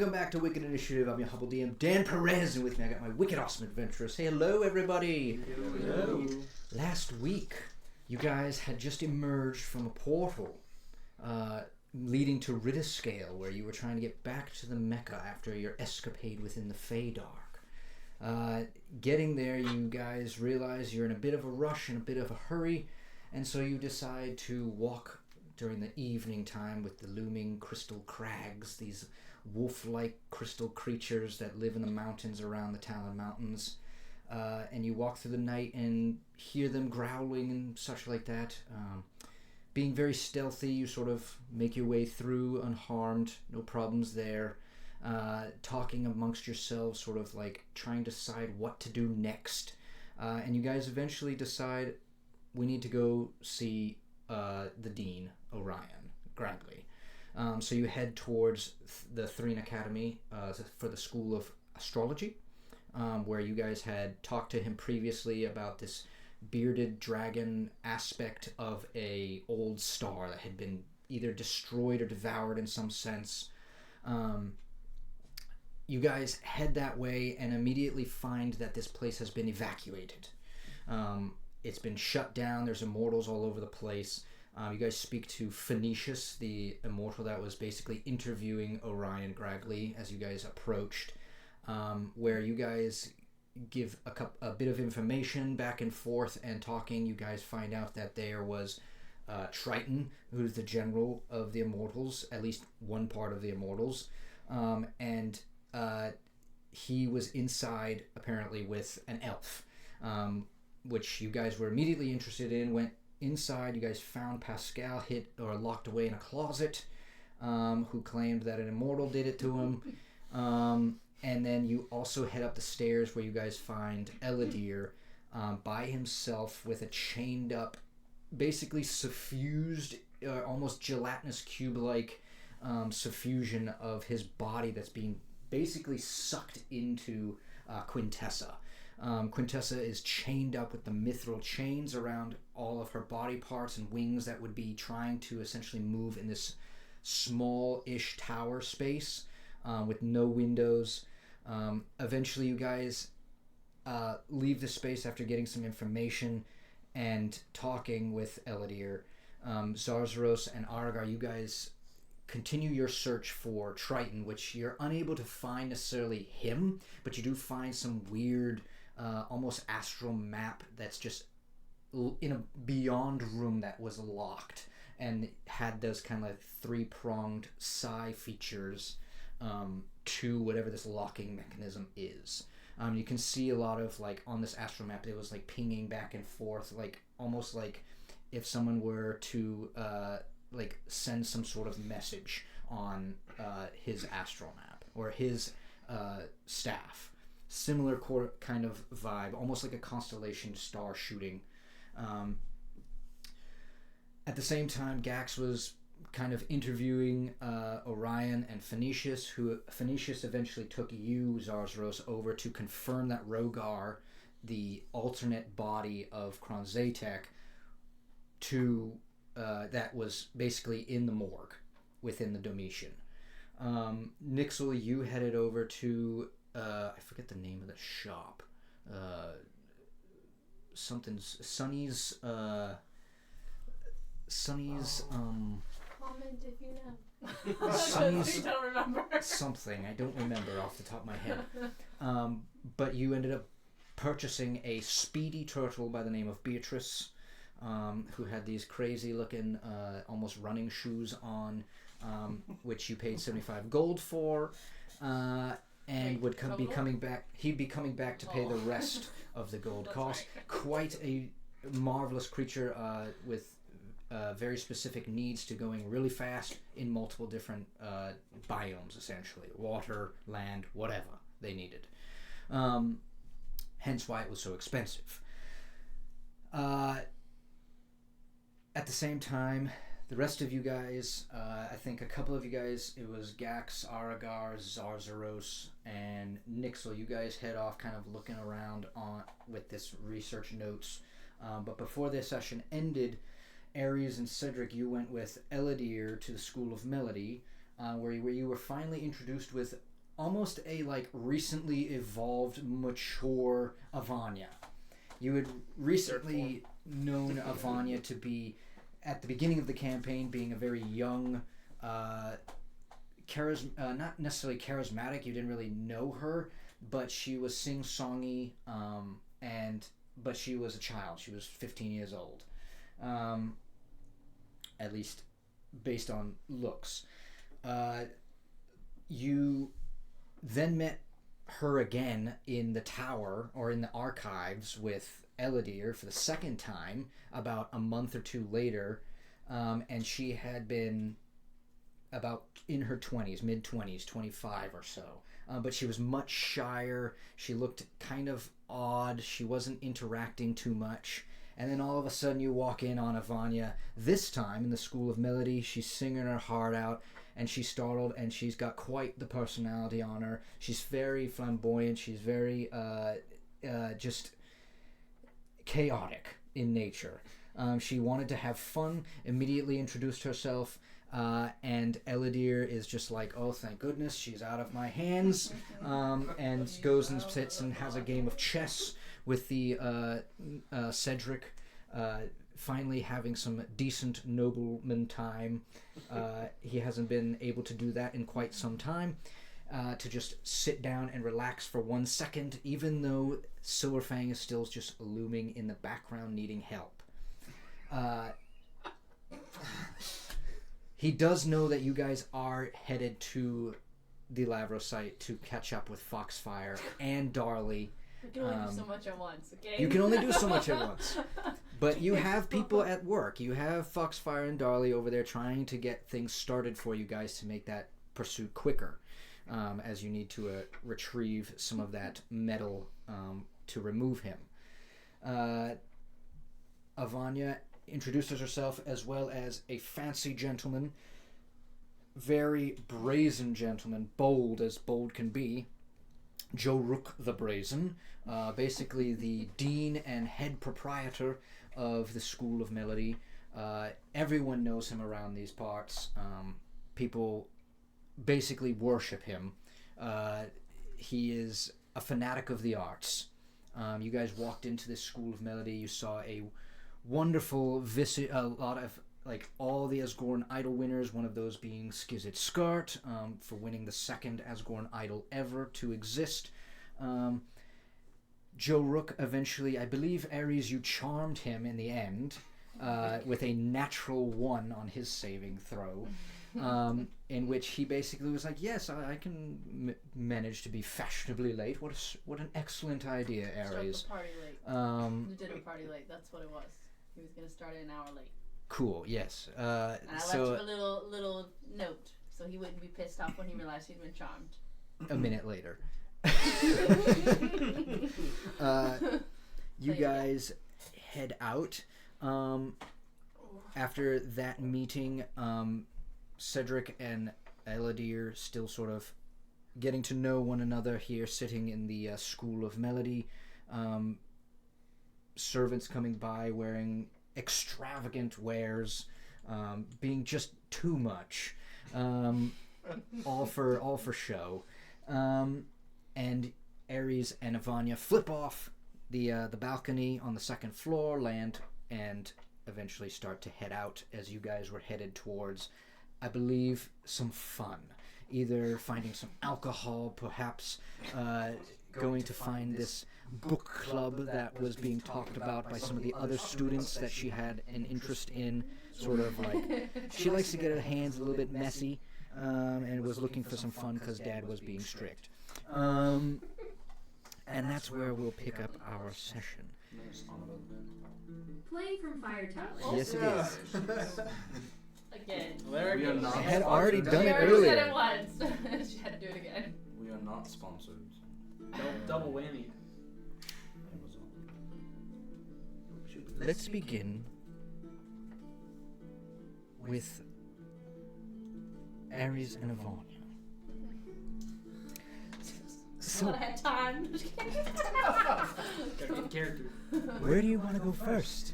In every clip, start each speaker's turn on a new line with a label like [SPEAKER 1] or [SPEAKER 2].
[SPEAKER 1] welcome back to Wicked Initiative. I'm your humble DM, Dan Perez, and with me I got my wicked awesome adventurers. Say hello, everybody.
[SPEAKER 2] Hello.
[SPEAKER 1] Last week, you guys had just emerged from a portal leading to Ridderscale, where you were trying to get back to the Mecca after your escapade within the Feydark. Getting there, you guys realize you're in a bit of a rush and a bit of a hurry, and so you decide to walk during the evening time with the looming crystal crags, these wolf-like crystal creatures that live in the mountains around the Talon Mountains. And you walk through the night and hear them growling and such like that. Being very stealthy, you sort of make your way through unharmed, no problems there. Talking amongst yourselves, sort of like trying to decide what to do next. And you guys eventually decide we need to go see the Dean, Orion Gragley. So you head towards the Threen Academy for the School of Astrology, where you guys had talked to him previously about this bearded dragon aspect of a old star that had been either destroyed or devoured in some sense. You guys head that way and immediately find that this place has been evacuated. It's been shut down. There's immortals all over the place. You guys speak to Phoenicius, the immortal that was basically interviewing Orion Gragley as you guys approached, where you guys give a bit of information back and forth and talking. You guys find out that there was Triton, who's the general of the immortals, at least one part of the immortals, and he was inside apparently with an elf, which you guys were immediately interested in. Went inside, you guys found Pascal hid or locked away in a closet, who claimed that an immortal did it to him. And then you also head up the stairs where you guys find Eladir by himself with a chained up, basically suffused, almost gelatinous cube-like suffusion of his body that's being basically sucked into Quintessa. Quintessa is chained up with the mithril chains around all of her body parts and wings that would be trying to essentially move in this small-ish tower space with no windows. Eventually you guys leave the space after getting some information and talking with Eladir. Zarzaros and Aragar, you guys continue your search for Triton, which you're unable to find necessarily him, but you do find some weird almost astral map that's just in a beyond room that was locked and had those kind of like three-pronged psi features to whatever this locking mechanism is. You can see a lot of, like, on this astral map, it was like pinging back and forth, like almost like if someone were to like send some sort of message on his astral map or his staff. Similar kind of vibe, almost like a constellation star shooting. At the same time, Gax was kind of interviewing Orion and Phoenicius, who Phoenicius eventually took you, Zarzaros, over to confirm that Rogar, the alternate body of Kronzatek, that was basically in the morgue within the Domitian. Nixel, you headed over to I forget the name of the shop. Something's Sonny's. Sonny's.
[SPEAKER 3] Comment if you know.
[SPEAKER 1] Sonny's.
[SPEAKER 3] You don't remember.
[SPEAKER 1] Something I don't remember off the top of my head. But you ended up purchasing a speedy turtle by the name of Beatrice, who had these crazy-looking, almost running shoes on, which you paid 75 gold for. And would be coming back. He'd be coming back to pay the rest of the gold cost.
[SPEAKER 3] Right.
[SPEAKER 1] Quite a marvelous creature with very specific needs to going really fast in multiple different biomes, essentially. Water, land, whatever they needed. Hence why it was so expensive. At the same time, the rest of you guys, I think a couple of you guys, it was Gax, Aragar, Zarzaros, and Nixel. You guys head off kind of looking around with this research notes. But before this session ended, Ares and Cedric, you went with Eladir to the School of Melody, where you were finally introduced with almost a like recently evolved, mature Avanya. You had recently known Avanya to be, at the beginning of the campaign, being a very young, not necessarily charismatic. You didn't really know her, but she was sing-songy, but she was a child. She was 15 years old, at least based on looks. You then met her again in the tower or in the archives with Eladir for the second time about a month or two later, and she had been about in her 20s, mid-20s, 25 or so. But she was much shyer. She looked kind of odd. She wasn't interacting too much. And then all of a sudden you walk in on Avanya, this time in the School of Melody. She's singing her heart out, and she's startled, and she's got quite the personality on her. She's very flamboyant. She's very just chaotic in nature. She wanted to have fun, immediately introduced herself, and Eladir is just like, oh, thank goodness, she's out of my hands, and goes and sits and has a game of chess with the Cedric, finally having some decent nobleman time. He hasn't been able to do that in quite some time, to just sit down and relax for 1 second, even though Silverfang is still just looming in the background needing help. He does know that you guys are headed to the Lavro site to catch up with Foxfire and Darley.
[SPEAKER 3] We can only do so much at once, okay?
[SPEAKER 1] You can only do so much at once. But you have people at work. You have Foxfire and Darley over there trying to get things started for you guys to make that pursuit quicker, as you need to retrieve some of that metal to remove him. Avanya introduces herself as well as a fancy gentleman, very brazen gentleman, bold as bold can be, Joe Rook the Brazen, basically the dean and head proprietor of the School of Melody. Everyone knows him around these parts. People basically worship him. He is a fanatic of the arts. You guys walked into this School of Melody. You saw a wonderful a lot of like all the Asgorn Idol winners, one of those being Skizit Skart, for winning the second Asgorn Idol ever to exist. Joe Rook eventually, I believe, Ares, you charmed him in the end with a natural 1 on his saving throw, in which he basically was like, yes, I can manage to be fashionably late. What an excellent idea, Ares.
[SPEAKER 3] Start the party late. The dinner party late, that's what it was. He was going to start it an hour late.
[SPEAKER 1] Cool, yes.
[SPEAKER 3] And I left him a little note so he wouldn't be pissed off when he realized he'd been charmed.
[SPEAKER 1] A minute later. You guys head out. After that meeting, Cedric and Eladir still sort of getting to know one another here, sitting in the School of Melody. Servants coming by wearing extravagant wares, being just too much, all for show. And Ares and Avanya flip off the balcony on the second floor, land, and eventually start to head out as you guys were headed towards, I believe, some fun. Either finding some alcohol, perhaps going to find this book club that was being talked about by some of the other students that she had an interest in, sort of like, she likes to get her hands a little bit messy, and was looking for some fun because Dad was being strict. And that's where we'll pick up our session.
[SPEAKER 2] Play from Fire Tower.
[SPEAKER 1] Yes, it is.
[SPEAKER 3] Again.
[SPEAKER 1] I had already done it
[SPEAKER 3] She
[SPEAKER 1] earlier.
[SPEAKER 3] said it once. She had to do it again.
[SPEAKER 4] We are not sponsored.
[SPEAKER 5] Double whammy.
[SPEAKER 1] Let's begin with Ares and Avanya.
[SPEAKER 3] So, I had time. Just kidding.
[SPEAKER 5] Gotta get character.
[SPEAKER 1] Where do you want to go first?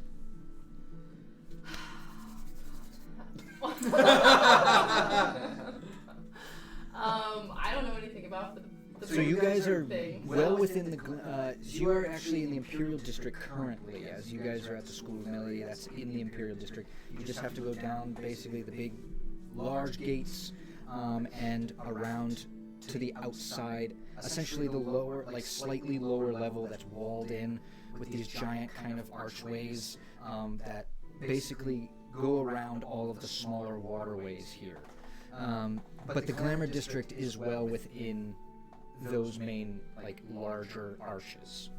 [SPEAKER 3] I don't know anything about the
[SPEAKER 1] So you guys are
[SPEAKER 3] things.
[SPEAKER 1] well within the. You are actually in the Imperial District currently, as you guys are at the School of Melody. That's in the Imperial District. You just have to go down basically the big, large gates, and around to the outside. Essentially the lower, like slightly lower level that's walled in with these giant kind of archways that basically go around all of the smaller waterways here. But the Glamour District is well within those main, like, larger arches.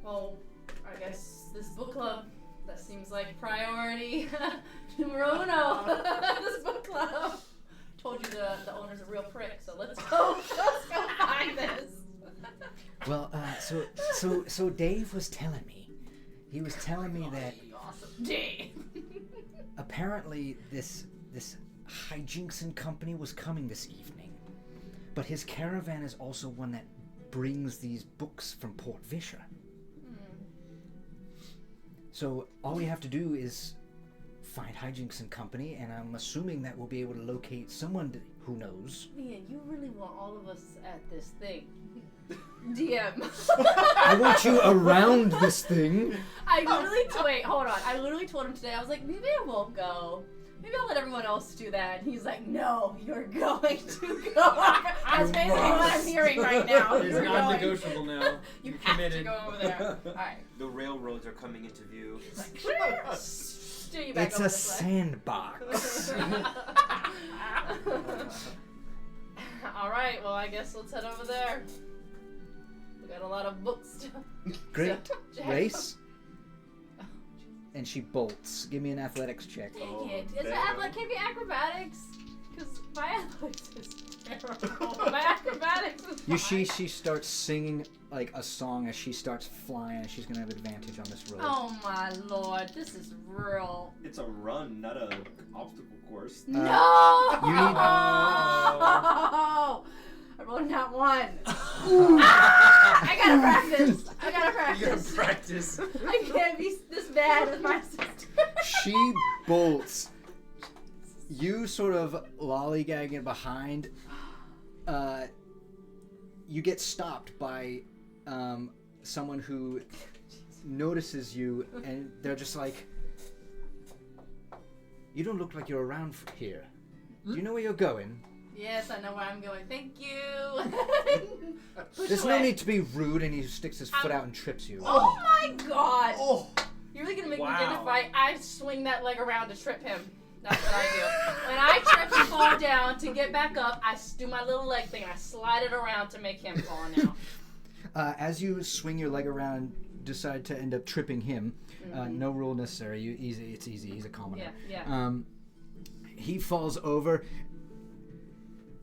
[SPEAKER 3] Well, I guess this book club, that seems like priority numero uno. This book club. Told you the owner's a real prick, so let's go find this.
[SPEAKER 1] Well, so Dave was telling me. He was telling me that
[SPEAKER 3] Awesome. Dave.
[SPEAKER 1] apparently this hijinks and company was coming this evening. But his caravan is also one that brings these books from Port Vischer. So all we have to do is find hijinks and company, and I'm assuming that we'll be able to locate someone who knows.
[SPEAKER 3] Man, you really want all of us at this thing. DM.
[SPEAKER 1] I want you around this thing.
[SPEAKER 3] Wait, hold on. I literally told him today, I was like, maybe I won't go. Maybe I'll let everyone else do that. And he's like, no, you're going to go. That's basically what I'm hearing right now.
[SPEAKER 5] It's non-negotiable now.
[SPEAKER 3] You
[SPEAKER 5] You're
[SPEAKER 3] have
[SPEAKER 5] committed.
[SPEAKER 3] to go over there. Alright.
[SPEAKER 2] The railroads are coming into view.
[SPEAKER 3] He's like, steer you back
[SPEAKER 1] It's
[SPEAKER 3] over
[SPEAKER 1] a
[SPEAKER 3] this way.
[SPEAKER 1] sandbox.
[SPEAKER 3] Alright, well, I guess let's head over there. We got a lot of books to
[SPEAKER 1] Great.
[SPEAKER 3] check.
[SPEAKER 1] Race. And she bolts. Give me an athletics check.
[SPEAKER 3] Dang
[SPEAKER 2] Oh,
[SPEAKER 3] it. Is it
[SPEAKER 2] damn.
[SPEAKER 3] can't be acrobatics? Because my athletics is terrible. My acrobatics is
[SPEAKER 1] She starts singing like a song as she starts flying. She's gonna have advantage on this roll.
[SPEAKER 3] Oh my lord, this is real.
[SPEAKER 2] It's a run, not a obstacle course.
[SPEAKER 3] No!
[SPEAKER 1] you need-
[SPEAKER 3] I rolled not one. I gotta practice.
[SPEAKER 5] You gotta
[SPEAKER 3] practice.
[SPEAKER 5] practice.
[SPEAKER 3] I can't be this bad with my sister.
[SPEAKER 1] She bolts. You sort of lollygagging behind. You get stopped by someone who notices you, and they're just like, "You don't look like you're around here. Do you know where you're going?"
[SPEAKER 3] Yes, I know where I'm going. Thank you. Push
[SPEAKER 1] There's
[SPEAKER 3] away.
[SPEAKER 1] no need to be rude, and he sticks his foot out and trips you.
[SPEAKER 3] Oh my god.
[SPEAKER 2] Oh!
[SPEAKER 3] You're really gonna make
[SPEAKER 5] Wow.
[SPEAKER 3] me get in a fight? I swing that leg around to trip him. That's what I do. When I trip and fall down, to get back up, I do my little leg thing and I slide it around to make him fall now.
[SPEAKER 1] As you swing your leg around, decide to end up tripping him. No rule necessary. It's easy. He's a commoner.
[SPEAKER 3] Yeah.
[SPEAKER 1] He falls over.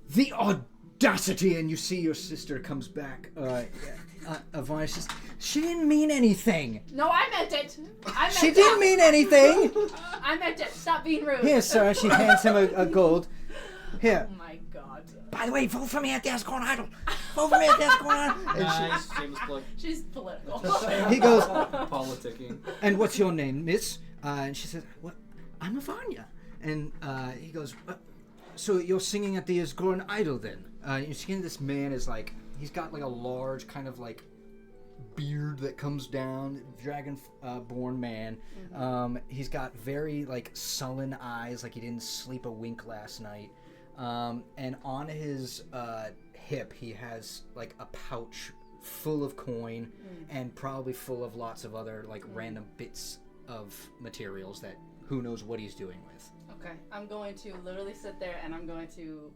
[SPEAKER 1] The audacity! And you see your sister comes back. Ivana says, "She didn't mean anything.
[SPEAKER 3] No, I meant it.
[SPEAKER 1] She didn't mean anything."
[SPEAKER 3] I meant it. Stop being rude.
[SPEAKER 1] Here, sir. She hands him a gold. Here.
[SPEAKER 3] Oh my god.
[SPEAKER 1] By the way, vote for me at the Ascon Idol. Vote for me at the Ascon Idol. And
[SPEAKER 5] Nice, shameless plug.
[SPEAKER 3] She's political.
[SPEAKER 1] He goes,
[SPEAKER 5] Politicking.
[SPEAKER 1] "And what's your name, miss?" And she says, "What? I'm Ivana." And he goes, "So you're singing at the Asgorn Idol then?" You're seeing this man is like, he's got like a large kind of like beard that comes down, dragon born man. He's got very like sullen eyes, like he didn't sleep a wink last night. And on his hip, he has like a pouch full of coin and probably full of lots of other like random bits of materials that who knows what he's doing with.
[SPEAKER 3] Okay, I'm going to literally sit there and I'm going to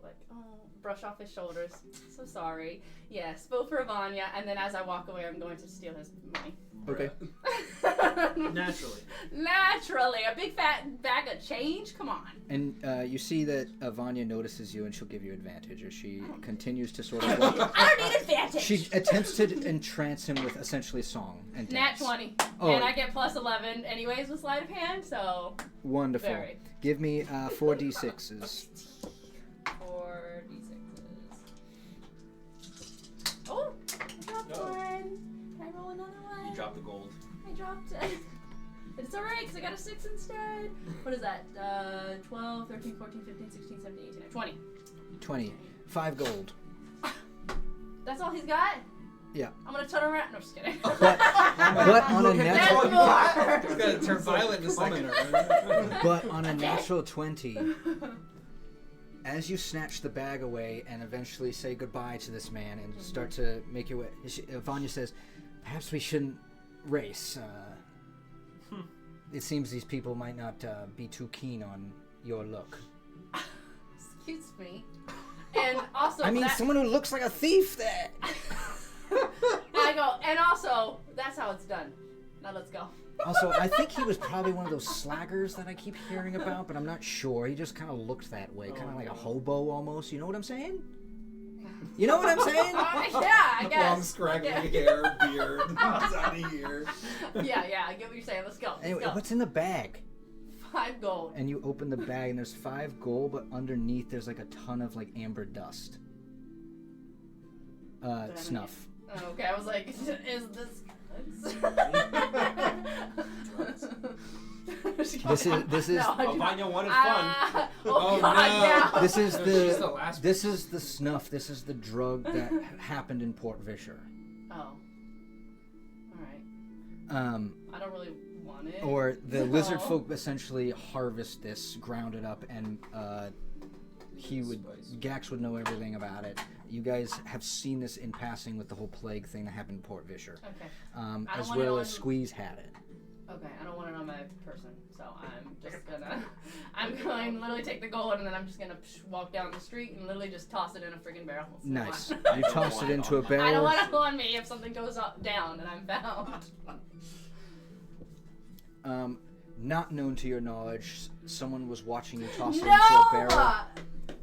[SPEAKER 3] brush off his shoulders. So sorry. Yes, vote for Ivana, and then as I walk away, I'm going to steal his money.
[SPEAKER 1] Okay.
[SPEAKER 5] Naturally.
[SPEAKER 3] Naturally, a big fat bag of change. Come on.
[SPEAKER 1] And you see that Vanya notices you, and she'll give you advantage as she continues to sort of like,
[SPEAKER 3] I don't need advantage.
[SPEAKER 1] she attempts to entrance him with essentially song and
[SPEAKER 3] Nat
[SPEAKER 1] dance.
[SPEAKER 3] 20,
[SPEAKER 1] Oh.
[SPEAKER 3] and I get plus 11 anyways with sleight of hand. So
[SPEAKER 1] Wonderful.
[SPEAKER 3] Very.
[SPEAKER 1] Give me 4d6s.
[SPEAKER 3] 4 d6s. Oh, I dropped
[SPEAKER 2] No.
[SPEAKER 3] one. Can I roll another one?
[SPEAKER 2] You dropped the gold.
[SPEAKER 3] I dropped it. But it's alright because I got a 6 instead. What is that? 12, 13, 14, 15, 16, 17, 18, 20.
[SPEAKER 1] 20. 5 gold.
[SPEAKER 3] That's all he's got?
[SPEAKER 1] Yeah.
[SPEAKER 3] I'm gonna turn around. No, just kidding.
[SPEAKER 1] But on a
[SPEAKER 3] There's
[SPEAKER 1] natural,
[SPEAKER 3] more!
[SPEAKER 5] He's gonna turn violent in a second.
[SPEAKER 1] but on a natural 20, as you snatch the bag away and eventually say goodbye to this man and start to make your way, Vanya says, "Perhaps we shouldn't race. It seems these people might not be too keen on your look."
[SPEAKER 3] Excuse me. And also,
[SPEAKER 1] I mean, someone who looks like a thief there.
[SPEAKER 3] I go, and also, that's how it's done. Now let's go.
[SPEAKER 1] Also, I think he was probably one of those slaggers that I keep hearing about, but I'm not sure. He just kind of looked that way, kind of like a hobo almost. You know what I'm saying? You know what I'm saying?
[SPEAKER 3] Yeah, I guess.
[SPEAKER 5] Long scraggly hair, beard, out of here.
[SPEAKER 3] Yeah, I get what you're saying. Let's go.
[SPEAKER 1] Anyway,
[SPEAKER 3] Let's go.
[SPEAKER 1] what's in the bag?
[SPEAKER 3] 5 gold.
[SPEAKER 1] And you open the bag, and there's 5 gold, but underneath there's like a ton of like amber dust. Snuff.
[SPEAKER 3] Oh, okay, I was like, is this
[SPEAKER 1] This is.
[SPEAKER 3] No, I do not.
[SPEAKER 2] Vanya wanted fun.
[SPEAKER 3] Oh,
[SPEAKER 5] Oh,
[SPEAKER 3] God,
[SPEAKER 5] no.
[SPEAKER 3] yeah.
[SPEAKER 1] This is
[SPEAKER 5] She's the last
[SPEAKER 1] this is the snuff. This is the drug that happened in Port Vischer.
[SPEAKER 3] Oh. Alright. I don't really want it.
[SPEAKER 1] Or the
[SPEAKER 3] No.
[SPEAKER 1] lizard folk essentially harvest this, ground it up, and Gax would know everything about it. You guys have seen this in passing with the whole plague thing that happened in Port Vischer.
[SPEAKER 3] Okay.
[SPEAKER 1] As
[SPEAKER 3] want it
[SPEAKER 1] well
[SPEAKER 3] on-
[SPEAKER 1] as Squeeze had it.
[SPEAKER 3] Okay, I don't want it on my person, so I'm just gonna, I'm going to literally take the gold and then I'm just gonna walk down the street and literally just toss it in a freaking barrel. So
[SPEAKER 1] Nice.
[SPEAKER 3] I
[SPEAKER 1] You toss it into a
[SPEAKER 3] don't
[SPEAKER 1] barrel.
[SPEAKER 3] want it on me if something goes up, down and I'm found.
[SPEAKER 1] Not known to your knowledge, someone was watching you toss it
[SPEAKER 3] No!
[SPEAKER 1] into a barrel.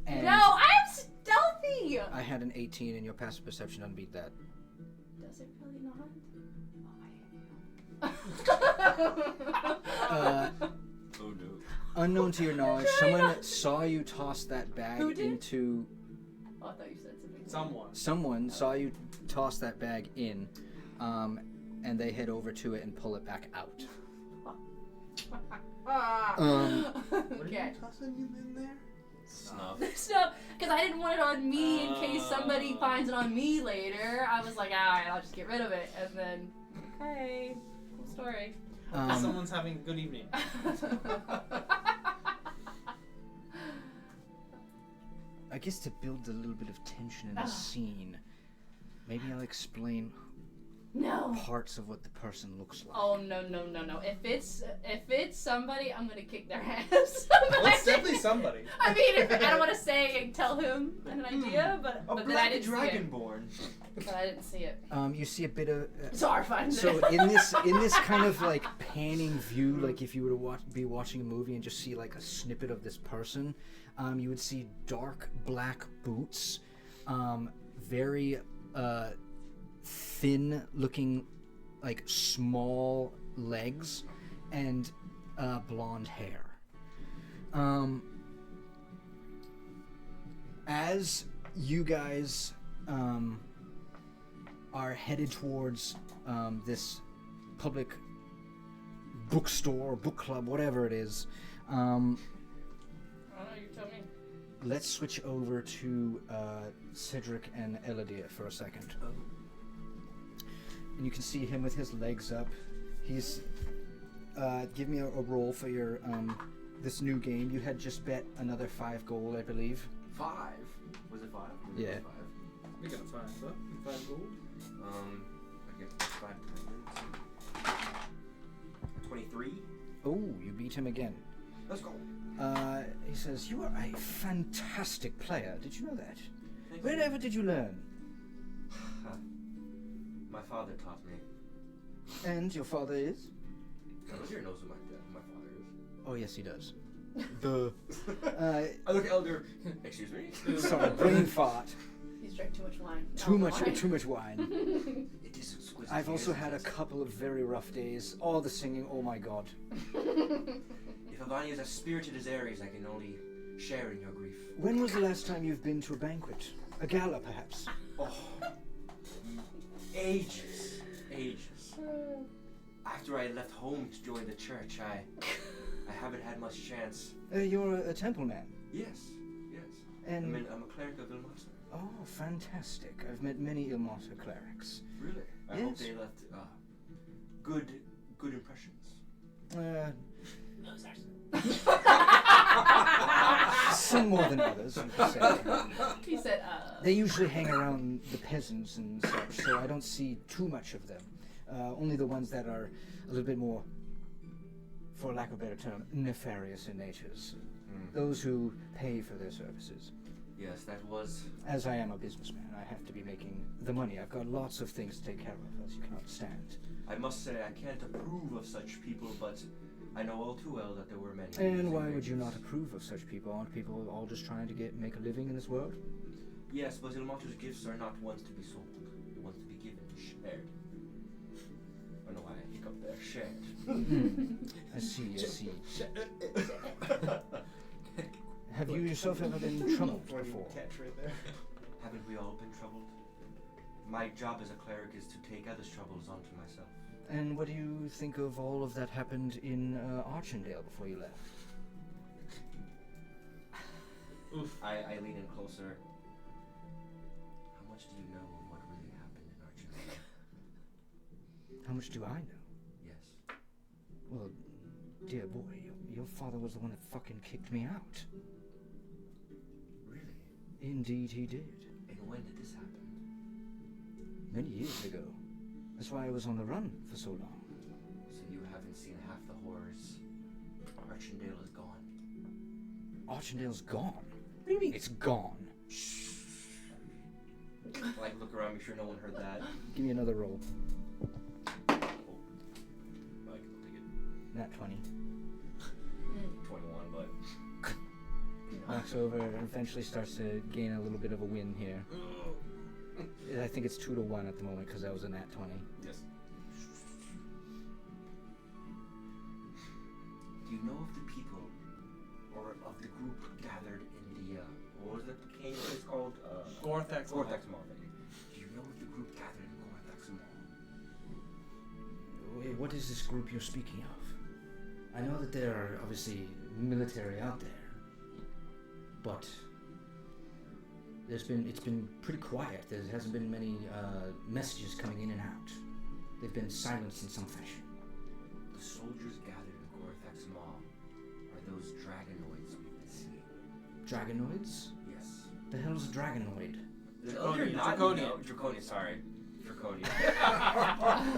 [SPEAKER 1] And
[SPEAKER 3] No, I'm stealthy!
[SPEAKER 1] I had an 18 and your passive perception doesn't beat that.
[SPEAKER 3] Does it really not?
[SPEAKER 2] Oh no.
[SPEAKER 1] Unknown to your knowledge,
[SPEAKER 3] trying
[SPEAKER 1] someone
[SPEAKER 3] not-
[SPEAKER 1] saw you toss that bag
[SPEAKER 3] Who did?
[SPEAKER 1] into.
[SPEAKER 3] Oh, I thought you said something.
[SPEAKER 1] Someone saw you toss that bag in, and they head over to it and pull it back out.
[SPEAKER 3] Okay.
[SPEAKER 5] tossing you in there?
[SPEAKER 2] Snuff.
[SPEAKER 3] So, because I didn't want it on me in case somebody finds it on me later. I was like, alright, I'll just get rid of it. And then, okay, cool story.
[SPEAKER 5] Someone's having a good evening.
[SPEAKER 1] I guess to build a little bit of tension in the scene, maybe I'll explain
[SPEAKER 3] No.
[SPEAKER 1] parts of what the person looks like.
[SPEAKER 3] Oh no. If it's somebody, I'm gonna kick their ass.
[SPEAKER 5] Well, it's definitely somebody.
[SPEAKER 3] I mean, I don't want to say and tell him an idea, but
[SPEAKER 2] A
[SPEAKER 3] then I
[SPEAKER 2] black
[SPEAKER 3] didn't see it.
[SPEAKER 2] dragonborn.
[SPEAKER 3] But I didn't see it.
[SPEAKER 1] You see a bit of.
[SPEAKER 3] It's horrifying.
[SPEAKER 1] So in this kind of like panning view, like if you were to be watching a movie and just see like a snippet of this person, you would see dark black boots, very thin looking, like small legs, and blonde hair. As you guys are headed towards this public bookstore or book club, whatever it is,
[SPEAKER 3] I don't know. You tell me.
[SPEAKER 1] let's switch over to Cedric and Eladir for a second. And you can see him with his legs up. He's give me a roll for your this new game. You had just bet another 5 gold, I believe.
[SPEAKER 2] 5. Was it 5?
[SPEAKER 1] Yeah.
[SPEAKER 2] 5.
[SPEAKER 5] We got 5, huh? 5 gold.
[SPEAKER 2] I guess 5 diamonds. 23.
[SPEAKER 1] Oh, you beat him again.
[SPEAKER 2] Let's go.
[SPEAKER 1] He says, "You are a fantastic player. Did you know that?
[SPEAKER 2] Thank you.
[SPEAKER 1] Wherever did you learn?"
[SPEAKER 2] My father taught me.
[SPEAKER 1] And your father is?
[SPEAKER 2] Elder knows who my father is.
[SPEAKER 1] Oh, yes, he does. Duh.
[SPEAKER 2] I look elder. Excuse me.
[SPEAKER 1] Sorry, brain fart.
[SPEAKER 3] He's drank too much wine.
[SPEAKER 1] Too much wine.
[SPEAKER 2] It is exquisite.
[SPEAKER 1] I've also had a
[SPEAKER 2] isn't it?
[SPEAKER 1] couple of very rough days. All the singing, oh my god.
[SPEAKER 2] If Avani is as spirited as Ares, I can only share in your grief.
[SPEAKER 1] When was the last time you've been to a banquet? A gala, perhaps?
[SPEAKER 2] Oh, ages. After I left home to join the church, I haven't had much chance.
[SPEAKER 1] You're a temple man.
[SPEAKER 2] Yes.
[SPEAKER 1] And
[SPEAKER 2] I'm a cleric of Ilmater.
[SPEAKER 1] Oh, fantastic. I've met many Ilmata clerics.
[SPEAKER 2] Really? I hope they left good impressions.
[SPEAKER 1] Some more than others, you could say.
[SPEAKER 3] He said,
[SPEAKER 1] They usually hang around the peasants and such, so I don't see too much of them. Only the ones that are a little bit more, for lack of a better term, nefarious in natures. Those who pay for their services.
[SPEAKER 2] Yes, that was...
[SPEAKER 1] As I am a businessman, I have to be making the money. I've got lots of things to take care of, as you can understand.
[SPEAKER 2] I must say I can't approve of such people, but I know all too well that there were many.
[SPEAKER 1] And why would you not approve of such people? Aren't people all just trying to make a living in this world?
[SPEAKER 2] Yes, but Ilmata's gifts are not ones to be sold. They're ones to be given, shared. I don't know why I hiccup there. Shared.
[SPEAKER 1] I see. Have you yourself ever been troubled before?
[SPEAKER 5] Catch right there.
[SPEAKER 2] Haven't we all been troubled? My job as a cleric is to take others' troubles onto myself.
[SPEAKER 1] And what do you think of all of that happened in Archendale before you left?
[SPEAKER 2] Oof. I lean in closer. How much do you know of what really happened in Archendale?
[SPEAKER 1] How much do I know?
[SPEAKER 2] Yes.
[SPEAKER 1] Well, dear boy, your father was the one that fucking kicked me out.
[SPEAKER 2] Really?
[SPEAKER 1] Indeed he did.
[SPEAKER 2] And when did this happen?
[SPEAKER 1] Many years ago. That's why I was on the run for so long.
[SPEAKER 2] So you haven't seen half the horrors. Archendale is gone.
[SPEAKER 1] Archendale's gone? What do you mean it's gone?
[SPEAKER 2] Like, look around, make sure no one heard that.
[SPEAKER 1] Give me another roll.
[SPEAKER 2] Oh. I can take it.
[SPEAKER 1] Nat 20.
[SPEAKER 2] 21, but...
[SPEAKER 1] Knocks over and eventually starts to gain a little bit of a win here. I think it's 2-1 at the moment because that was a nat 20.
[SPEAKER 2] Yes. Do you know of the people, or of the group gathered in the, what was that cave place called?
[SPEAKER 5] Gorthax.
[SPEAKER 2] Gorthax Mall. Do you know of the group gathered in Gorthax Mall?
[SPEAKER 1] Wait, what is this group you're speaking of? I know that there are obviously military out there, but it's been pretty quiet. There hasn't been many messages coming in and out. They've been silenced in some fashion.
[SPEAKER 2] The soldiers gathered in Gorthax Mall are those dragonoids we've been seeing.
[SPEAKER 1] Dragonoids?
[SPEAKER 2] Yes.
[SPEAKER 1] The hell is a dragonoid?
[SPEAKER 2] Draconian, sorry. Draconian.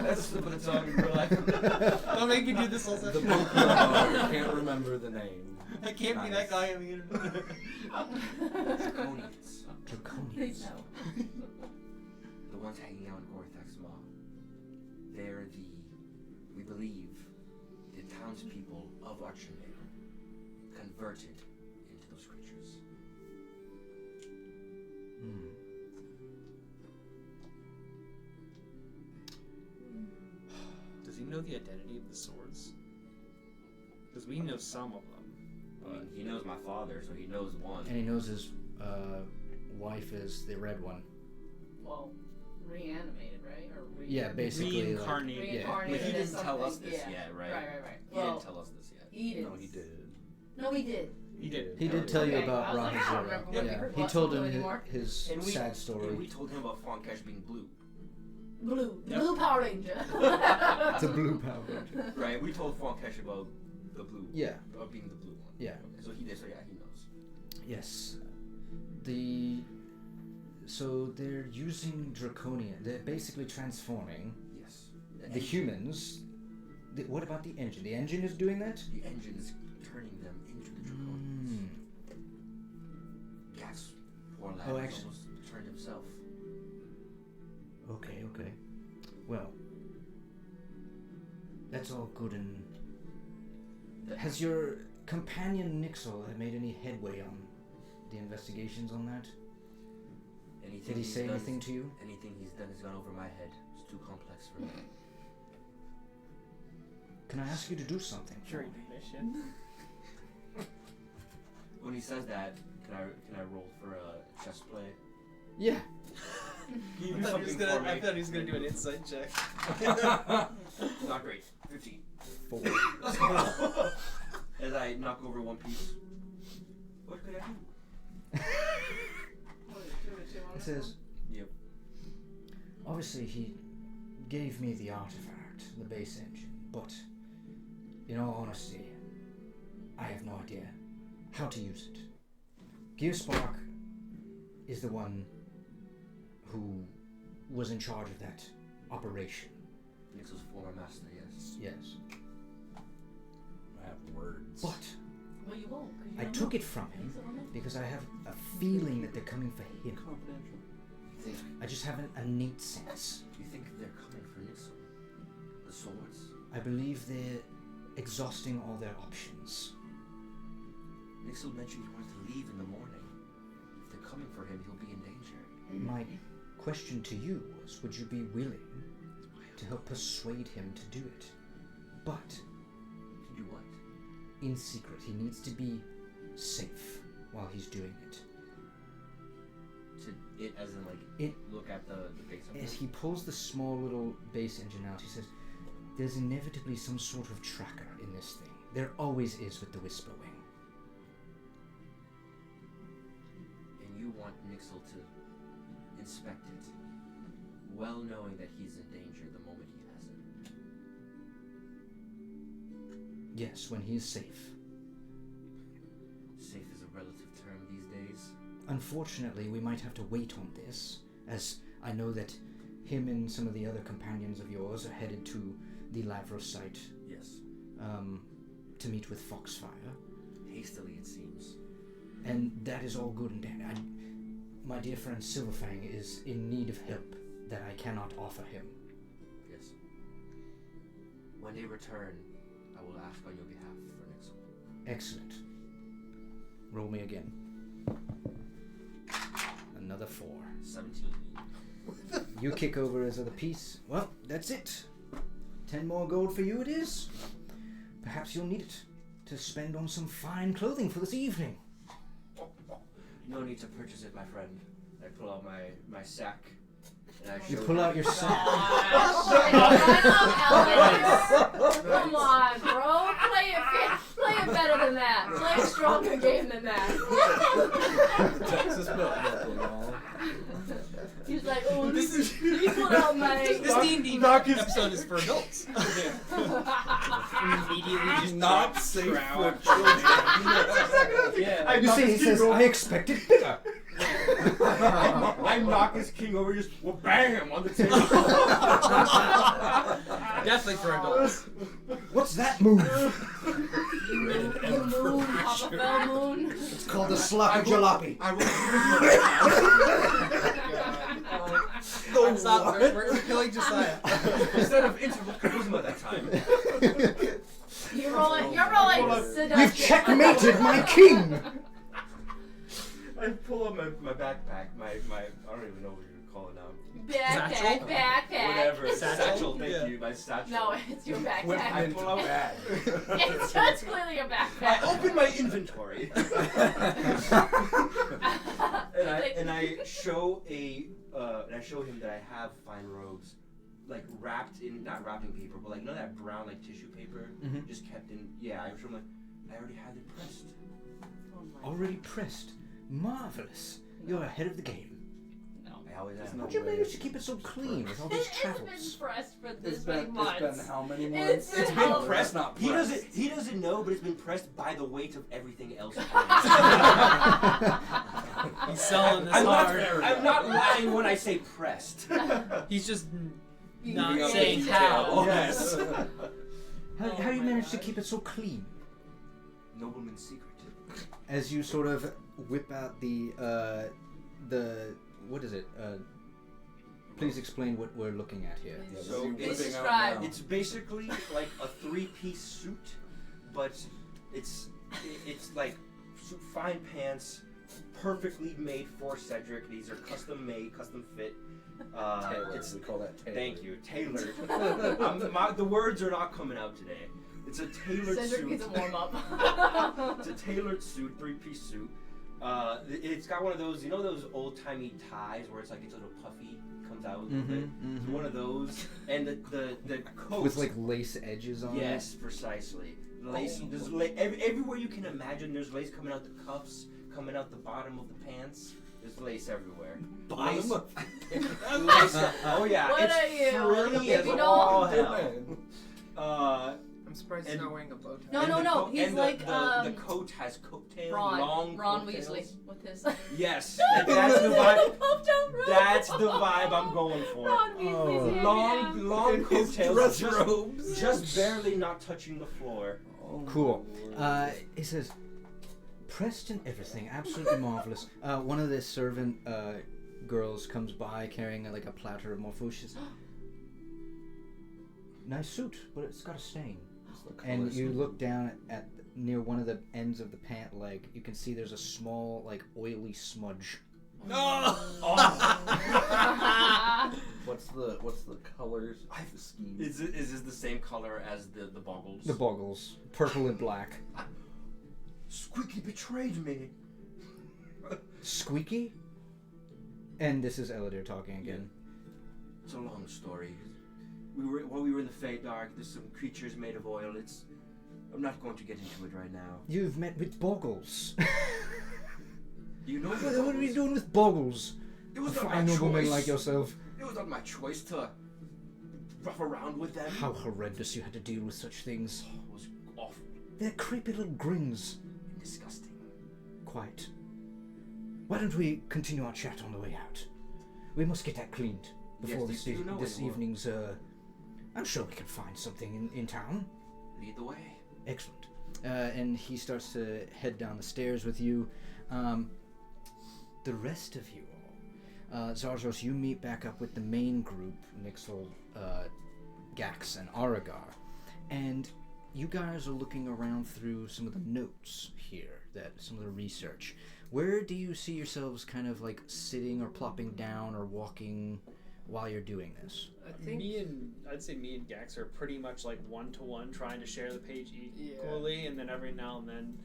[SPEAKER 2] That's the the tongue in real life.
[SPEAKER 5] Don't make me do this all
[SPEAKER 4] The
[SPEAKER 5] session.
[SPEAKER 4] Pokemon can't remember the name.
[SPEAKER 5] I can't be that guy on the internet.
[SPEAKER 2] Draconians.
[SPEAKER 1] Draconians.
[SPEAKER 3] No.
[SPEAKER 2] The ones hanging out in Gorthax Mall. They're we believe, the townspeople of Archendale converted into those creatures.
[SPEAKER 5] Does he know the identity of the swords? Because we know some of them.
[SPEAKER 2] I mean, he knows my father, so he knows one.
[SPEAKER 1] And he knows his wife is the red one.
[SPEAKER 3] Well, reanimated, right? Or
[SPEAKER 1] Yeah, basically.
[SPEAKER 5] Reincarnated.
[SPEAKER 3] Reincarnated
[SPEAKER 2] But he
[SPEAKER 3] as
[SPEAKER 2] didn't tell us
[SPEAKER 3] something,
[SPEAKER 2] this
[SPEAKER 3] yeah.
[SPEAKER 2] yet, right?
[SPEAKER 3] Right.
[SPEAKER 2] He
[SPEAKER 3] Well,
[SPEAKER 2] didn't tell us this yet.
[SPEAKER 3] he didn't.
[SPEAKER 4] No, he did.
[SPEAKER 3] No, he did.
[SPEAKER 5] He did.
[SPEAKER 1] He did tell you
[SPEAKER 3] Okay,
[SPEAKER 1] about
[SPEAKER 3] I was like, I don't
[SPEAKER 1] Rahazura.
[SPEAKER 3] remember when we
[SPEAKER 1] Yeah,
[SPEAKER 3] heard
[SPEAKER 1] he
[SPEAKER 3] about
[SPEAKER 1] told
[SPEAKER 3] Blue
[SPEAKER 1] him
[SPEAKER 3] anymore.
[SPEAKER 1] his
[SPEAKER 2] And
[SPEAKER 1] sad
[SPEAKER 2] And
[SPEAKER 1] story.
[SPEAKER 2] we told him about Fonkesh being blue.
[SPEAKER 3] Blue.
[SPEAKER 5] Yep.
[SPEAKER 3] Blue Power Ranger.
[SPEAKER 1] The blue Power Ranger.
[SPEAKER 2] Right, we told Fonkesh about the blue.
[SPEAKER 1] Yeah.
[SPEAKER 2] About being the blue one.
[SPEAKER 1] Yeah.
[SPEAKER 2] Okay, so he did, so yeah, he knows.
[SPEAKER 1] Yes. So they're using Draconian. They're basically transforming
[SPEAKER 2] Yes.
[SPEAKER 1] the humans. What about the engine? The engine is doing that?
[SPEAKER 2] The engine is turning them into the Draconians. Gas, poor lad,
[SPEAKER 1] Oh,
[SPEAKER 2] has
[SPEAKER 1] actually-
[SPEAKER 2] almost turned himself.
[SPEAKER 1] Okay. Well, that's all good and... Has your companion Nixel made any headway on the investigations on that?
[SPEAKER 2] Anything
[SPEAKER 1] Did he
[SPEAKER 2] he's
[SPEAKER 1] say
[SPEAKER 2] done-
[SPEAKER 1] anything to you?
[SPEAKER 2] Anything he's done has gone over my head. It's too complex for me.
[SPEAKER 1] Can I ask you to do something?
[SPEAKER 5] Sure, he did mission.
[SPEAKER 2] When he says that, can I roll for a chess play?
[SPEAKER 1] Yeah.
[SPEAKER 2] Can you
[SPEAKER 5] I
[SPEAKER 2] do
[SPEAKER 5] thought
[SPEAKER 2] something for me?
[SPEAKER 5] he was gonna do an insight check.
[SPEAKER 2] Not great. 15.
[SPEAKER 1] 4.
[SPEAKER 2] As I knock over one piece. What could I do?
[SPEAKER 3] What is 2 and 2
[SPEAKER 1] says,
[SPEAKER 4] Yep.
[SPEAKER 1] obviously he gave me the artifact, the base engine, but in all honesty, I have no idea how to use it. Gearspark is the one who was in charge of that operation.
[SPEAKER 2] Nixel's former master, yes.
[SPEAKER 1] Yes.
[SPEAKER 4] I have words.
[SPEAKER 1] But
[SPEAKER 3] Well, you won't. 'Cause you
[SPEAKER 1] I
[SPEAKER 3] don't
[SPEAKER 1] took
[SPEAKER 3] know.
[SPEAKER 1] it from him
[SPEAKER 3] Nixel don't know.
[SPEAKER 1] because I have a feeling that they're coming for him.
[SPEAKER 4] Confidential.
[SPEAKER 2] You think
[SPEAKER 1] I just have an innate sense.
[SPEAKER 2] they're coming for Nixel? The swords?
[SPEAKER 1] I believe they're exhausting all their options.
[SPEAKER 2] Nixel mentioned he wanted to leave in the morning. If they're coming for him, he'll be in danger.
[SPEAKER 1] My question to you was, would you be willing to help persuade him to do it? But
[SPEAKER 2] To do what?
[SPEAKER 1] in secret, he needs to be safe while he's doing it.
[SPEAKER 2] To it as in like
[SPEAKER 1] It-
[SPEAKER 2] look at the base of
[SPEAKER 1] As
[SPEAKER 2] it?
[SPEAKER 1] he pulls the small little base engine out, he says, there's inevitably some sort of tracker in this thing. There always is with the Whisper Wing.
[SPEAKER 2] And you want Nixel to inspect it, well knowing that he's in danger the moment he has it.
[SPEAKER 1] Yes, when he's safe.
[SPEAKER 2] Safe is a relative term these days.
[SPEAKER 1] Unfortunately, we might have to wait on this, as I know that him and some of the other companions of yours are headed to the Lavros site
[SPEAKER 2] Yes.
[SPEAKER 1] to meet with Foxfire.
[SPEAKER 2] Hastily, it seems.
[SPEAKER 1] And that is all good and dandy. My dear friend Silverfang is in need of help that I cannot offer him.
[SPEAKER 2] Yes. When they return, I will ask on your behalf for Nixel.
[SPEAKER 1] Excellent. Roll me again. Another 4.
[SPEAKER 2] 17.
[SPEAKER 1] You kick over his other piece. Well, that's it. 10 more gold for you it is. Perhaps you'll need it to spend on some fine clothing for this evening.
[SPEAKER 2] No need to purchase it, my friend. I pull out my sack and I show
[SPEAKER 1] You pull out your sack.
[SPEAKER 3] Come on, bro. Play it better than that. Play a stronger game than that.
[SPEAKER 4] Texas belt buckle, y'all.
[SPEAKER 3] He's like, oh, let me pull out my.
[SPEAKER 5] This D&D episode is for adults. Immediately just
[SPEAKER 4] Not
[SPEAKER 5] drops
[SPEAKER 4] safe
[SPEAKER 5] trout.
[SPEAKER 4] for children.
[SPEAKER 5] Yeah.
[SPEAKER 1] You see, he says, I expected bigger.
[SPEAKER 2] I knock his king over, just bam on the table.
[SPEAKER 5] Definitely for adults.
[SPEAKER 1] What's that move?
[SPEAKER 3] Moon, Papa Fell Moon.
[SPEAKER 1] It's called the sloppy jalopy.
[SPEAKER 2] I roll
[SPEAKER 5] Stop. We're killing Josiah.
[SPEAKER 2] instead of interval charisma that time.
[SPEAKER 3] You're rolling seduction.
[SPEAKER 1] You've checkmated my king!
[SPEAKER 2] I pull out my backpack, my I don't even know what you're calling now.
[SPEAKER 3] Backpack.
[SPEAKER 2] Whatever.
[SPEAKER 5] Satchel?
[SPEAKER 2] Satchel, thank
[SPEAKER 5] Yeah.
[SPEAKER 2] you, my satchel.
[SPEAKER 3] No, it's your
[SPEAKER 2] I
[SPEAKER 3] backpack.
[SPEAKER 2] pull out
[SPEAKER 3] It's just clearly a
[SPEAKER 2] I
[SPEAKER 3] backpack.
[SPEAKER 2] open my inventory. and I show him that I have fine robes, like wrapped in not wrapping paper, but like that brown like tissue paper,
[SPEAKER 1] Mhm.
[SPEAKER 2] just kept in. Yeah, I show him like I already had it pressed.
[SPEAKER 1] Already pressed. Marvelous. You're ahead of the game.
[SPEAKER 3] No.
[SPEAKER 2] I always am.
[SPEAKER 1] How'd you manage to keep it so clean with all these
[SPEAKER 3] It's been
[SPEAKER 1] travels?
[SPEAKER 3] pressed for this
[SPEAKER 4] It's
[SPEAKER 3] many
[SPEAKER 4] been
[SPEAKER 3] months.
[SPEAKER 4] how many
[SPEAKER 3] It's
[SPEAKER 4] months?
[SPEAKER 2] It's
[SPEAKER 3] been
[SPEAKER 2] been pressed.
[SPEAKER 4] Not
[SPEAKER 2] He
[SPEAKER 4] pressed.
[SPEAKER 2] doesn't know, but it's been pressed by the weight of everything else.
[SPEAKER 5] He's selling this
[SPEAKER 2] I'm
[SPEAKER 5] hard.
[SPEAKER 2] not lying when I say pressed.
[SPEAKER 5] He's just
[SPEAKER 3] You
[SPEAKER 5] not
[SPEAKER 3] really
[SPEAKER 5] saying
[SPEAKER 3] do.
[SPEAKER 5] how.
[SPEAKER 2] Yes.
[SPEAKER 1] How do you manage to keep it so clean?
[SPEAKER 2] Nobleman's secret.
[SPEAKER 1] As you sort of whip out the what is it? Please explain what we're looking at here.
[SPEAKER 4] Yeah,
[SPEAKER 2] So
[SPEAKER 4] what are you
[SPEAKER 2] it's
[SPEAKER 4] whipping out
[SPEAKER 3] described.
[SPEAKER 4] now?
[SPEAKER 2] It's basically like a 3-piece suit, but it's like fine pants, perfectly made for Cedric. These are custom made, custom fit.
[SPEAKER 4] Tailored. We call that tailored.
[SPEAKER 2] Thank you, tailored. The words are not coming out today. It's a tailored
[SPEAKER 3] Cedric
[SPEAKER 2] suit.
[SPEAKER 3] needs a warm up.
[SPEAKER 2] It's a tailored suit, 3-piece suit. It's got one of those, you know, those old-timey ties where it's like it's a little puffy, comes out a little bit. It's one of those, and the coat
[SPEAKER 1] With like lace edges on
[SPEAKER 2] Yes, precisely. Lace. There's everywhere you can imagine. There's lace coming out the cuffs, coming out the bottom of the pants. There's lace everywhere.
[SPEAKER 4] Bottom of
[SPEAKER 2] Lace. Oh yeah,
[SPEAKER 3] What
[SPEAKER 2] it's
[SPEAKER 3] are you?
[SPEAKER 2] frilly as
[SPEAKER 3] Baby
[SPEAKER 2] all
[SPEAKER 3] doll?
[SPEAKER 2] hell.
[SPEAKER 6] I'm surprised he's not wearing a bow tie.
[SPEAKER 3] No,
[SPEAKER 2] and
[SPEAKER 3] no,
[SPEAKER 2] the
[SPEAKER 3] no.
[SPEAKER 2] coat-
[SPEAKER 3] He's
[SPEAKER 2] and
[SPEAKER 3] like
[SPEAKER 2] the coat has coattails, long
[SPEAKER 3] Ron
[SPEAKER 2] coattails.
[SPEAKER 3] Weasley with his.
[SPEAKER 2] Yes, that's the vibe.
[SPEAKER 3] Puffed out Ron.
[SPEAKER 2] That's the vibe I'm going for.
[SPEAKER 3] Ron Weasley's here.
[SPEAKER 2] Long
[SPEAKER 4] In his
[SPEAKER 2] coattails,
[SPEAKER 4] dress robes.
[SPEAKER 2] just barely not touching the floor.
[SPEAKER 1] Cool. He says, pressed and everything, absolutely marvelous. One of the servant girls comes by carrying like a platter of morpho. She says, nice suit, but it's got a stain. And you look down at near one of the ends of the pant leg. You can see there's a small, like, oily smudge.
[SPEAKER 4] What's the colors of the scheme?
[SPEAKER 2] Is this the same color as the boggles?
[SPEAKER 1] The boggles, purple and black.
[SPEAKER 2] Squeaky betrayed me.
[SPEAKER 1] Squeaky? And this is Elodie talking again.
[SPEAKER 2] It's a long story. While we were in the Fey Dark, there's some creatures made of oil. I'm not going to get into it right now.
[SPEAKER 1] You've met with boggles.
[SPEAKER 2] You know
[SPEAKER 1] What are we doing with boggles?
[SPEAKER 2] It
[SPEAKER 1] A
[SPEAKER 2] was not my
[SPEAKER 1] fine nobleman
[SPEAKER 2] choice.
[SPEAKER 1] like yourself.
[SPEAKER 2] It was not my choice to rough around with them.
[SPEAKER 1] How horrendous you had to deal with such things.
[SPEAKER 2] It was awful
[SPEAKER 1] They're creepy little grins.
[SPEAKER 2] and disgusting.
[SPEAKER 1] Quite. Why don't we continue our chat on the way out? We must get that cleaned before
[SPEAKER 2] Yes, you know
[SPEAKER 1] this
[SPEAKER 2] it will.
[SPEAKER 1] evening's. I'm sure we can find something in town.
[SPEAKER 2] Lead the way.
[SPEAKER 1] Excellent. And he starts to head down the stairs with you. The rest of you all, Zarzos, you meet back up with the main group, Nixel, Gax, and Aragar, and you guys are looking around through some of the notes here, some of the research. Where do you see yourselves kind of like sitting or plopping down or walking while you're doing this?
[SPEAKER 6] I think
[SPEAKER 5] I'd say me and Gax are pretty much like one-to-one, trying to share the page equally, and then every now and then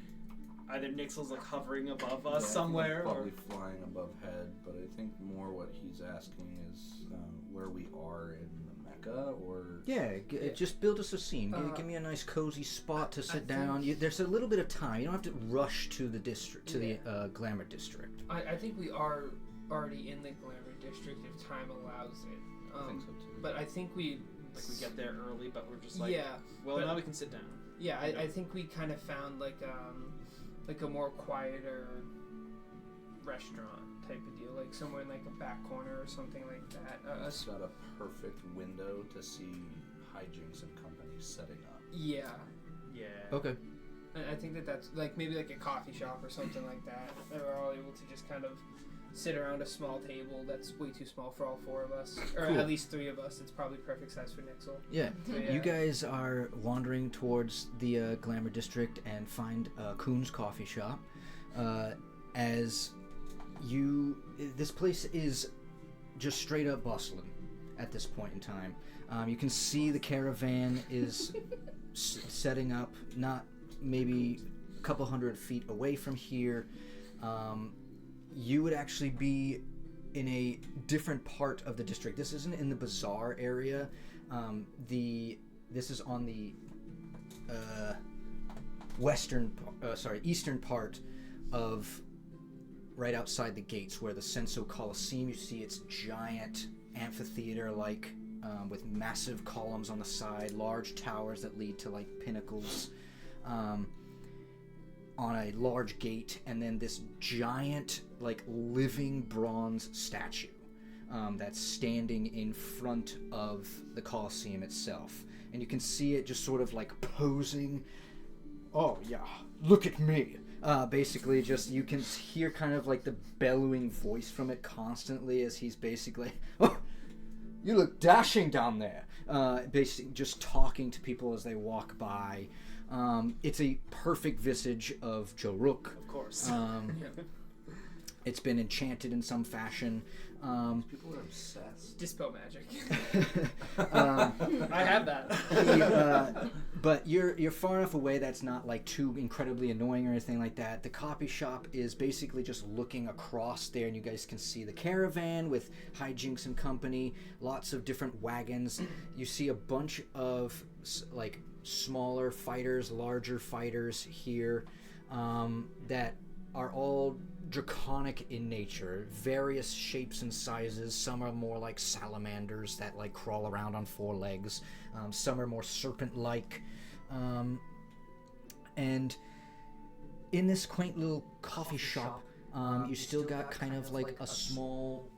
[SPEAKER 5] either Nixel's like hovering above us somewhere, or
[SPEAKER 4] probably flying above head. But I think more what he's asking is where we are in the Mecca, or
[SPEAKER 1] Just build us a scene. Give me a nice cozy spot to sit down. There's a little bit of time. You don't have to rush to the district, the Glamour District.
[SPEAKER 6] I think we are already in the Glamour District if time allows it.
[SPEAKER 4] I think so too.
[SPEAKER 6] But I think we
[SPEAKER 5] get there early, but we're just like, well,
[SPEAKER 6] but-
[SPEAKER 5] now we can sit down.
[SPEAKER 6] Yeah, I think we kind of found like a more quieter restaurant type of deal, like somewhere in like a back corner or something like that.
[SPEAKER 4] It's got a perfect window to see hijinks and companies setting up.
[SPEAKER 6] Yeah,
[SPEAKER 1] Okay.
[SPEAKER 6] I think that's like maybe like a coffee shop or something like that. They were all able to just kind of sit around a small table that's way too small for all four of us, or
[SPEAKER 1] Cool.
[SPEAKER 6] at least three of us. It's probably perfect size for Nixel.
[SPEAKER 1] Yeah.
[SPEAKER 6] So, yeah.
[SPEAKER 1] You guys are wandering towards the Glamour District and find Kuhn's coffee shop. This place is just straight up bustling at this point in time. You can see the caravan is setting up, not maybe a couple 100 feet away from here. You would actually be in a different part of the district. This isn't in the bazaar area. This is on the eastern part of right outside the gates where the Senso Colosseum. You see its giant amphitheater-like with massive columns on the side, large towers that lead to like pinnacles. On a large gate, and then this giant, like, living bronze statue that's standing in front of the Colosseum itself. And you can see it just sort of, like, posing. Oh, yeah, look at me. Basically, just, you can hear kind of, like, the bellowing voice from it constantly as he's basically, oh, you look dashing down there. Basically, just talking to people as they walk by. It's a perfect visage of Joe Rook.
[SPEAKER 5] Of course.
[SPEAKER 1] It's been enchanted in some fashion.
[SPEAKER 4] People are obsessed.
[SPEAKER 6] Dispel magic.
[SPEAKER 5] I have that.
[SPEAKER 1] But you're far enough away that's not like too incredibly annoying or anything like that. The coffee shop is basically just looking across there, and you guys can see the caravan with Hijinks and company, lots of different wagons. You see a bunch of like smaller fighters, larger fighters here that are all draconic in nature, various shapes and sizes. Some are more like salamanders that like crawl around on four legs. Some are more serpent-like. And in this quaint little coffee shop, you still got kind of like a small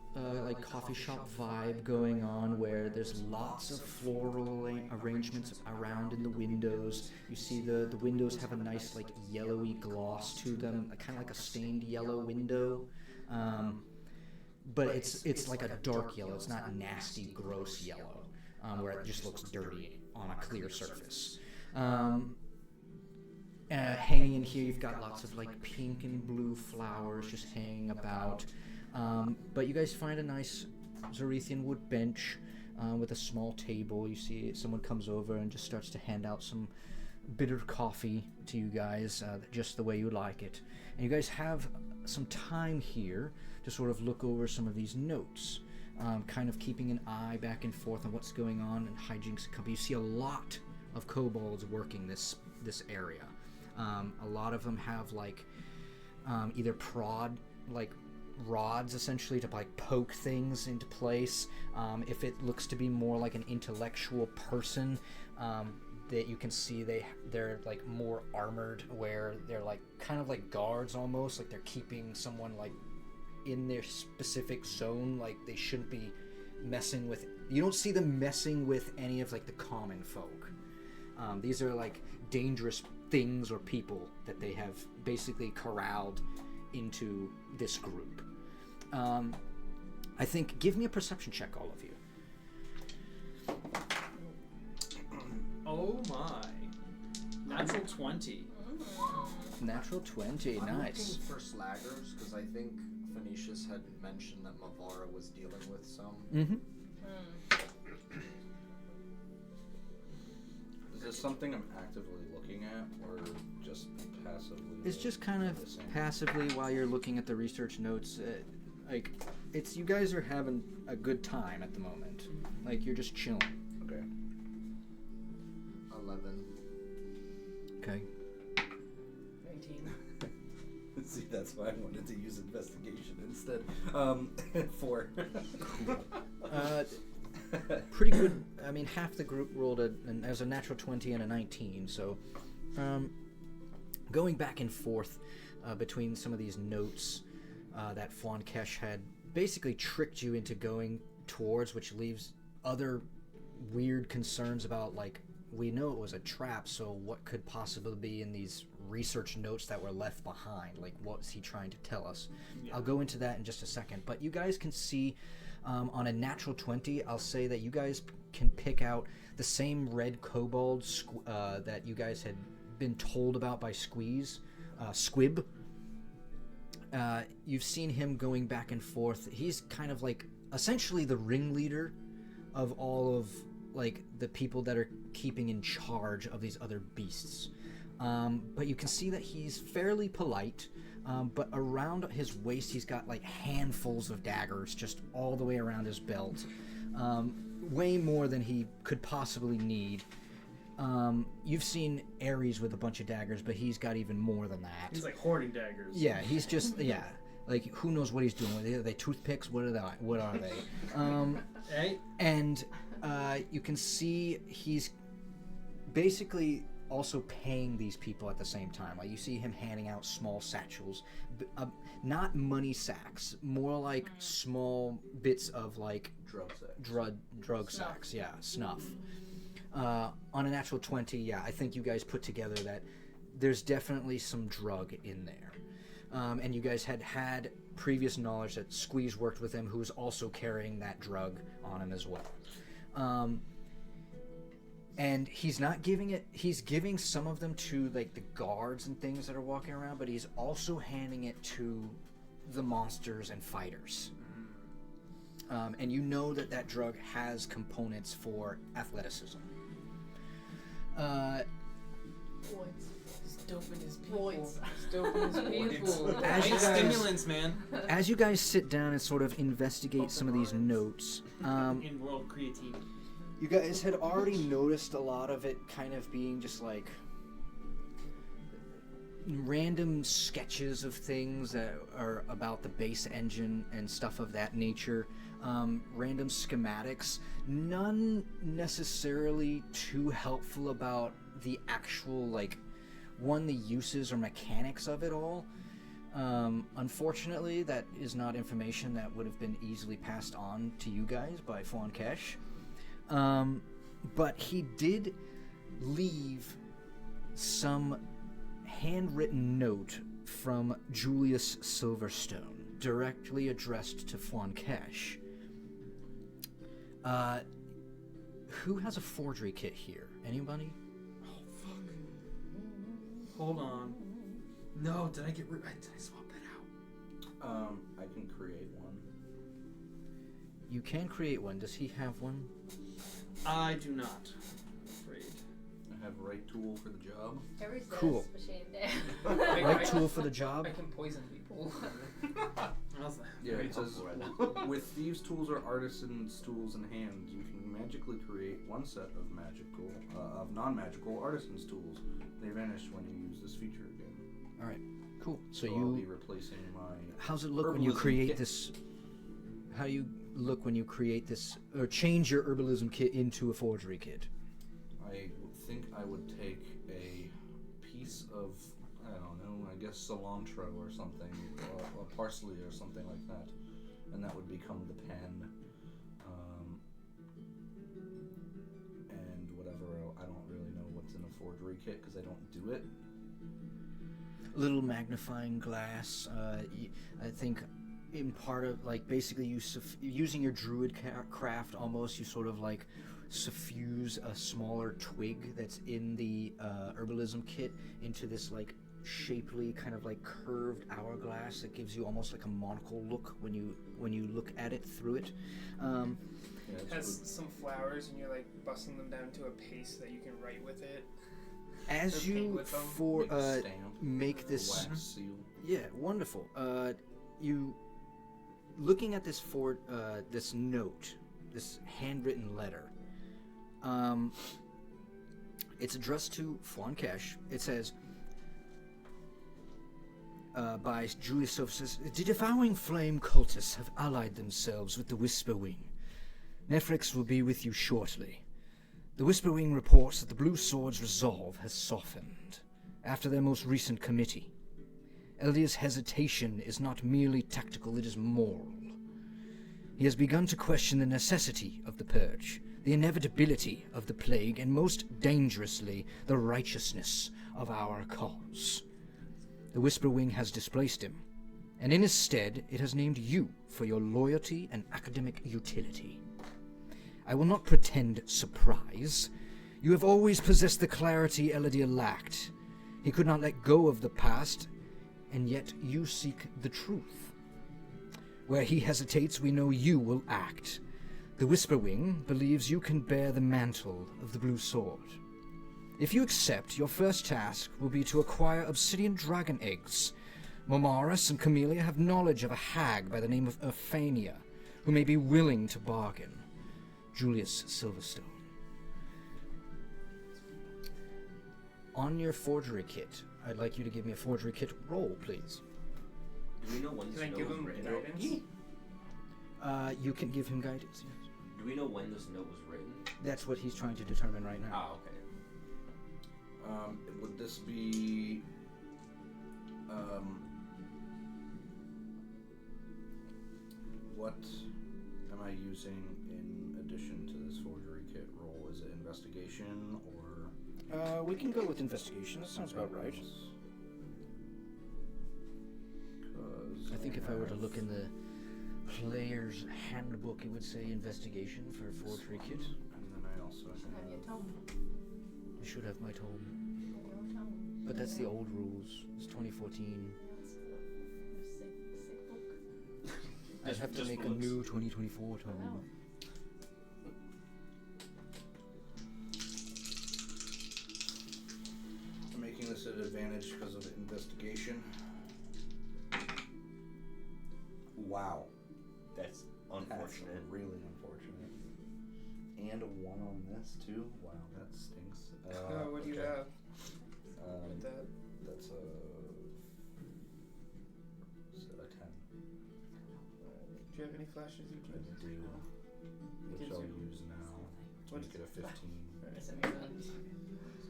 [SPEAKER 1] like coffee shop vibe going on, where there's lots of floral arrangements around in the windows. You see the windows have a nice like yellowy gloss to them, kind of like a stained yellow window, but it's like a dark yellow. It's not nasty, gross yellow, where it just looks dirty on a clear surface. Hanging in here, you've got lots of like pink and blue flowers just hanging about. But you guys find a nice Zorethian wood bench with a small table. You see someone comes over and just starts to hand out some bitter coffee to you guys, just the way you like it. And you guys have some time here to sort of look over some of these notes, kind of keeping an eye back and forth on what's going on in hijinks company. You see a lot of kobolds working this area. A lot of them have like either prod, like rods essentially to like poke things into place. If it looks to be more like an intellectual person, that you can see they're like more armored, where they're like kind of like guards almost, like they're keeping someone like in their specific zone. Like they shouldn't be messing with. You don't see them messing with any of like the common folk. These are like dangerous things or people that they have basically corralled into this group. I think, give me a perception check, all of you.
[SPEAKER 5] Oh my. Natural 20.
[SPEAKER 1] Natural 20,
[SPEAKER 4] I'm
[SPEAKER 1] nice.
[SPEAKER 4] looking for slaggers, because I think Phoenicius had mentioned that Mavara was dealing with some.
[SPEAKER 1] Mm-hmm.
[SPEAKER 4] Is this something I'm actively looking at, or just passively?
[SPEAKER 1] It's just kind of
[SPEAKER 4] noticing?
[SPEAKER 1] passively while you're looking at the research notes. Like, it's, you guys are having a good time at the moment. Like, you're just chilling.
[SPEAKER 4] Okay. 11.
[SPEAKER 1] Okay.
[SPEAKER 6] 19.
[SPEAKER 4] See, that's why I wanted to use investigation instead. 4.
[SPEAKER 1] Cool. Pretty good. I mean, half the group rolled there's a natural 20 and a 19, so going back and forth between some of these notes that Flankesh had basically tricked you into going towards, which leaves other weird concerns about, like, we know it was a trap, so what could possibly be in these research notes that were left behind? Like, what was he trying to tell us? Yeah. I'll go into that in just a second, but you guys can see on a natural 20, I'll say that you guys can pick out the same red kobold that you guys had been told about by Squib. You've seen him going back and forth. He's kind of like essentially the ringleader of all of like the people that are keeping in charge of these other beasts. But you can see that he's fairly polite. But around his waist, he's got like handfuls of daggers just all the way around his belt. Way more than he could possibly need. You've seen Ares with a bunch of daggers, but he's got even more than that.
[SPEAKER 5] He's like hoarding daggers.
[SPEAKER 1] Yeah, he's just, yeah. Like, who knows what he's doing with it? Are they toothpicks? What are they?
[SPEAKER 5] Hey?
[SPEAKER 1] And you can see he's basically also paying these people at the same time. Like, you see him handing out small satchels, not money sacks, more like small bits of like drug sacks. Yeah, snuff. On a natural 20, yeah, I think you guys put together that there's definitely some drug in there. And you guys had previous knowledge that Squeeze worked with him, who was also carrying that drug on him as well. And he's not giving it, he's giving some of them to like the guards and things that are walking around, but he's also handing it to the monsters and fighters. And you know that drug has components for athleticism.
[SPEAKER 6] Doping his people.
[SPEAKER 3] Roids.
[SPEAKER 6] Doping his people.
[SPEAKER 1] As you
[SPEAKER 5] Nice
[SPEAKER 1] guys-
[SPEAKER 5] stimulants, man.
[SPEAKER 1] As you guys sit down and sort of investigate some of these notes,
[SPEAKER 5] In world creatine.
[SPEAKER 1] you guys had already noticed a lot of it kind of being just like random sketches of things that are about the base engine and stuff of that nature. Random schematics, none necessarily too helpful about the actual, like, the uses or mechanics of it all. Unfortunately, that is not information that would have been easily passed on to you guys by Fon Kesh. But he did leave some handwritten note from Julius Silverstone, directly addressed to Fon Kesh. Who has a forgery kit here? Anybody?
[SPEAKER 5] Oh, fuck. Hold on. No, did I swap that out?
[SPEAKER 4] I can create one.
[SPEAKER 1] You can create one. Does he have one?
[SPEAKER 5] I do not. I'm afraid.
[SPEAKER 4] I have right tool for the job.
[SPEAKER 3] Harry's
[SPEAKER 1] Cool.
[SPEAKER 3] machine down.
[SPEAKER 1] Right tool for the job?
[SPEAKER 6] I can poison people.
[SPEAKER 4] Yeah, it says, with thieves' tools or artisans' tools in hand, you can magically create one set of non-magical artisans' tools. They vanish when you use this feature again.
[SPEAKER 1] All right, cool. So
[SPEAKER 4] I'll be
[SPEAKER 1] you.
[SPEAKER 4] replacing my.
[SPEAKER 1] How's it look when you
[SPEAKER 4] herbalism
[SPEAKER 1] create
[SPEAKER 4] kit.
[SPEAKER 1] this? How do you look when you create this, or change your herbalism kit into a forgery kit?
[SPEAKER 4] I think I would take a piece of, I don't know, I guess cilantro or something, or parsley or something like that, and that would become the pen. And whatever, I don't really know what's in a forgery kit because I don't do it.
[SPEAKER 1] Little magnifying glass. I think in part of, like, basically you using your druid craft almost, you sort of like suffuse a smaller twig that's in the herbalism kit into this like shapely kind of like curved hourglass that gives you almost like a monocle look when you look at it through it.
[SPEAKER 4] Yeah,
[SPEAKER 6] It has some flowers, and you're like busting them down to a paste that you can write with it.
[SPEAKER 1] As
[SPEAKER 6] Or paint
[SPEAKER 1] you
[SPEAKER 6] with them.
[SPEAKER 1] for
[SPEAKER 4] make a stamp,
[SPEAKER 1] make
[SPEAKER 4] a
[SPEAKER 1] this,
[SPEAKER 4] wax seal.
[SPEAKER 1] yeah, wonderful. You looking at this this note, this handwritten letter. It's addressed to Fon Kesh. It says, by Julius Silver, says, the devouring flame cultists have allied themselves with the Whisperwing. Nephrix will be with you shortly. The Whisperwing reports that the Blue Sword's resolve has softened after their most recent committee. Eldia's hesitation is not merely tactical, it is moral. He has begun to question the necessity of the purge, the inevitability of the plague, and most dangerously, the righteousness of our cause. The Whisperwing has displaced him, and in his stead it has named you for your loyalty and academic utility. I will not pretend surprise. You have always possessed the clarity Eladir lacked. He could not let go of the past, and yet you seek the truth. Where he hesitates, we know you will act. The Whisperwing believes you can bear the mantle of the Blue Sword. If you accept, your first task will be to acquire obsidian dragon eggs. Momaris and Camellia have knowledge of a hag by the name of Urfania, who may be willing to bargain. Julius Silverstone. On your forgery kit, I'd like you to give me a forgery kit roll, please.
[SPEAKER 2] Do we know when this
[SPEAKER 6] Can I
[SPEAKER 2] note
[SPEAKER 6] give
[SPEAKER 2] was
[SPEAKER 6] him
[SPEAKER 2] written?
[SPEAKER 6] guidance?
[SPEAKER 1] You can give him guidance, yes.
[SPEAKER 2] Do we know when this note was written?
[SPEAKER 1] That's what he's trying to determine right now.
[SPEAKER 2] Ah, okay.
[SPEAKER 4] Would this be what am I using in addition to this forgery kit roll? Is it investigation or?
[SPEAKER 1] We can go with investigation. That sounds about right. I think if I were to look in the player's handbook, it would say investigation for forgery kit.
[SPEAKER 4] And then I also
[SPEAKER 3] Have your tome.
[SPEAKER 1] I should have my tome.
[SPEAKER 3] Your tome.
[SPEAKER 1] But that's the old rules. It's 2014.
[SPEAKER 3] It's a sick book.
[SPEAKER 1] I'd have to
[SPEAKER 5] just
[SPEAKER 1] make a
[SPEAKER 5] books.
[SPEAKER 1] new 2024
[SPEAKER 3] Wow.
[SPEAKER 1] tome.
[SPEAKER 4] I'm making this an advantage because of investigation. Wow.
[SPEAKER 2] That's
[SPEAKER 4] That's
[SPEAKER 2] unfortunate.
[SPEAKER 4] really unfortunate. And a 1 on this too. Wow, that stinks.
[SPEAKER 6] What do you
[SPEAKER 4] okay.
[SPEAKER 6] have
[SPEAKER 4] Um,
[SPEAKER 6] with that?
[SPEAKER 4] That's a
[SPEAKER 6] flashes you
[SPEAKER 4] I
[SPEAKER 6] choose.
[SPEAKER 4] do, which
[SPEAKER 6] Gives
[SPEAKER 4] I'll
[SPEAKER 6] you-
[SPEAKER 4] use now to make it a 15.
[SPEAKER 3] This makes sense.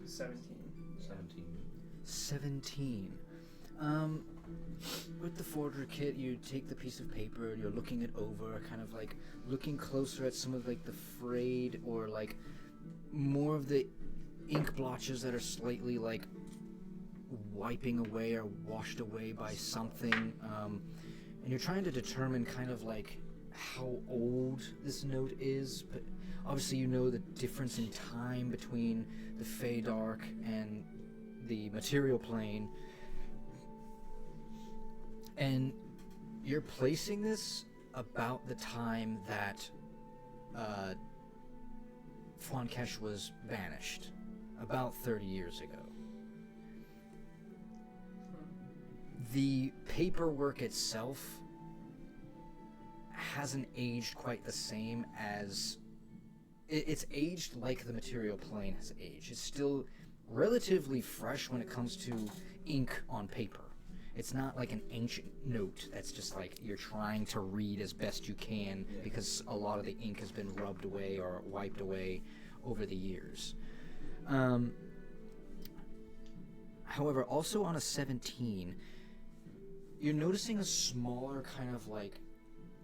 [SPEAKER 6] 17.
[SPEAKER 4] 17.
[SPEAKER 1] 17. With the forger kit, you take the piece of paper and you're looking it over, kind of like looking closer at some of like the frayed or like more of the ink blotches that are slightly like wiping away or washed away by something. And you're trying to determine kind of like how old this note is, but obviously you know the difference in time between the Fey Dark and the material plane. And you're placing this about the time that Fwankesh was banished, about 30 years ago. The paperwork itself hasn't aged quite the same as... It's aged like the material plane has aged. It's still relatively fresh when it comes to ink on paper. It's not like an ancient note that's just like you're trying to read as best you can because a lot of the ink has been rubbed away or wiped away over the years. However, also on a 17, you're noticing a smaller kind of like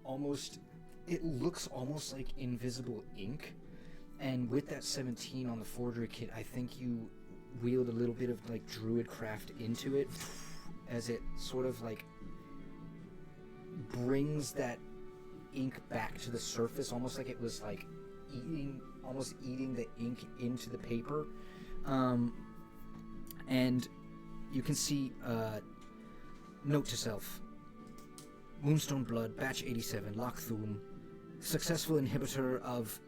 [SPEAKER 1] almost, it looks almost like invisible ink. And with that 17 on the forgery kit, I think you wheeled a little bit of like druid craft into it as it sort of like brings that ink back to the surface, almost like it was like almost eating the ink into the paper. And you can see, note to self, Moonstone Blood, batch 87, Lochthum, successful inhibitor of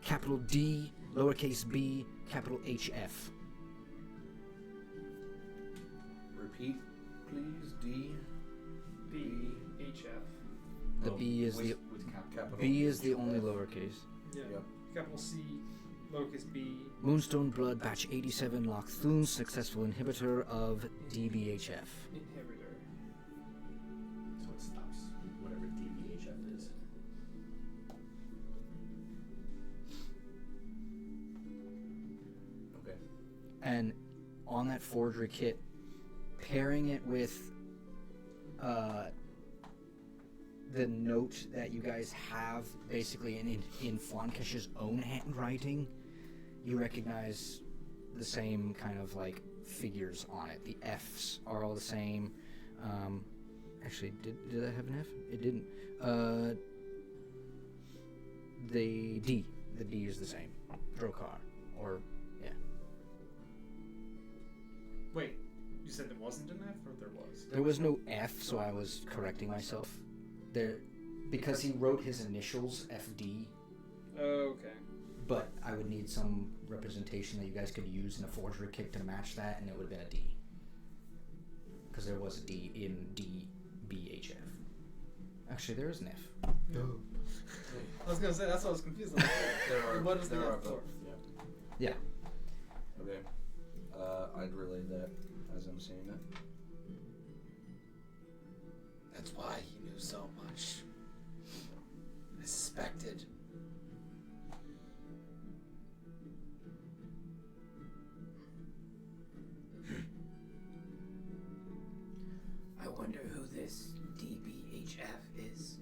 [SPEAKER 1] capital D, lowercase b, capital HF.
[SPEAKER 4] Repeat, please. D.
[SPEAKER 6] B. HF.
[SPEAKER 1] The B is the
[SPEAKER 4] Capital.
[SPEAKER 1] B is the only lowercase.
[SPEAKER 5] Yeah.
[SPEAKER 4] Yep.
[SPEAKER 5] Capital C, lowercase b.
[SPEAKER 1] Moonstone Blood, batch 87, Lochthum, successful inhibitor of DBHF.
[SPEAKER 6] Inhibitor.
[SPEAKER 7] So it stops whatever DBHF is.
[SPEAKER 4] Okay.
[SPEAKER 1] And on that forgery kit, pairing it with the note that you guys have basically in Fwankesh's own handwriting, you recognize the same kind of like figures on it. The F's are all the same. Actually, did I have an F? It didn't. The D is the same. Drokar, or yeah.
[SPEAKER 5] Wait, you said there wasn't an F, or there was?
[SPEAKER 1] There was no F, so I was correcting myself. There, because he wrote his initials, FD,
[SPEAKER 5] Okay.
[SPEAKER 1] but I would need some representation that you guys could use in a forgery kit to match that, and it would have been a D. Because there was a D in DBHF. Actually, there is an F.
[SPEAKER 5] I was gonna say, that's what I was confused about. What is the
[SPEAKER 4] there are
[SPEAKER 5] F for?
[SPEAKER 4] both.
[SPEAKER 1] Yeah.
[SPEAKER 4] Okay. I'd relay that as I'm saying it.
[SPEAKER 2] That's why he knew so much. I suspected. I wonder who this DBHF is.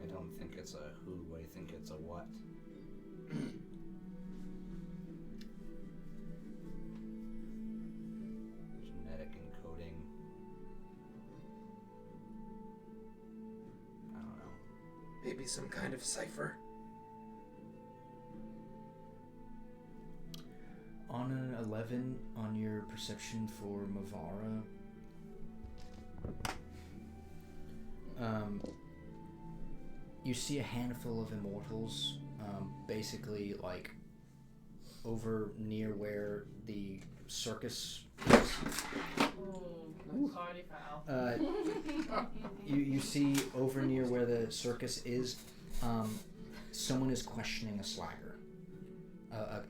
[SPEAKER 4] I don't think it's a who, I think it's a what. Genetic encoding. I don't know.
[SPEAKER 2] Maybe some kind of cipher.
[SPEAKER 1] On an 11 on your perception for Mavara, you see a handful of immortals, basically like over near where the circus is.
[SPEAKER 3] Ooh, party foul.
[SPEAKER 1] You see over near where the circus is, someone is questioning a slagger.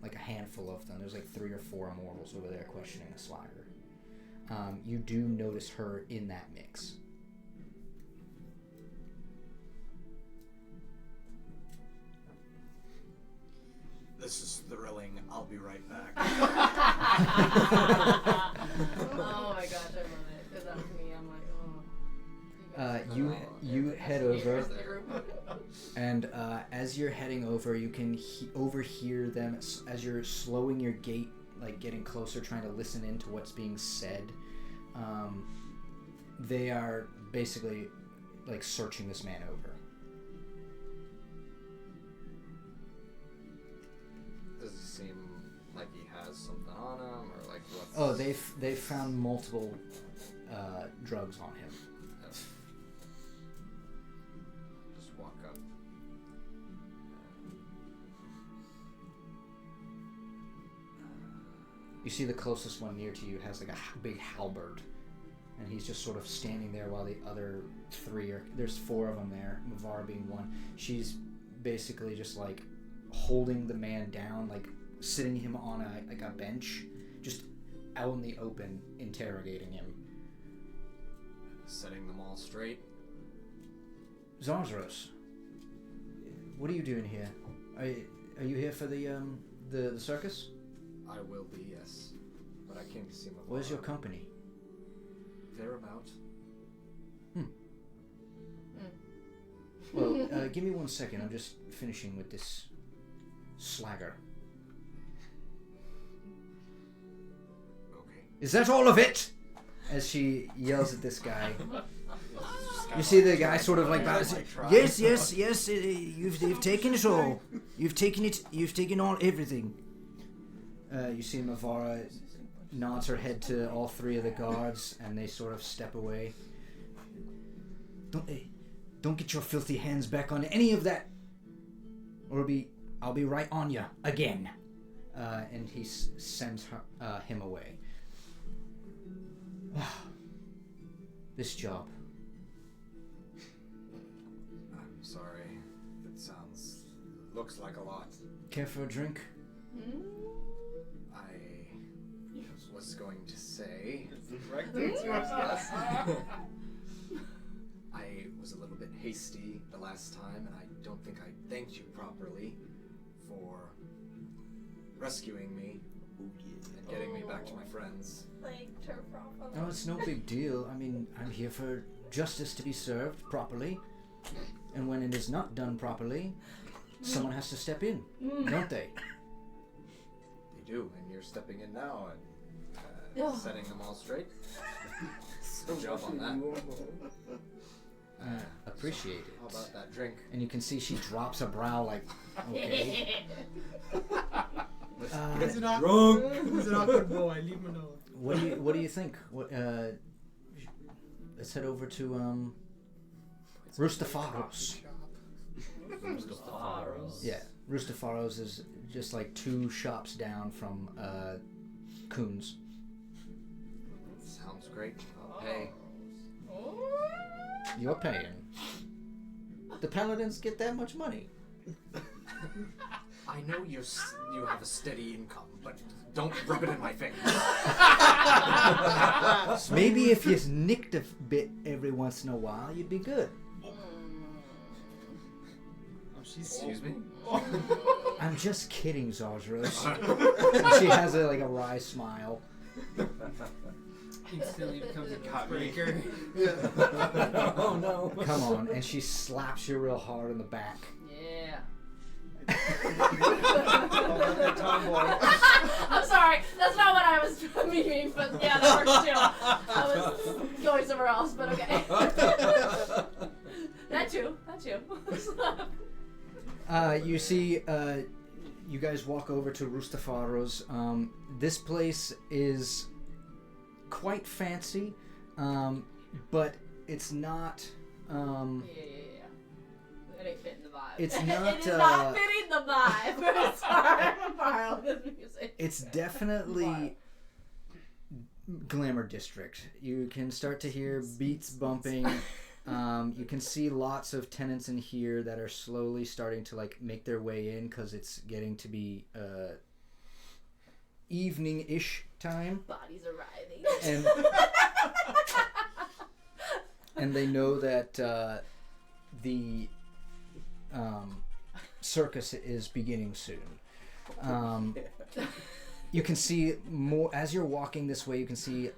[SPEAKER 1] Like a handful of them. There's like 3 or 4 immortals over there questioning a slagger. You do notice her in that mix.
[SPEAKER 8] This is thrilling. I'll be right back.
[SPEAKER 3] Oh my gosh, I love it. If that was me, I'm like, oh.
[SPEAKER 1] You head over, and as you're heading over, you can overhear them as you're slowing your gait, like getting closer, trying to listen into what's being said. They are basically like searching this man over.
[SPEAKER 9] Does he seem like he has something on him, or like what's...
[SPEAKER 1] Oh, they've found multiple drugs on him.
[SPEAKER 9] Just walk up.
[SPEAKER 1] You see the closest one near to you has like a big halberd, and he's just sort of standing there while the other three are... There's four of them there, Mavara being one. She's basically just like holding the man down, like sitting him on a bench, just out in the open, interrogating him.
[SPEAKER 9] Setting them all straight.
[SPEAKER 1] Zarzros, what are you doing here? Are you here for the circus?
[SPEAKER 9] I will be, yes. But I came to see Mavara.
[SPEAKER 1] Where's your company?
[SPEAKER 9] Thereabout.
[SPEAKER 1] Well, give me 1 second. I'm just finishing with this slagger.
[SPEAKER 9] Okay.
[SPEAKER 1] Is that all of it? As she yells at this guy. You see the guy sort of like bows. Yes. You've taken it all. You've taken all everything. You see Mavara nods her head to all three of the guards, and they sort of step away. Don't get your filthy hands back on any of that, or I'll be right on you again. And he sends him away. This job.
[SPEAKER 9] I'm sorry. It looks like a lot.
[SPEAKER 1] Care for a drink?
[SPEAKER 9] I was going to say... I was a little bit hasty the last time, and I don't think I thanked you properly for rescuing me and getting me back to my friends.
[SPEAKER 3] Thanked her properly.
[SPEAKER 1] No, it's no big deal. I mean, I'm here for justice to be served properly. And when it is not done properly, someone has to step in, don't they?
[SPEAKER 9] They do, and you're stepping in now and setting them all straight. Good job on that.
[SPEAKER 1] Appreciate it.
[SPEAKER 9] How about that drink?
[SPEAKER 1] And you can see she drops a brow like, okay.
[SPEAKER 6] He's an awkward boy. Leave him alone.
[SPEAKER 1] What do you think? Let's head over to Rustafaros. Yeah, Rustafaros is just like 2 shops down from Coons.
[SPEAKER 9] Sounds great. I'll pay.
[SPEAKER 1] You're paying. The paladins get that much money.
[SPEAKER 9] I know you have a steady income, but don't rub it in my face.
[SPEAKER 1] Maybe if you nicked a bit every once in a while, you'd be good.
[SPEAKER 9] Excuse me?
[SPEAKER 1] I'm just kidding, Zarzros. She has a wry smile.
[SPEAKER 6] Instantly becomes a breaker.
[SPEAKER 9] Oh no.
[SPEAKER 1] Come on, and she slaps you real hard in the back.
[SPEAKER 3] Yeah.
[SPEAKER 6] Tomboy.
[SPEAKER 3] I'm sorry, that's not what I was meaning, but yeah, that works too. I was going somewhere else, but okay. That too.
[SPEAKER 1] You see, you guys walk over to Rustafaros. This place is quite fancy, but it's not.
[SPEAKER 3] Yeah. It ain't fitting the vibe.
[SPEAKER 1] It's not.
[SPEAKER 3] It is not fitting the vibe. Sorry, I'm borrowing this music.
[SPEAKER 1] It's definitely Glamour District. You can start to hear beats bumping. You can see lots of tenants in here that are slowly starting to make their way in because it's getting to be evening-ish time.
[SPEAKER 3] Bodies arriving.
[SPEAKER 1] And they know that the circus is beginning soon. You can see more as you're walking this way. You can see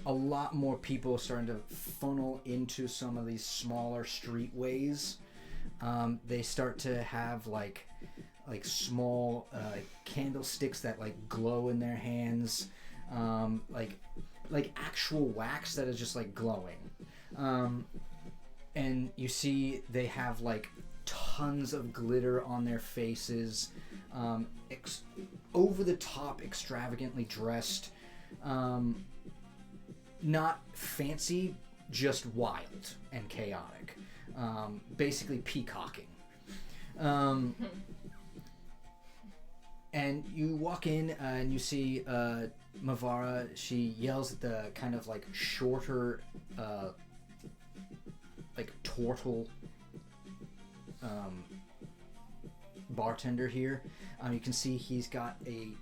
[SPEAKER 1] a lot more people starting to funnel into some of these smaller streetways. They start to have like small candlesticks that like glow in their hands, like actual wax that is just like glowing. And you see they have like tons of glitter on their faces, over the top, extravagantly dressed. Not fancy, just wild and chaotic. Basically peacocking. And you walk in and you see Mavara. She yells at the kind of like shorter, like turtle bartender here. You can see he's got a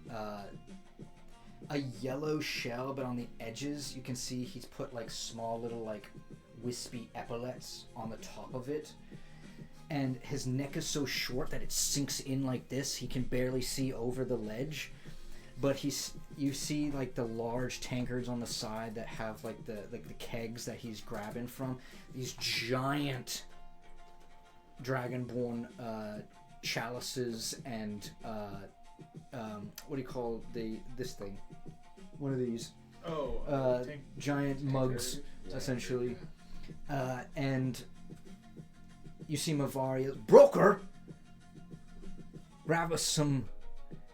[SPEAKER 1] yellow shell, but on the edges you can see he's put like small little like wispy epaulets on the top of it, and his neck is so short that it sinks in like this. He can barely see over the ledge, but you see like the large tankards on the side that have like the kegs that he's grabbing from. These giant dragonborn chalices and what do you call this thing? One of these giant mugs, essentially. And you see Mavari, broker, grab us some.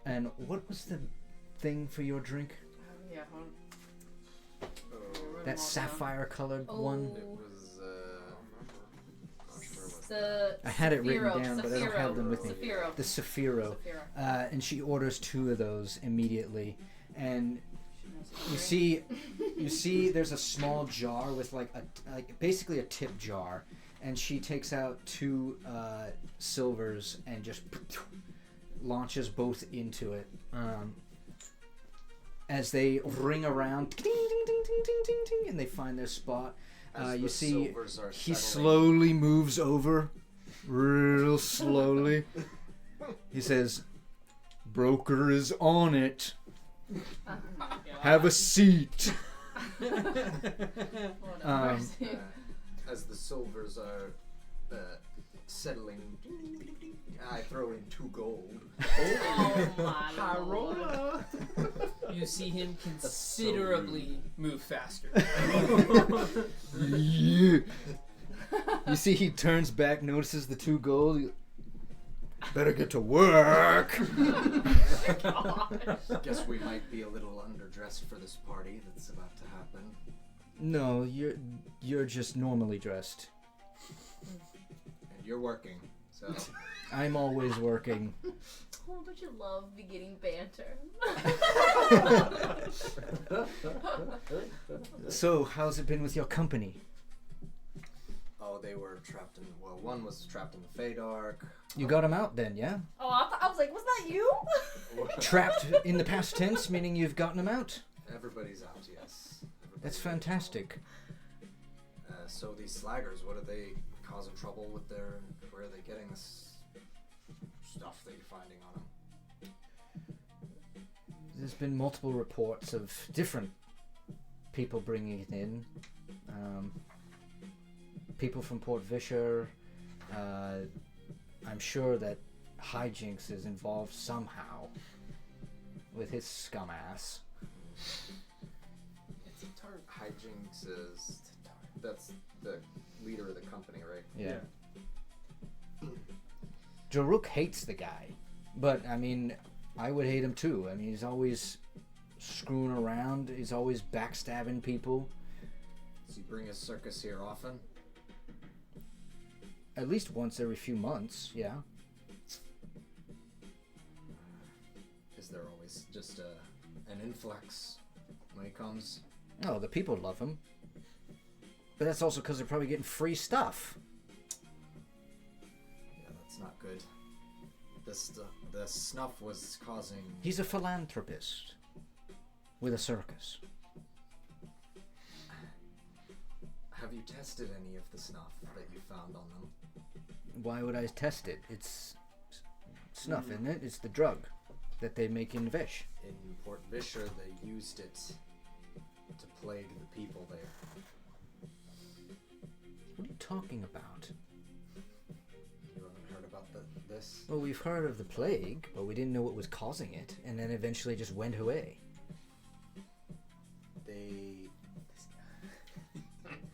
[SPEAKER 1] And what was the thing for your drink?
[SPEAKER 3] Yeah, hold on.
[SPEAKER 1] That sapphire-colored one.
[SPEAKER 9] It was, not sure what's
[SPEAKER 3] The
[SPEAKER 1] I had it written
[SPEAKER 3] Saphiro,
[SPEAKER 1] down, but I don't have them with me.
[SPEAKER 3] Saphiro.
[SPEAKER 1] The Saphiro. And she orders 2 of those immediately. And you see there's a small jar with like basically a tip jar, and she takes out 2 silvers and just launches both into it. As they ring around, ding, ding, ding, ding, ding, ding, ding, and they find their spot. You see he slowly moves over, real slowly. He says, "Broker is on it. Have a seat."
[SPEAKER 9] As the silvers are settling, I throw in 2 gold.
[SPEAKER 3] Oh my lord.
[SPEAKER 6] You see him considerably move faster.
[SPEAKER 1] Yeah. You see he turns back, notices the 2 gold. Better get to work.
[SPEAKER 9] Guess we might be a little underdressed for this party that's about to happen.
[SPEAKER 1] No, you're just normally dressed.
[SPEAKER 9] And you're working, so...
[SPEAKER 1] I'm always working.
[SPEAKER 3] Oh, don't you love beginning banter?
[SPEAKER 1] So, how's it been with your company?
[SPEAKER 9] Oh, they were trapped in... Well, one was trapped in the Feydark.
[SPEAKER 1] You got him out then, yeah?
[SPEAKER 3] Oh, I was like, was that you?
[SPEAKER 1] Trapped in the past tense, meaning you've gotten him out?
[SPEAKER 9] Everybody's out, yes.
[SPEAKER 1] That's fantastic.
[SPEAKER 9] So these slaggers, what are they causing trouble with their... Where are they getting this stuff that you're finding on them?
[SPEAKER 1] There's been multiple reports of different people bringing it in. People from Port Vischer. I'm sure that Hijinks is involved somehow with his scum ass.
[SPEAKER 9] It's a tart. Hijinks is... That's the leader of the company, right?
[SPEAKER 1] Yeah. Jaruk hates the guy. But, I mean, I would hate him too. I mean, he's always screwing around. He's always backstabbing people.
[SPEAKER 9] Does he bring his circus here often?
[SPEAKER 1] At least once every few months, yeah.
[SPEAKER 9] Is there always just an influx when he comes?
[SPEAKER 1] Oh, the people love him. But that's also because they're probably getting free stuff.
[SPEAKER 9] Yeah, that's not good. The snuff was causing...
[SPEAKER 1] He's a philanthropist with a circus.
[SPEAKER 9] Have you tested any of the snuff that you found on them?
[SPEAKER 1] Why would I test it? It's snuff, isn't it? It's the drug that they make in Vesh.
[SPEAKER 9] In Port Vischer, they used it to plague the people there.
[SPEAKER 1] What are you talking about?
[SPEAKER 9] You haven't heard about this?
[SPEAKER 1] Well, we've heard of the plague, but we didn't know what was causing it, and then eventually just went away.
[SPEAKER 9] They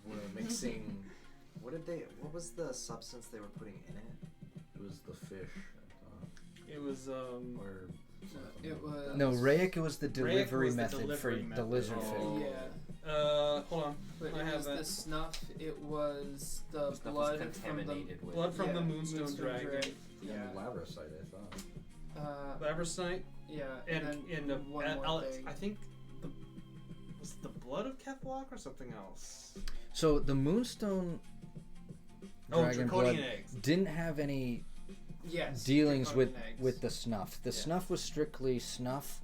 [SPEAKER 9] were mixing. What was the substance they were putting in it?
[SPEAKER 4] It was the fish.
[SPEAKER 5] It was
[SPEAKER 4] Or
[SPEAKER 6] It was.
[SPEAKER 1] No, Raic was the delivery
[SPEAKER 5] was the
[SPEAKER 1] method
[SPEAKER 5] delivery
[SPEAKER 1] for the
[SPEAKER 5] method.
[SPEAKER 1] lizard
[SPEAKER 4] Oh.
[SPEAKER 1] fish.
[SPEAKER 6] Yeah.
[SPEAKER 5] Hold on.
[SPEAKER 6] But
[SPEAKER 5] I
[SPEAKER 6] it
[SPEAKER 5] have
[SPEAKER 6] was
[SPEAKER 5] that.
[SPEAKER 6] the snuff. It was the
[SPEAKER 2] Stuff
[SPEAKER 6] blood
[SPEAKER 2] was contaminated with.
[SPEAKER 5] Blood from
[SPEAKER 6] yeah,
[SPEAKER 5] the Moonstone
[SPEAKER 6] Moonstone
[SPEAKER 5] Dragon.
[SPEAKER 6] Dragon.
[SPEAKER 4] yeah,
[SPEAKER 6] Yeah.
[SPEAKER 4] labrosite, I thought.
[SPEAKER 5] Labrosite
[SPEAKER 6] Yeah.
[SPEAKER 5] and
[SPEAKER 6] then one more thing.
[SPEAKER 5] I think was it the blood of Kethlock or something else?
[SPEAKER 1] So the Moonstone Dragon
[SPEAKER 5] draconian
[SPEAKER 1] blood
[SPEAKER 5] eggs.
[SPEAKER 1] didn't have any
[SPEAKER 6] Yes.
[SPEAKER 1] dealings with
[SPEAKER 6] draconian eggs.
[SPEAKER 1] with the snuff. The
[SPEAKER 6] Yeah.
[SPEAKER 1] snuff was strictly snuff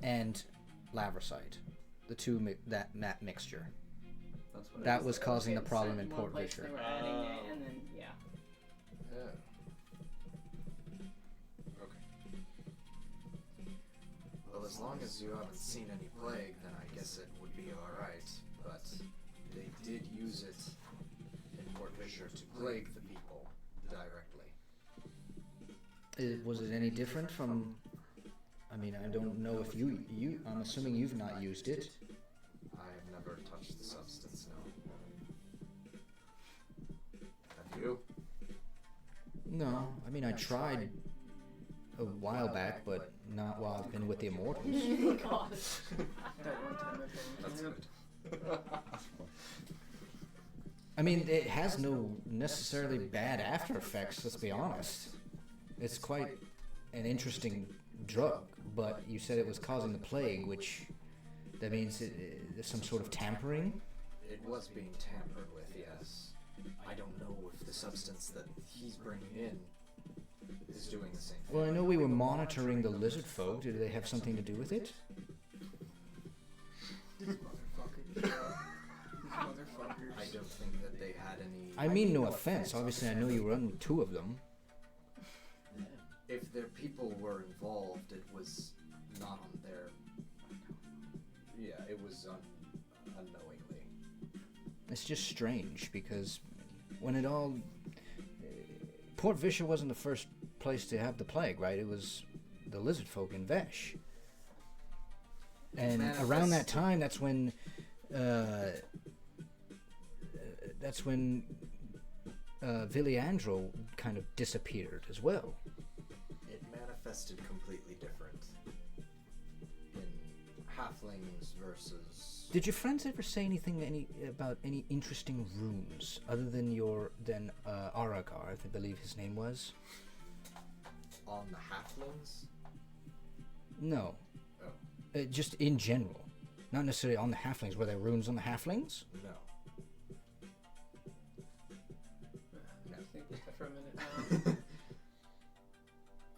[SPEAKER 1] and labrosite, the two that mixture.
[SPEAKER 2] That's what
[SPEAKER 1] That
[SPEAKER 2] it
[SPEAKER 1] was
[SPEAKER 2] is.
[SPEAKER 1] causing the
[SPEAKER 3] It's
[SPEAKER 1] problem
[SPEAKER 3] set
[SPEAKER 1] in
[SPEAKER 3] one
[SPEAKER 1] Port
[SPEAKER 3] place
[SPEAKER 1] Vischer.
[SPEAKER 3] They were adding it, and then yeah.
[SPEAKER 9] Yeah. Okay. Well, as long as you haven't seen any plague, then I guess it would be alright. But they did use it in Port Vischer to plague the people directly.
[SPEAKER 1] Was it any different from? I mean, I don't know if you. I'm assuming you've not used it.
[SPEAKER 9] I have never touched the substance, no. Have you?
[SPEAKER 1] No, I mean I tried a while back, but not while I've been with the Immortals.
[SPEAKER 3] Oh God.
[SPEAKER 6] That one time I think.
[SPEAKER 9] That's good.
[SPEAKER 1] I mean, it has no necessarily bad after effects. Let's be honest. It's quite an interesting drug, but you said it was causing the plague, which that means there's some sort of tampering.
[SPEAKER 9] It was being tampered with, yes. I don't know if the substance that he's bringing in is doing the same thing.
[SPEAKER 1] Well, I know we were monitoring the lizard folk. Did they have something to do with it?
[SPEAKER 6] These motherfuckers. These motherfuckers.
[SPEAKER 9] I don't think that they had any.
[SPEAKER 1] I mean, no offense. Obviously, I know you run with two of them.
[SPEAKER 9] If their people were involved, it was not on their. Yeah, it was unknowingly.
[SPEAKER 1] It's just strange because when it all. Port Vischer wasn't the first place to have the plague, right? It was the lizard folk in Vesh. And around that time, that's when Viliandro kind of disappeared as well.
[SPEAKER 9] It manifested completely different in halflings versus.
[SPEAKER 1] Did your friends ever say anything about any interesting runes other than Aragar, I believe his name was?
[SPEAKER 9] On the halflings?
[SPEAKER 1] No.
[SPEAKER 9] Oh.
[SPEAKER 1] Just in general. Not necessarily on the halflings. Were there runes on the halflings?
[SPEAKER 9] No.
[SPEAKER 6] Think for a minute.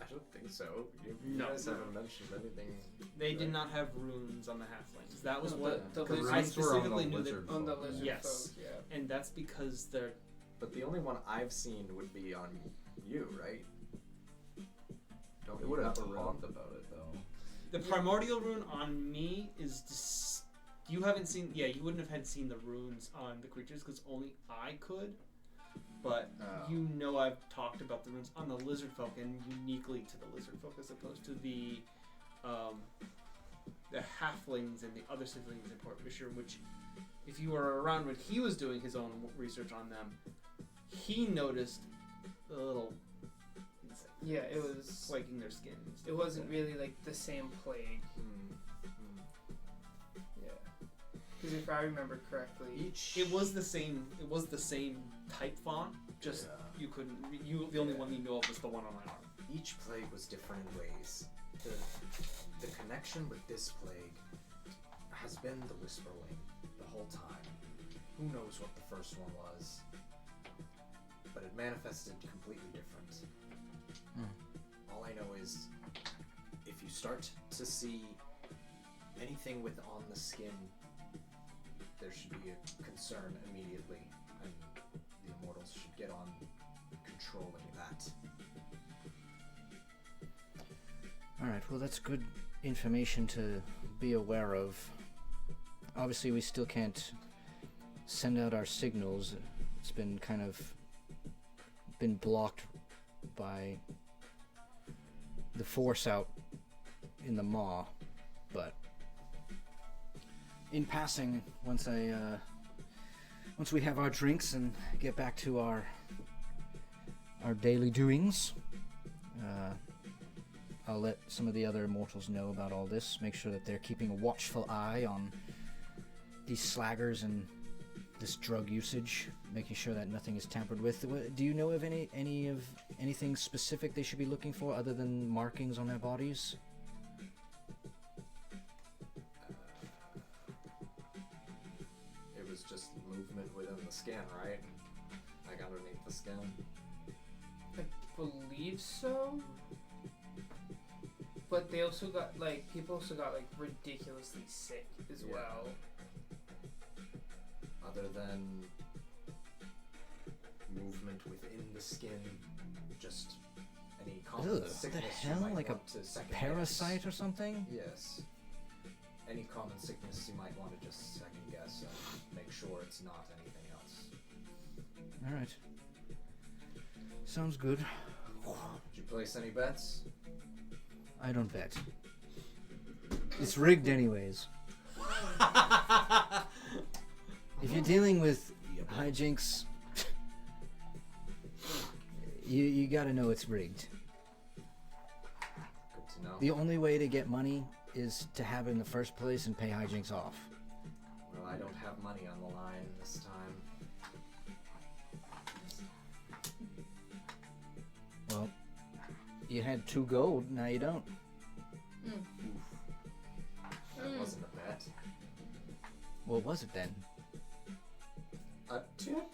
[SPEAKER 9] I don't think so. You
[SPEAKER 5] No.
[SPEAKER 9] guys haven't mentioned anything.
[SPEAKER 5] They did not have runes on the halflings. That was
[SPEAKER 6] No,
[SPEAKER 5] what
[SPEAKER 6] the
[SPEAKER 4] The
[SPEAKER 6] lizard-
[SPEAKER 5] I
[SPEAKER 4] runes were on the
[SPEAKER 5] specifically knew
[SPEAKER 4] lizard
[SPEAKER 5] that,
[SPEAKER 6] On the
[SPEAKER 4] folk.
[SPEAKER 6] lizard
[SPEAKER 5] Yes.
[SPEAKER 6] folk, yeah.
[SPEAKER 5] and that's because they're
[SPEAKER 9] But the only one I've seen would be on you, right? Don't
[SPEAKER 4] They
[SPEAKER 9] you
[SPEAKER 4] would have
[SPEAKER 9] have a rune?
[SPEAKER 4] talked about it though.
[SPEAKER 5] the primordial rune on me is. You haven't seen. Yeah, you wouldn't have had seen the runes on the creatures because only I could. But
[SPEAKER 9] Oh.
[SPEAKER 5] you know I've talked about the runes on the lizard folk and uniquely to the lizard folk as opposed to the halflings and the other siblings in Port Vischer, which if you were around when he was doing his own research on them, he noticed a little insect
[SPEAKER 6] Yeah, it was.
[SPEAKER 5] flaking their skin. and stuff
[SPEAKER 6] It
[SPEAKER 5] like
[SPEAKER 6] wasn't
[SPEAKER 5] that.
[SPEAKER 6] really like the same plague. Yeah. Because if I remember correctly,
[SPEAKER 9] Each.
[SPEAKER 5] It was the same. It was the same type font. Just
[SPEAKER 9] Yeah.
[SPEAKER 5] you couldn't. You the only one you know of was the one on my arm.
[SPEAKER 9] Each plague was different in ways. The connection with this plague has been the Whisperling the whole time. Who knows what the first one was? But it manifested completely different. All I know is if you start to see anything with on the skin, there should be a concern immediately, and the Immortals should get on controlling that.
[SPEAKER 1] Alright, well that's good information to be aware of. Obviously we still can't send out our signals. It's been kind of been blocked by the force out in the maw, but in passing, once we have our drinks and get back to our daily doings, I'll let some of the other immortals know about all this, make sure that they're keeping a watchful eye on these slaggers and this drug usage, making sure that nothing is tampered with. Do you know of anything specific they should be looking for other than markings on their bodies?
[SPEAKER 9] It was just movement within the skin, right? Like underneath the skin.
[SPEAKER 6] I believe so. But they also got people also got ridiculously sick as
[SPEAKER 9] Yeah.
[SPEAKER 6] well.
[SPEAKER 9] Other than movement within the skin, just any common
[SPEAKER 1] Ugh,
[SPEAKER 9] sickness
[SPEAKER 1] what the
[SPEAKER 9] you
[SPEAKER 1] hell?
[SPEAKER 9] might
[SPEAKER 1] Like a
[SPEAKER 9] want to second
[SPEAKER 1] Parasite
[SPEAKER 9] guess.
[SPEAKER 1] or something?
[SPEAKER 9] Yes. Any common sickness you might want to just second guess and make sure it's not anything else.
[SPEAKER 1] Alright. Sounds good.
[SPEAKER 9] Did you place any bets?
[SPEAKER 1] I don't bet. It's rigged anyways. If you're dealing with hijinks, you gotta know it's rigged.
[SPEAKER 9] Good to know.
[SPEAKER 1] The only way to get money is to have it in the first place and pay hijinks off.
[SPEAKER 9] Well, I don't have money on the line this time.
[SPEAKER 1] Well, you had 2 gold, now you don't.
[SPEAKER 9] That wasn't a bet.
[SPEAKER 1] What was it then?
[SPEAKER 9] A tip?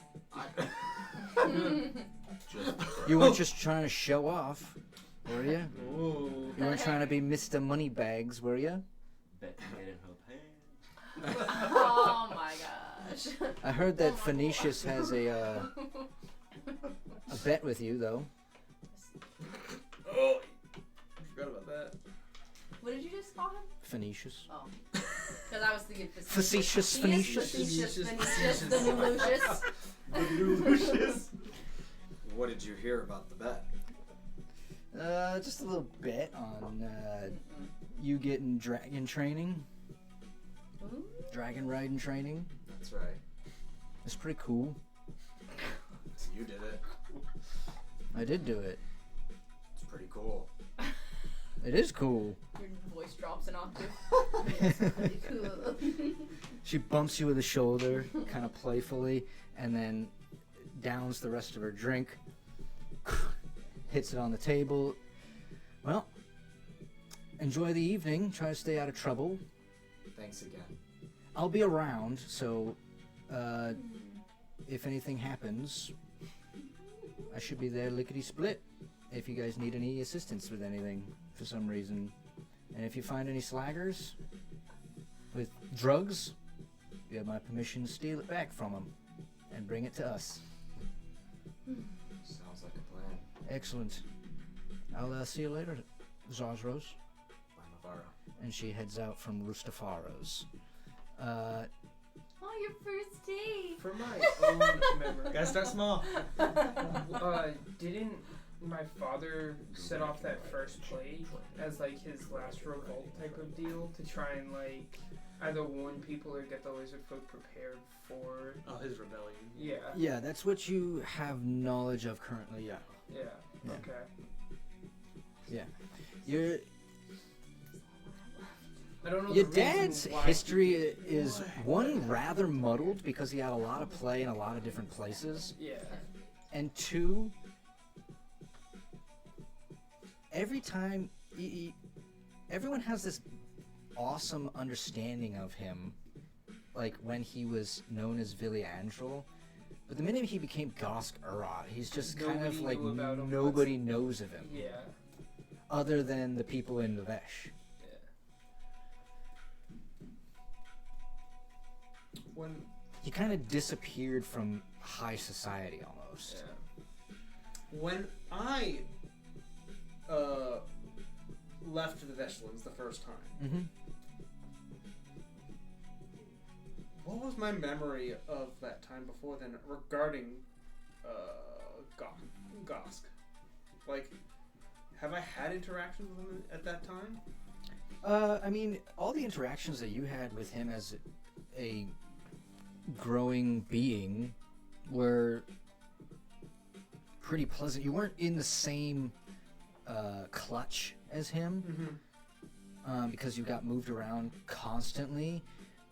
[SPEAKER 1] You weren't just trying to show off, were you?
[SPEAKER 5] Ooh.
[SPEAKER 1] You weren't trying to be Mr. Moneybags, were you?
[SPEAKER 7] Bet made in her pants.
[SPEAKER 3] Oh my gosh.
[SPEAKER 1] I heard that Phoenicius has a bet with you, though.
[SPEAKER 5] Oh, forgot about that.
[SPEAKER 3] What did you just call him?
[SPEAKER 1] Phoenicius.
[SPEAKER 3] Oh. Because I was thinking
[SPEAKER 1] Facetious
[SPEAKER 3] He is
[SPEAKER 1] Phoenicius.
[SPEAKER 3] Facetious, the new Lucius.
[SPEAKER 5] Lucius.
[SPEAKER 9] What did you hear about the bet?
[SPEAKER 1] Just a little bit on you getting dragon training,
[SPEAKER 3] Ooh.
[SPEAKER 1] dragon riding training.
[SPEAKER 9] That's right.
[SPEAKER 1] It's pretty cool.
[SPEAKER 9] You did it.
[SPEAKER 1] I did do it.
[SPEAKER 9] It's pretty cool.
[SPEAKER 1] It is cool.
[SPEAKER 3] Your voice drops an octave. It's pretty cool.
[SPEAKER 1] She bumps you with the shoulder, kind of playfully, and then downs the rest of her drink. Hits it on the table. Well, enjoy the evening. Try to stay out of trouble.
[SPEAKER 9] Thanks again.
[SPEAKER 1] I'll be around, so if anything happens, I should be there lickety-split if you guys need any assistance with anything for some reason. And if you find any slaggers with drugs, you have my permission to steal it back from them and bring it to us.
[SPEAKER 9] Sounds like a plan.
[SPEAKER 1] Excellent. I'll see you later, Zazros.
[SPEAKER 9] Bye, Navarro.
[SPEAKER 1] And she heads out from Rustafaro's.
[SPEAKER 3] Oh, your first date.
[SPEAKER 6] For my own memory,
[SPEAKER 5] Gotta start small.
[SPEAKER 6] didn't my father set off that first plague as his last revolt type of deal to try and either warn people or get the lizard folk prepared for?
[SPEAKER 5] Oh, his rebellion.
[SPEAKER 6] Yeah.
[SPEAKER 1] Yeah, that's what you have knowledge of currently, yeah.
[SPEAKER 6] Yeah.
[SPEAKER 1] Yeah.
[SPEAKER 6] Okay.
[SPEAKER 1] Yeah. Your
[SPEAKER 6] I don't know.
[SPEAKER 1] Your
[SPEAKER 6] the reason
[SPEAKER 1] dad's
[SPEAKER 6] why
[SPEAKER 1] history is, one, rather muddled because he had a lot of play in a lot of different places.
[SPEAKER 6] Yeah.
[SPEAKER 1] And two, every time everyone has this awesome understanding of him, like when he was known as Viliandrel, but the minute he became Gosk Urot, he's just kind of
[SPEAKER 6] Nobody
[SPEAKER 1] like
[SPEAKER 6] knew about him.
[SPEAKER 1] nobody knows of him
[SPEAKER 6] Yeah.
[SPEAKER 1] other than the people in Navesh.
[SPEAKER 5] When
[SPEAKER 1] He kind of disappeared from high society almost.
[SPEAKER 6] Yeah.
[SPEAKER 5] when I left the Veshlins the first time,
[SPEAKER 1] Mm-hmm.
[SPEAKER 5] what was my memory of that time before then regarding Gosk? Like, have I had interactions with him at that time?
[SPEAKER 1] I mean, all the interactions that you had with him as a growing being were pretty pleasant. You weren't in the same clutch as him, because you got moved around constantly,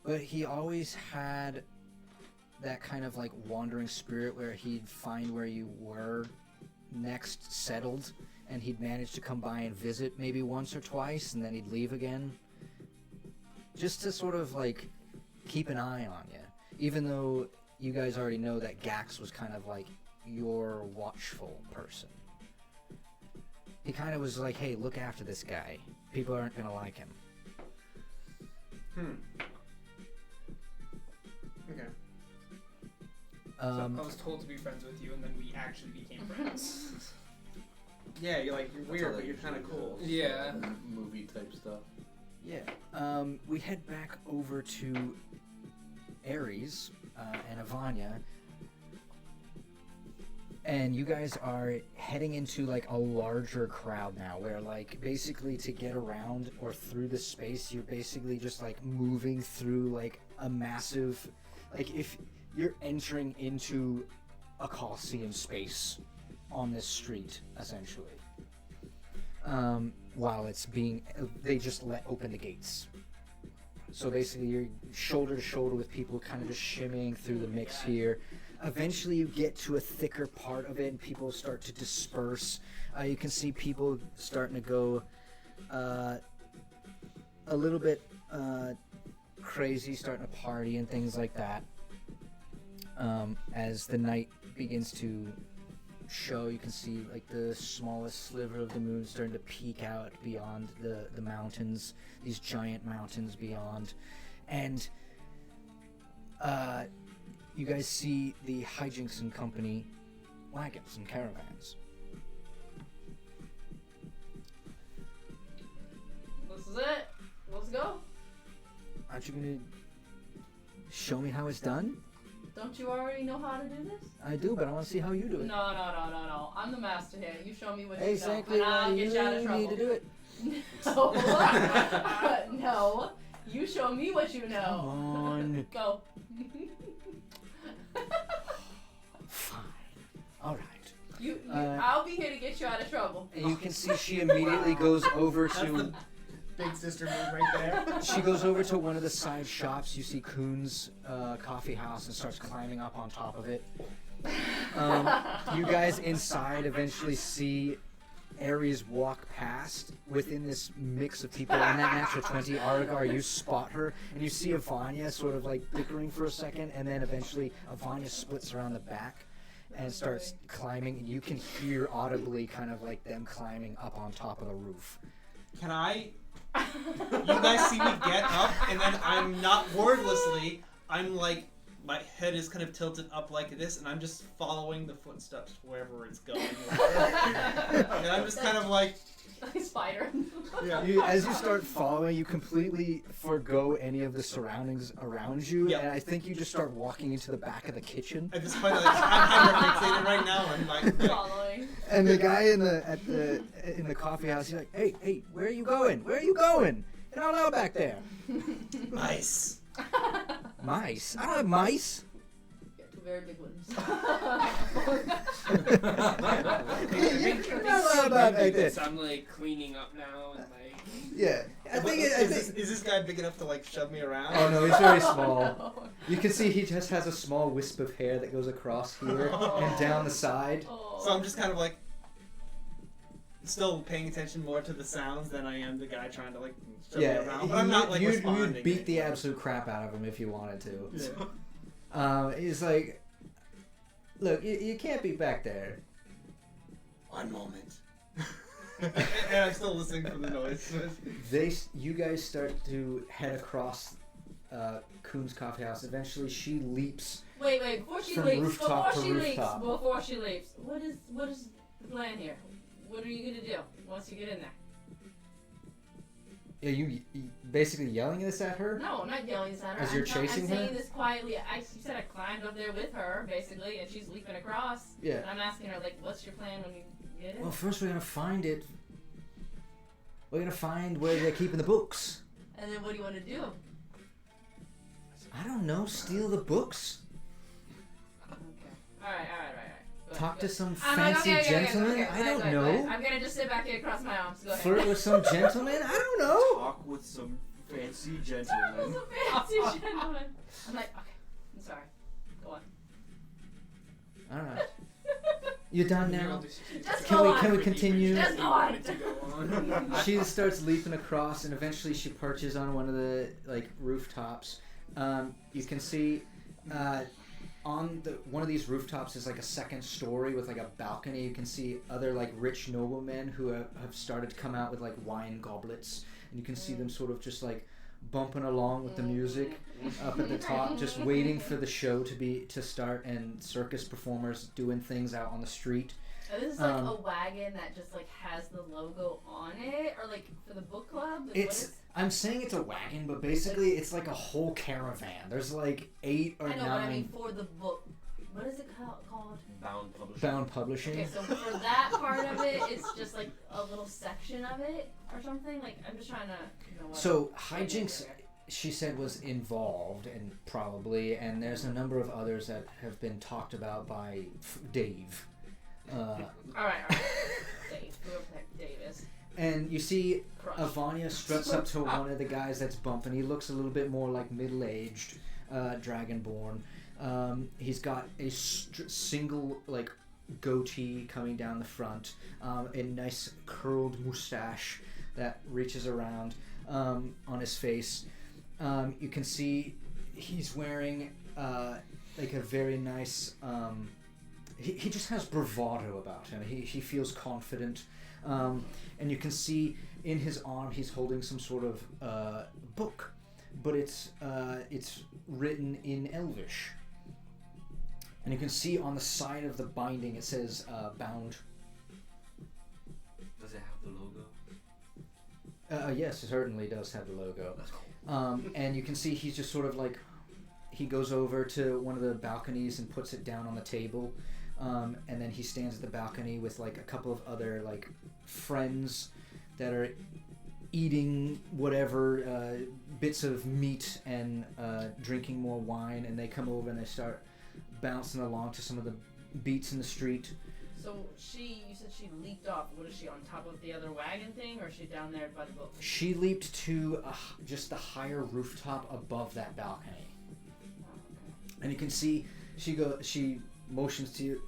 [SPEAKER 1] but he always had that kind of like wandering spirit where he'd find where you were next settled, and he'd manage to come by and visit maybe once or twice, and then he'd leave again, just to sort of like keep an eye on you, even though you guys already know that Gax was kind of like your watchful person. He kind of was like, hey, look after this guy. People aren't gonna like him.
[SPEAKER 5] Okay.
[SPEAKER 6] So I was told to be friends with you, and then we actually became friends.
[SPEAKER 5] Yeah, you're like, you're
[SPEAKER 4] That's
[SPEAKER 5] weird,
[SPEAKER 4] how
[SPEAKER 5] but
[SPEAKER 4] they
[SPEAKER 5] you're kind of
[SPEAKER 4] usually
[SPEAKER 5] cool.
[SPEAKER 4] go.
[SPEAKER 6] Yeah.
[SPEAKER 4] Movie type stuff.
[SPEAKER 1] Yeah. We head back over to Ares and Ivania, and you guys are heading into like a larger crowd now, where like basically to get around or through the space, you're basically just like moving through like a massive, like if you're entering into a Colosseum space on this street, essentially. While it's being, they just let open the gates. So basically you're shoulder to shoulder with people kind of just shimmying through the mix here. Eventually you get to a thicker part of it and people start to disperse. You can see people starting to go a little bit crazy, starting to party and things like that. As the night begins to show, you can see like the smallest sliver of the moon starting to peek out beyond the mountains, these giant mountains beyond, and you guys see the Hijinks and Company wagons and caravans.
[SPEAKER 3] This is it. Let's go.
[SPEAKER 1] Aren't you gonna show me how it's done?
[SPEAKER 3] Don't you already know how to do this?
[SPEAKER 1] I do, but I want to see how you do it.
[SPEAKER 3] No. I'm the master here. You show me what you know,
[SPEAKER 1] Exactly,
[SPEAKER 3] and I'll get you out of trouble.
[SPEAKER 1] need to do it.
[SPEAKER 3] No. No. You show me what you know.
[SPEAKER 1] Come on.
[SPEAKER 3] Go.
[SPEAKER 1] Fine. All right.
[SPEAKER 3] You I'll be here to get you out of trouble.
[SPEAKER 1] And you can see she immediately goes over
[SPEAKER 7] That's
[SPEAKER 1] to.
[SPEAKER 7] the big sister move right there.
[SPEAKER 1] She goes over to one of the side shops. You see Kuhn's coffee house and starts climbing up on top of it. You guys inside eventually see Ares walk past within this mix of people, and that natural 20, Argar, you spot her, and you see Ivania sort of like bickering for a second, and then eventually Ivania splits around the back and starts climbing, and you can hear audibly kind of like them climbing up on top of the roof.
[SPEAKER 5] Can I? You guys see me get up, and then I'm not wordlessly. I'm like, my head is kind of tilted up like this, and I'm just following the footsteps wherever it's going. And I'm just kind of like,
[SPEAKER 3] Like a spider.
[SPEAKER 5] yeah.
[SPEAKER 1] As you start following, you completely forgo any of the surroundings around you,
[SPEAKER 5] Yep.
[SPEAKER 1] and I think you just start walking into the back of the kitchen.
[SPEAKER 5] At this point, like, I'm hyperfixated right now. I'm like,
[SPEAKER 3] Following.
[SPEAKER 1] And the guy in the coffee house, he's like, "Hey, where are you going? Where are you going? You're not allowed back there."
[SPEAKER 5] mice.
[SPEAKER 1] Mice? I don't have mice.
[SPEAKER 3] Yeah, two very big ones.
[SPEAKER 1] You're not allowed back there.
[SPEAKER 6] So I'm like cleaning up now and like.
[SPEAKER 1] Yeah, I think.
[SPEAKER 5] Is this guy big enough to like shove me around?
[SPEAKER 1] Oh no, he's very small. You can see he just has a small wisp of hair that goes across here and down the side.
[SPEAKER 3] Oh.
[SPEAKER 5] So I'm just kind of like, still paying attention more to the sounds than I am the guy trying to like shove me around. But I'm not like responding.
[SPEAKER 1] you'd beat the absolute crap out of him if you wanted to.
[SPEAKER 5] Yeah.
[SPEAKER 1] He's like, "Look, you can't be back there."
[SPEAKER 5] One moment. And I'm still listening for the noise.
[SPEAKER 1] You guys start to head across Kuhn's coffee house. Eventually, she leaps.
[SPEAKER 3] Wait, before she
[SPEAKER 1] From
[SPEAKER 3] leaves,
[SPEAKER 1] rooftop to rooftop.
[SPEAKER 3] what is the plan here? What are you gonna do once you get in there?
[SPEAKER 1] Are you basically yelling this at her?
[SPEAKER 3] No, I'm not yelling this at her.
[SPEAKER 1] As you're chasing
[SPEAKER 3] I'm
[SPEAKER 1] her?
[SPEAKER 3] saying this quietly. You said I climbed up there with her, basically, and she's leaping across.
[SPEAKER 1] Yeah.
[SPEAKER 3] And I'm asking her, like, what's your plan when you get it?
[SPEAKER 1] Well, first we're gonna find it. We're gonna find where they're keeping the books.
[SPEAKER 3] And then what do you want to do?
[SPEAKER 1] I don't know. Steal the books.
[SPEAKER 3] Okay. All right.
[SPEAKER 1] Talk to some
[SPEAKER 3] I'm
[SPEAKER 1] fancy
[SPEAKER 3] like, okay,
[SPEAKER 1] gentleman.
[SPEAKER 3] okay,
[SPEAKER 1] I don't
[SPEAKER 3] go
[SPEAKER 1] know.
[SPEAKER 3] ahead. I'm gonna just sit back here and cross my arms. Go ahead.
[SPEAKER 1] Flirt with some gentleman. I don't know.
[SPEAKER 7] Talk with some fancy
[SPEAKER 3] Talk
[SPEAKER 7] gentleman.
[SPEAKER 3] with some fancy gentleman. I'm like, okay. I'm sorry. Go on.
[SPEAKER 1] All right. You done now?
[SPEAKER 3] Just
[SPEAKER 1] Can
[SPEAKER 3] go
[SPEAKER 1] we
[SPEAKER 3] on.
[SPEAKER 1] can we continue?
[SPEAKER 3] Just go on.
[SPEAKER 6] To go on.
[SPEAKER 1] She starts leaping across, and eventually she perches on one of the rooftops. You can see on one of these rooftops is like a second story with like a balcony. You can see other like rich noblemen who have started to come out with like wine goblets, and you can see them sort of just like bumping along with the music up at the top, just waiting for the show to start, and circus performers doing things out on the street.
[SPEAKER 3] And this is like a wagon that just like has the logo on it, or like for the book club. Like,
[SPEAKER 1] I'm saying it's a wagon, but basically it's like a whole caravan. There's like 8 or 9.
[SPEAKER 3] I know, but I mean for the book. What is it called?
[SPEAKER 7] Bound publishing.
[SPEAKER 1] Bound Publishing.
[SPEAKER 3] Okay, so for that part of it, it's just like a little section of it or something. Like I'm just trying to know what.
[SPEAKER 1] So hijinks, she said, was involved, and probably, and there's a number of others that have been talked about by Dave.
[SPEAKER 3] All right. Dave, whoever the heck Dave is.
[SPEAKER 1] And you see
[SPEAKER 3] Crush.
[SPEAKER 1] Avanya struts up to one of the guys that's bumping. He looks a little bit more like middle-aged, dragonborn. He's got a single like goatee coming down the front, a nice curled mustache that reaches around on his face. You can see he's wearing like a very nice. He just has bravado about him. He feels confident. And you can see in his arm he's holding some sort of book, but it's written in Elvish. And you can see on the side of the binding it says bound.
[SPEAKER 7] Does it have the logo?
[SPEAKER 1] Yes, it certainly does have the logo. And you can see he's just sort of like, he goes over to one of the balconies and puts it down on the table. And then he stands at the balcony with like a couple of other like friends that are eating whatever bits of meat and drinking more wine, and they come over and they start bouncing along to some of the beats in the street.
[SPEAKER 3] So you said she leaped off. What is she, on top of the other wagon thing, or is she down there by the book?
[SPEAKER 1] She leaped to just the higher rooftop above that balcony.
[SPEAKER 3] Oh, okay.
[SPEAKER 1] And you can see she motions to you,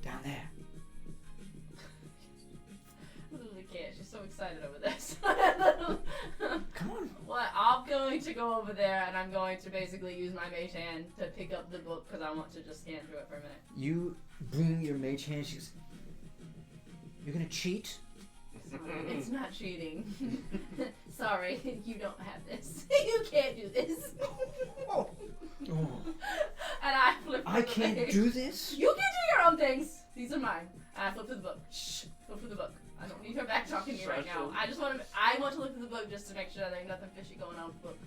[SPEAKER 1] down there.
[SPEAKER 3] I literally can't. She's so excited over this.
[SPEAKER 1] Come on.
[SPEAKER 3] Well, I'm going to go over there, and I'm going to basically use my mage hand to pick up the book because I want to just scan through it for a minute.
[SPEAKER 1] You bring your mage hand. She goes, "You're gonna cheat?"
[SPEAKER 3] It's not cheating. Sorry, you don't have this. You can't do this. And I flip.
[SPEAKER 1] I can't do this.
[SPEAKER 3] You can do your own things. These are mine. And I flip through the book. Shh. Flip through the book. I don't need her back talking to me right now. I want to look through the book just to make sure there's nothing fishy going on with the book.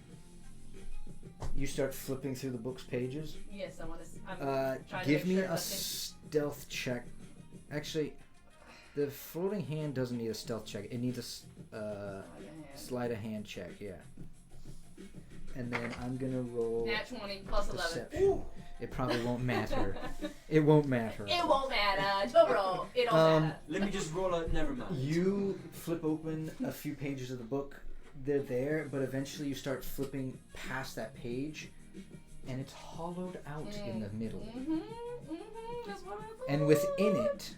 [SPEAKER 1] You start flipping through the book's pages.
[SPEAKER 3] Yes, I want to. I'm trying
[SPEAKER 1] Give
[SPEAKER 3] to
[SPEAKER 1] me
[SPEAKER 3] make sure
[SPEAKER 1] a
[SPEAKER 3] nothing.
[SPEAKER 1] stealth check. Actually, the floating hand doesn't need a stealth check. It needs a sleight of hand check. Yeah. And then I'm gonna roll
[SPEAKER 3] Nat 20 plus 11.
[SPEAKER 1] deception. It probably won't matter. It won't matter.
[SPEAKER 3] It won't matter. Don't roll. It don't matter.
[SPEAKER 7] Let me just roll out. Never mind.
[SPEAKER 1] You flip open a few pages of the book. They're there, but eventually you start flipping past that page, and it's hollowed out in the middle.
[SPEAKER 3] That's what I thought.
[SPEAKER 1] And within it,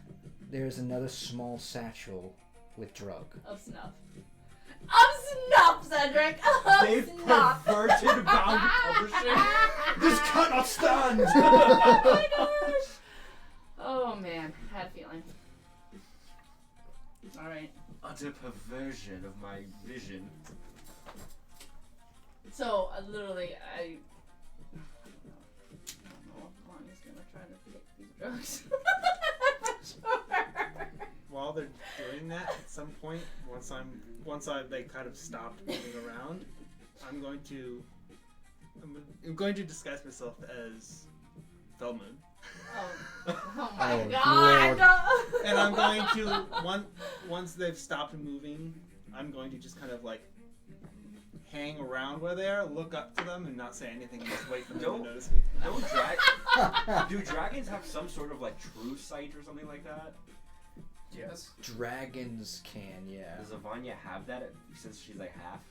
[SPEAKER 1] there's another small satchel with drug.
[SPEAKER 3] Of snuff. Of snuff, Cedric! Of
[SPEAKER 7] They've
[SPEAKER 3] snuff!
[SPEAKER 7] perverted bound publishing.
[SPEAKER 1] This cannot stand!
[SPEAKER 3] Oh my gosh! Oh man, had a feeling. Alright.
[SPEAKER 7] Utter perversion of my vision.
[SPEAKER 3] So, I don't know how long he's gonna try to take these drugs. I'm not sure.
[SPEAKER 5] While they're doing doing that at some point. Once they kind of stopped moving around, I'm going to disguise myself as Feldman.
[SPEAKER 3] Oh my
[SPEAKER 1] Oh,
[SPEAKER 3] god!
[SPEAKER 1] Lord.
[SPEAKER 5] And I'm going to once they've stopped moving, I'm going to just kind of like hang around where they are, look up to them, and not say anything, and just wait for them to notice me.
[SPEAKER 2] Do dragons have some sort of like true sight or something like that?
[SPEAKER 6] Yes.
[SPEAKER 1] Dragons can, yeah.
[SPEAKER 2] Does Avanya have that since she's like half?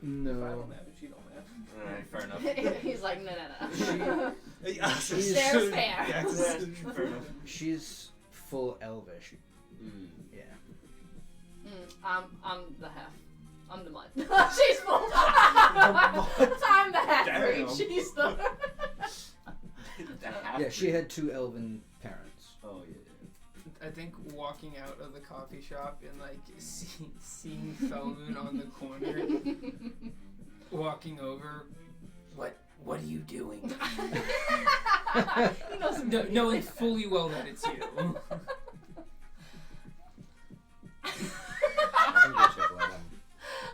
[SPEAKER 6] If I
[SPEAKER 1] No.
[SPEAKER 6] don't have it, she don't have it.
[SPEAKER 2] Alright, fair enough.
[SPEAKER 3] He's like, no.
[SPEAKER 1] She's-
[SPEAKER 3] There's fair.
[SPEAKER 5] Yeah,
[SPEAKER 2] Fair enough.
[SPEAKER 1] She's full elvish. Yeah.
[SPEAKER 3] I'm the half. I'm the mud. She's full. I'm the half breed.
[SPEAKER 2] Damn.
[SPEAKER 3] She's the.
[SPEAKER 1] Yeah, she had 2 elven parents.
[SPEAKER 2] Oh yeah.
[SPEAKER 6] I think walking out of the coffee shop and like seeing Feldman on the corner, walking over. What are you doing?
[SPEAKER 3] He knows
[SPEAKER 6] Knowing fully well that it's you.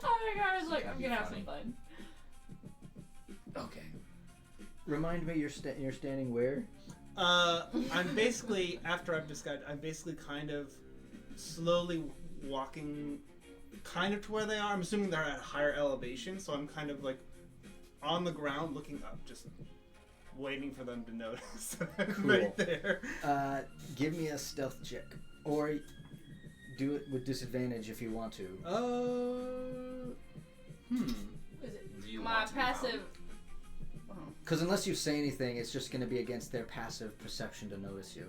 [SPEAKER 3] Oh my god! I was like,
[SPEAKER 1] That'd
[SPEAKER 3] I'm
[SPEAKER 1] be
[SPEAKER 3] gonna have
[SPEAKER 1] funny.
[SPEAKER 3] some fun.
[SPEAKER 6] Okay.
[SPEAKER 1] Remind me, you're standing where?
[SPEAKER 5] I'm basically, after I've disguised, I'm basically kind of slowly walking kind of to where they are. I'm assuming they're at higher elevation, so I'm kind of like on the ground looking up, just waiting for them to notice that I'm
[SPEAKER 1] Cool.
[SPEAKER 5] right there.
[SPEAKER 1] Give me a stealth check. Or do it with disadvantage if you want to.
[SPEAKER 3] Is it
[SPEAKER 2] Do you
[SPEAKER 3] my
[SPEAKER 2] want to be
[SPEAKER 3] passive?
[SPEAKER 2] found?
[SPEAKER 1] Because unless you say anything, it's just going to be against their passive perception to notice you.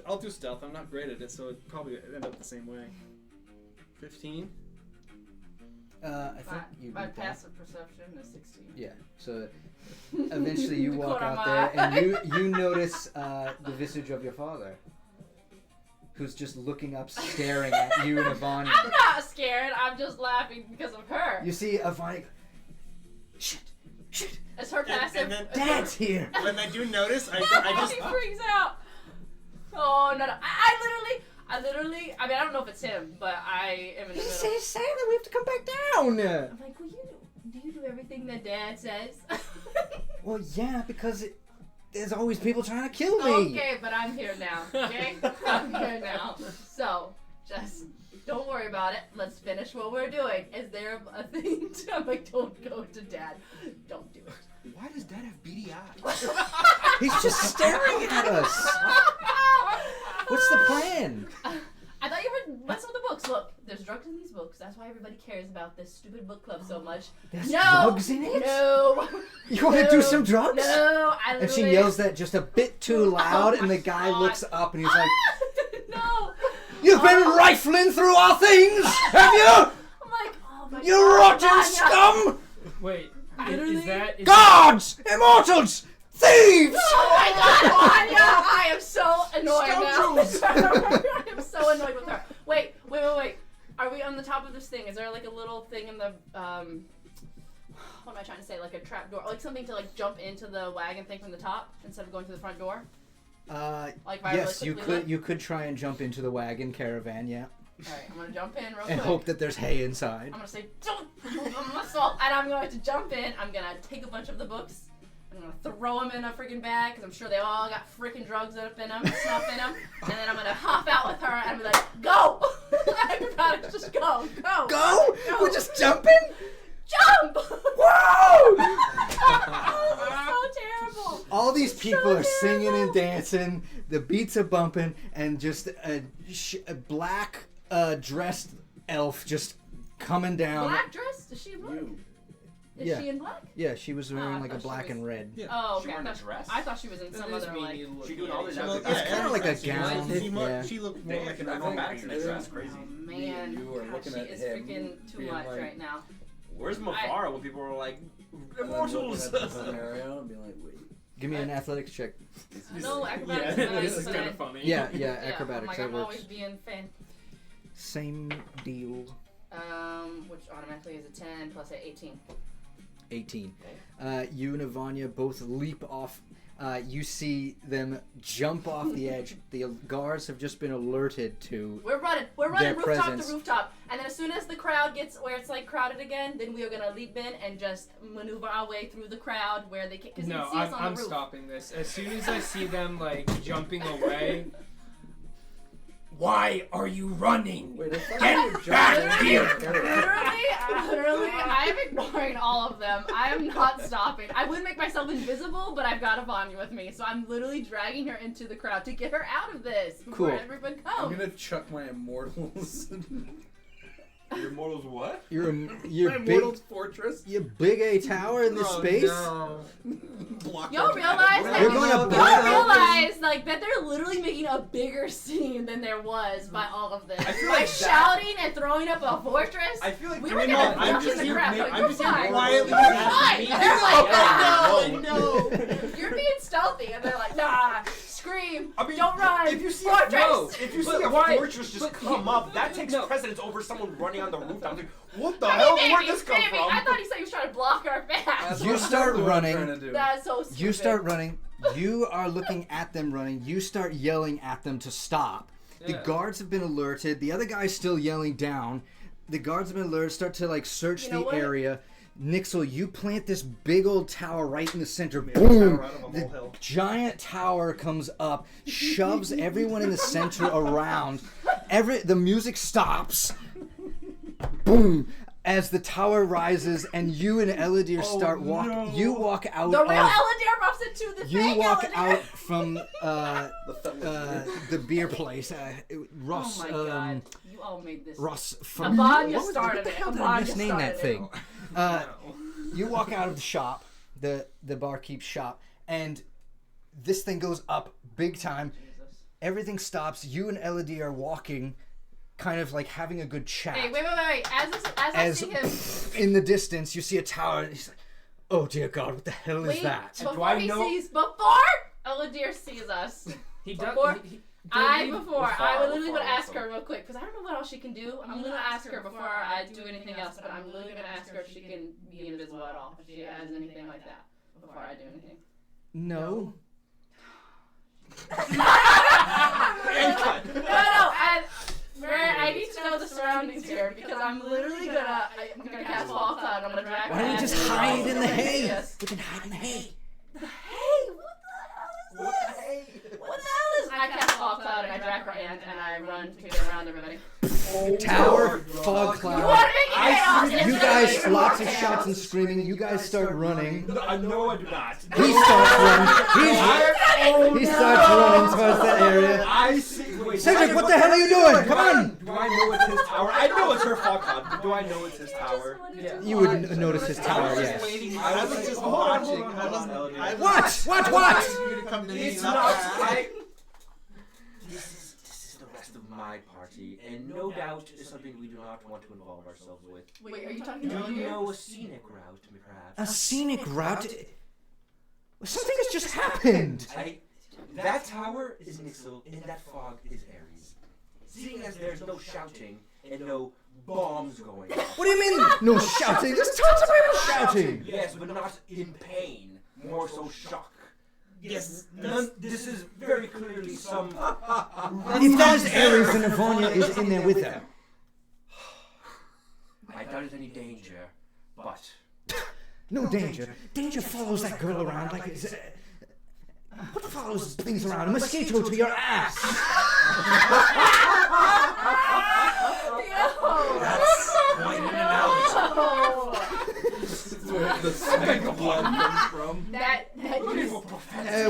[SPEAKER 5] I'll do stealth. I'm not great at it, so it'd probably end up the same way. 15?
[SPEAKER 1] I think you
[SPEAKER 3] My
[SPEAKER 1] beat that.
[SPEAKER 3] passive perception is 16.
[SPEAKER 1] Yeah. So eventually you
[SPEAKER 3] The
[SPEAKER 1] walk
[SPEAKER 3] corner of
[SPEAKER 1] out
[SPEAKER 3] my
[SPEAKER 1] there and
[SPEAKER 3] eye.
[SPEAKER 1] you notice the visage of your father, who's just looking up, staring at you and Avanya.
[SPEAKER 3] I'm not scared. I'm just laughing because of her.
[SPEAKER 1] You see Avanya. Shit!
[SPEAKER 3] It's her passive.
[SPEAKER 5] and then-
[SPEAKER 3] it's her-
[SPEAKER 1] Dad's here.
[SPEAKER 5] When I do notice, I just...
[SPEAKER 3] He freaks out. Oh no! I literally. I mean, I don't know if it's him, but I am in the
[SPEAKER 1] He
[SPEAKER 3] middle.
[SPEAKER 1] says, Santa, we have to come back down.
[SPEAKER 3] I'm like, do you do everything that Dad says?
[SPEAKER 1] Well, yeah, because there's always people trying to kill me.
[SPEAKER 3] Okay, but I'm here now. Okay, I'm here now. So just don't worry about it. Let's finish what we're doing. Is there a thing? I'm like, don't go to Dad. Don't do it.
[SPEAKER 2] Why does Dad have beady eyes?
[SPEAKER 1] He's just staring at us. What's the plan?
[SPEAKER 3] I thought you were messing with the books. Look, there's drugs in these books. That's why everybody cares about this stupid book club so much.
[SPEAKER 1] There's
[SPEAKER 3] No!
[SPEAKER 1] drugs in it?
[SPEAKER 3] No.
[SPEAKER 1] You want to do some drugs?
[SPEAKER 3] No, I
[SPEAKER 1] And
[SPEAKER 3] literally.
[SPEAKER 1] she yells that just a bit too loud,
[SPEAKER 3] Oh
[SPEAKER 1] and the
[SPEAKER 3] my
[SPEAKER 1] guy
[SPEAKER 3] God.
[SPEAKER 1] looks up and he's like,
[SPEAKER 3] No.
[SPEAKER 1] "You've been rifling through our things, have you?
[SPEAKER 3] I'm like, oh my
[SPEAKER 1] You
[SPEAKER 3] God,
[SPEAKER 1] rotten
[SPEAKER 3] Vanya.
[SPEAKER 1] scum!
[SPEAKER 6] Wait.
[SPEAKER 3] Literally-
[SPEAKER 6] Is that?
[SPEAKER 1] Guards! Immortals! Thieves!"
[SPEAKER 3] Oh my God, Vanya! I am so annoyed
[SPEAKER 1] Scoundrels.
[SPEAKER 3] now. I am so annoyed with her. Wait. Are we on the top of this thing? Is there like a little thing in the what am I trying to say? Like a trap door, like something to like jump into the wagon thing from the top instead of going to the front door. Like if I
[SPEAKER 1] Yes,
[SPEAKER 3] really
[SPEAKER 1] you
[SPEAKER 3] quickly
[SPEAKER 1] could.
[SPEAKER 3] look?
[SPEAKER 1] You could try and jump into the wagon caravan, yeah,
[SPEAKER 3] All right, I'm gonna jump in real
[SPEAKER 1] and
[SPEAKER 3] quick.
[SPEAKER 1] hope that there's hay inside.
[SPEAKER 3] I'm gonna say, don't move a muscle, and I'm going to jump in. I'm gonna take a bunch of the books. I'm gonna throw them in a freaking bag because I'm sure they all got freaking drugs up in them, stuff in them. And then I'm gonna hop out with her and be like, go! Acrobatics, just go.
[SPEAKER 1] Go! We're just jumping.
[SPEAKER 3] Jump!
[SPEAKER 1] Whoa!
[SPEAKER 3] Oh, so terrible.
[SPEAKER 1] All these people are singing and
[SPEAKER 3] terrible.
[SPEAKER 1] dancing. The beats are bumping, and just a black dressed elf just coming down.
[SPEAKER 3] Black dress? Is she in black? Is
[SPEAKER 1] Yeah.
[SPEAKER 3] she in black?
[SPEAKER 1] Yeah, she was
[SPEAKER 3] Oh, I
[SPEAKER 1] wearing like a
[SPEAKER 3] thought she
[SPEAKER 1] black
[SPEAKER 3] was-
[SPEAKER 1] and red.
[SPEAKER 5] Yeah.
[SPEAKER 3] Oh,
[SPEAKER 2] She
[SPEAKER 3] okay.
[SPEAKER 2] wearing a dress?
[SPEAKER 3] I thought she was in some other like.
[SPEAKER 2] She doing all this
[SPEAKER 5] Well,
[SPEAKER 2] after
[SPEAKER 5] yeah,
[SPEAKER 1] It's kinda like a
[SPEAKER 5] she
[SPEAKER 1] gown,
[SPEAKER 5] looked-
[SPEAKER 1] yeah.
[SPEAKER 5] She looked more
[SPEAKER 2] Damn,
[SPEAKER 5] like
[SPEAKER 2] she
[SPEAKER 5] an
[SPEAKER 2] got acrobatics in a dress. Crazy.
[SPEAKER 3] Oh, man,
[SPEAKER 7] You were
[SPEAKER 3] God,
[SPEAKER 7] looking
[SPEAKER 3] she
[SPEAKER 7] at
[SPEAKER 3] is
[SPEAKER 7] him,
[SPEAKER 3] freaking too
[SPEAKER 7] being
[SPEAKER 3] much
[SPEAKER 7] like-
[SPEAKER 3] right now.
[SPEAKER 2] Where's Mavara when people were like, immortals?
[SPEAKER 7] Looking at the scenario and being like, wait.
[SPEAKER 1] Give me an athletics check.
[SPEAKER 3] No,
[SPEAKER 6] Yeah,
[SPEAKER 3] acrobatics.
[SPEAKER 6] this is
[SPEAKER 3] but
[SPEAKER 6] kind
[SPEAKER 3] I-
[SPEAKER 6] of funny.
[SPEAKER 1] Yeah,
[SPEAKER 3] Yeah,
[SPEAKER 1] acrobatics.
[SPEAKER 3] I'm like,
[SPEAKER 1] that
[SPEAKER 3] I'm
[SPEAKER 1] works.
[SPEAKER 3] always being fan.
[SPEAKER 1] Same deal.
[SPEAKER 3] Which automatically is a 10 plus a 18.
[SPEAKER 1] 18. You and Ivania both leap off You see them jump off the edge. The guards have just been alerted to.
[SPEAKER 3] We're running
[SPEAKER 1] their
[SPEAKER 3] rooftop
[SPEAKER 1] presence.
[SPEAKER 3] to rooftop, and then as soon as the crowd gets where it's like crowded again, then we are gonna leap in and just maneuver our way through the crowd where they can. Because
[SPEAKER 6] No,
[SPEAKER 3] you can see us on
[SPEAKER 6] I'm
[SPEAKER 3] the roof.
[SPEAKER 6] stopping this. As soon as I see them like jumping away. Why are you running?
[SPEAKER 4] Wait, if
[SPEAKER 6] Get back here!
[SPEAKER 3] Literally, I'm ignoring all of them. I am not stopping. I would make myself invisible, but I've got Vanya with me, so I'm literally dragging her into the crowd to get her out of this before
[SPEAKER 1] Cool.
[SPEAKER 3] everyone
[SPEAKER 4] I'm
[SPEAKER 3] comes.
[SPEAKER 4] gonna chuck my immortals.
[SPEAKER 7] Your immortals what?
[SPEAKER 1] Your
[SPEAKER 4] my
[SPEAKER 1] big,
[SPEAKER 4] immortals fortress.
[SPEAKER 1] your big A tower in this space.
[SPEAKER 6] No.
[SPEAKER 4] Block
[SPEAKER 3] Y'all
[SPEAKER 4] our
[SPEAKER 3] realize
[SPEAKER 4] path.
[SPEAKER 3] that
[SPEAKER 1] We're gonna
[SPEAKER 3] y'all
[SPEAKER 1] block
[SPEAKER 3] realize like that they're literally making a bigger scene than there was by all of this.
[SPEAKER 7] I feel
[SPEAKER 3] By
[SPEAKER 7] like
[SPEAKER 3] shouting and throwing up a fortress.
[SPEAKER 7] I feel like
[SPEAKER 3] we
[SPEAKER 7] you
[SPEAKER 3] were
[SPEAKER 7] know,
[SPEAKER 3] gonna
[SPEAKER 7] I'm
[SPEAKER 3] duck
[SPEAKER 7] just
[SPEAKER 3] in the
[SPEAKER 7] here.
[SPEAKER 3] crowd.
[SPEAKER 7] I'm
[SPEAKER 3] You're
[SPEAKER 7] just here
[SPEAKER 3] fine.
[SPEAKER 7] quietly.
[SPEAKER 3] You're fine. They're like,
[SPEAKER 7] I
[SPEAKER 3] nah.
[SPEAKER 7] know.
[SPEAKER 3] You're being stealthy, and they're like, nah, scream,
[SPEAKER 7] I mean,
[SPEAKER 3] don't run.
[SPEAKER 7] If you see
[SPEAKER 3] fortress.
[SPEAKER 7] if you see
[SPEAKER 6] But
[SPEAKER 7] a
[SPEAKER 6] why-
[SPEAKER 7] fortress just
[SPEAKER 6] but
[SPEAKER 7] come
[SPEAKER 6] he-
[SPEAKER 7] up, that takes
[SPEAKER 6] no.
[SPEAKER 7] precedence over someone running on the roof. I'm like, what the
[SPEAKER 3] I
[SPEAKER 7] hell?
[SPEAKER 3] mean,
[SPEAKER 7] Where'd this come
[SPEAKER 3] maybe.
[SPEAKER 7] from?
[SPEAKER 3] I thought he said he was trying to block our path.
[SPEAKER 4] That's
[SPEAKER 1] You
[SPEAKER 4] what
[SPEAKER 1] start
[SPEAKER 4] I'm
[SPEAKER 1] running.
[SPEAKER 4] trying to do.
[SPEAKER 3] That's so stupid.
[SPEAKER 1] You start running. You are looking at them running. You start yelling at them to stop. The
[SPEAKER 6] Yeah.
[SPEAKER 1] guards have been alerted. The other guy's still yelling down. The guards have been alerted. Start to like search
[SPEAKER 3] You know
[SPEAKER 1] the
[SPEAKER 3] what?
[SPEAKER 1] area. Nixel, you plant this big old tower right in the center.
[SPEAKER 5] Maybe
[SPEAKER 1] Boom!
[SPEAKER 5] tower out of a
[SPEAKER 1] The
[SPEAKER 5] molehill.
[SPEAKER 1] giant tower comes up, shoves everyone in the center around. The music stops. Boom! As the tower rises, and you and Eladir start walking.
[SPEAKER 7] no.
[SPEAKER 1] You walk out
[SPEAKER 3] The real
[SPEAKER 1] of.
[SPEAKER 3] Eladir bumps into the
[SPEAKER 1] You
[SPEAKER 3] fake
[SPEAKER 1] walk
[SPEAKER 3] Eladir.
[SPEAKER 1] out from the beer place. Ross.
[SPEAKER 3] Oh my god, you all made this.
[SPEAKER 1] Ross from.
[SPEAKER 3] Abanya
[SPEAKER 1] what
[SPEAKER 3] started
[SPEAKER 1] what the
[SPEAKER 3] it.
[SPEAKER 1] hell did I
[SPEAKER 3] Abanya
[SPEAKER 1] misname
[SPEAKER 3] started
[SPEAKER 1] that
[SPEAKER 3] it.
[SPEAKER 1] thing? You walk out of the shop, the barkeep shop, and this thing goes up big time.
[SPEAKER 3] Jesus.
[SPEAKER 1] Everything stops. You and Elodie are walking, kind of like having a good chat.
[SPEAKER 3] Hey, wait. As I see him.
[SPEAKER 1] In the distance, you see a tower, and he's like, "Oh dear God, what the hell is
[SPEAKER 3] Wait,
[SPEAKER 1] that?"
[SPEAKER 3] before
[SPEAKER 7] I
[SPEAKER 3] he
[SPEAKER 7] know-
[SPEAKER 3] sees, before Eladir sees us.
[SPEAKER 6] He does.
[SPEAKER 3] Before- I
[SPEAKER 7] We're
[SPEAKER 3] literally
[SPEAKER 7] far,
[SPEAKER 3] would ask
[SPEAKER 7] so-
[SPEAKER 3] her real quick because I don't know what else she can do. I'm gonna ask her before I do anything else, but I'm literally gonna ask her if she can be invisible at all, if she has anything like that before I do anything.
[SPEAKER 1] No.
[SPEAKER 3] No, I need to know the surroundings here because I'm literally gonna cast Fall Cloud. I'm gonna drag.
[SPEAKER 1] Why don't we
[SPEAKER 3] her
[SPEAKER 1] just
[SPEAKER 3] and-
[SPEAKER 1] hide in the hay?
[SPEAKER 3] Yes.
[SPEAKER 1] We can hide in the hay.
[SPEAKER 3] The hay? What the hell is this? What the hell is? I cast Fall Cloud and I drag her hand and I run to get around everybody.
[SPEAKER 1] Tower, fog
[SPEAKER 3] You
[SPEAKER 1] cloud.
[SPEAKER 3] want to make it chaos?
[SPEAKER 1] You
[SPEAKER 3] It's
[SPEAKER 1] guys,
[SPEAKER 3] gonna be
[SPEAKER 1] lots of
[SPEAKER 3] chaos.
[SPEAKER 1] shouts and screaming. You guys start running.
[SPEAKER 7] I know I do not.
[SPEAKER 1] He starts running. He starts running towards that area.
[SPEAKER 7] I see. Wait,
[SPEAKER 1] Cedric, what the hell are you doing? Come on!
[SPEAKER 7] Do I know it's his tower? I know it's her fog cloud, but do I know it's his tower?
[SPEAKER 3] Yeah.
[SPEAKER 1] You would notice his tower, yes.
[SPEAKER 7] I was just watching.
[SPEAKER 1] What?
[SPEAKER 7] It's not. This is the rest of my party, and no doubt is something we do not want to involve ourselves with.
[SPEAKER 3] Wait, are you talking
[SPEAKER 7] Do
[SPEAKER 3] to
[SPEAKER 7] you
[SPEAKER 3] me?
[SPEAKER 7] know a scenic route,
[SPEAKER 1] A
[SPEAKER 7] perhaps?
[SPEAKER 1] scenic route? Something has just happened.
[SPEAKER 7] That tower is Nixel, and that fog is Ares. Seeing as there's no shouting and no bombs going off.
[SPEAKER 1] What do you mean? No shouting. There's tons of people shouting.
[SPEAKER 7] Yes, but not in pain. More so shock.
[SPEAKER 5] Yes.
[SPEAKER 7] This is very clearly some.
[SPEAKER 1] If there's Ares, then Avonia is in there with them.
[SPEAKER 7] I doubt there's any danger, but
[SPEAKER 1] No danger. Danger follows that girl around like it's. What follows things around? A mosquito to your ass.
[SPEAKER 5] Quite an analogy.
[SPEAKER 4] Where the snake blood comes from.
[SPEAKER 3] That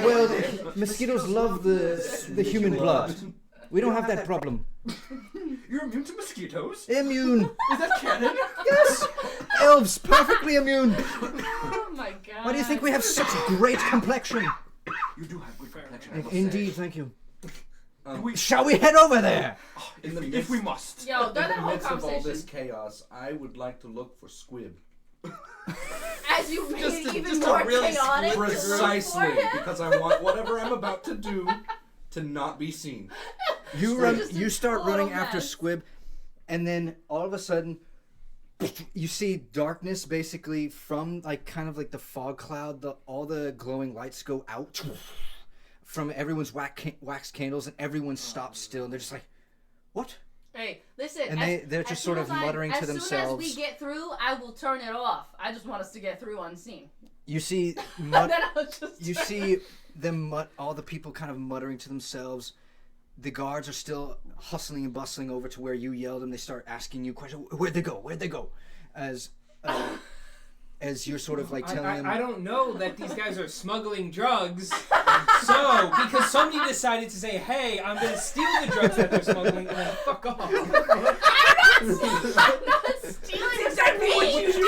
[SPEAKER 1] Well, mosquitoes love the human blood. We don't have that problem.
[SPEAKER 7] you're immune to mosquitoes.
[SPEAKER 1] Immune.
[SPEAKER 7] Is that canon?
[SPEAKER 1] Yes. Elves perfectly immune.
[SPEAKER 3] Oh my god.
[SPEAKER 1] Why do you think we have such great complexion?
[SPEAKER 7] You do have good complexion. I must
[SPEAKER 1] Indeed,
[SPEAKER 7] say.
[SPEAKER 1] thank you.
[SPEAKER 7] We,
[SPEAKER 1] Shall we head over there?
[SPEAKER 7] if we must.
[SPEAKER 3] Yo, during
[SPEAKER 4] In
[SPEAKER 3] that
[SPEAKER 4] the
[SPEAKER 3] whole
[SPEAKER 4] midst of all
[SPEAKER 3] conversation,
[SPEAKER 4] this chaos, I would like to look for squib.
[SPEAKER 3] as you made it even
[SPEAKER 5] just a
[SPEAKER 3] more
[SPEAKER 5] really
[SPEAKER 3] chaotic,
[SPEAKER 5] split
[SPEAKER 4] Precisely,
[SPEAKER 3] for him.
[SPEAKER 4] because I want whatever I'm about to do to not be seen.
[SPEAKER 1] You
[SPEAKER 3] Squib.
[SPEAKER 1] run.
[SPEAKER 3] Just a
[SPEAKER 1] You start
[SPEAKER 3] total
[SPEAKER 1] running after
[SPEAKER 3] mess.
[SPEAKER 1] Squib, and then all of a sudden, you see darkness basically from like kind of like the fog cloud. All the glowing lights go out from everyone's wax candles, and everyone stops still, and they're just like, "What?"
[SPEAKER 3] Hey, listen.
[SPEAKER 1] And they're just sort of muttering to themselves.
[SPEAKER 3] As soon as we get through, I will turn it off. I just want us to get through unseen.
[SPEAKER 1] You see,
[SPEAKER 3] Then I'll just
[SPEAKER 1] you see them, all the people kind of muttering to themselves. The guards are still hustling and bustling over to where you yelled, and they start asking you questions. Where'd they go? Where'd they go? As you're sort of like telling them.
[SPEAKER 6] I don't know that these guys are smuggling drugs. So, because somebody decided to say, hey, I'm going to steal the drugs that they're smuggling, and then fuck off.
[SPEAKER 3] I'm not stealing
[SPEAKER 6] Exactly
[SPEAKER 3] from
[SPEAKER 6] what
[SPEAKER 3] me.
[SPEAKER 6] you did!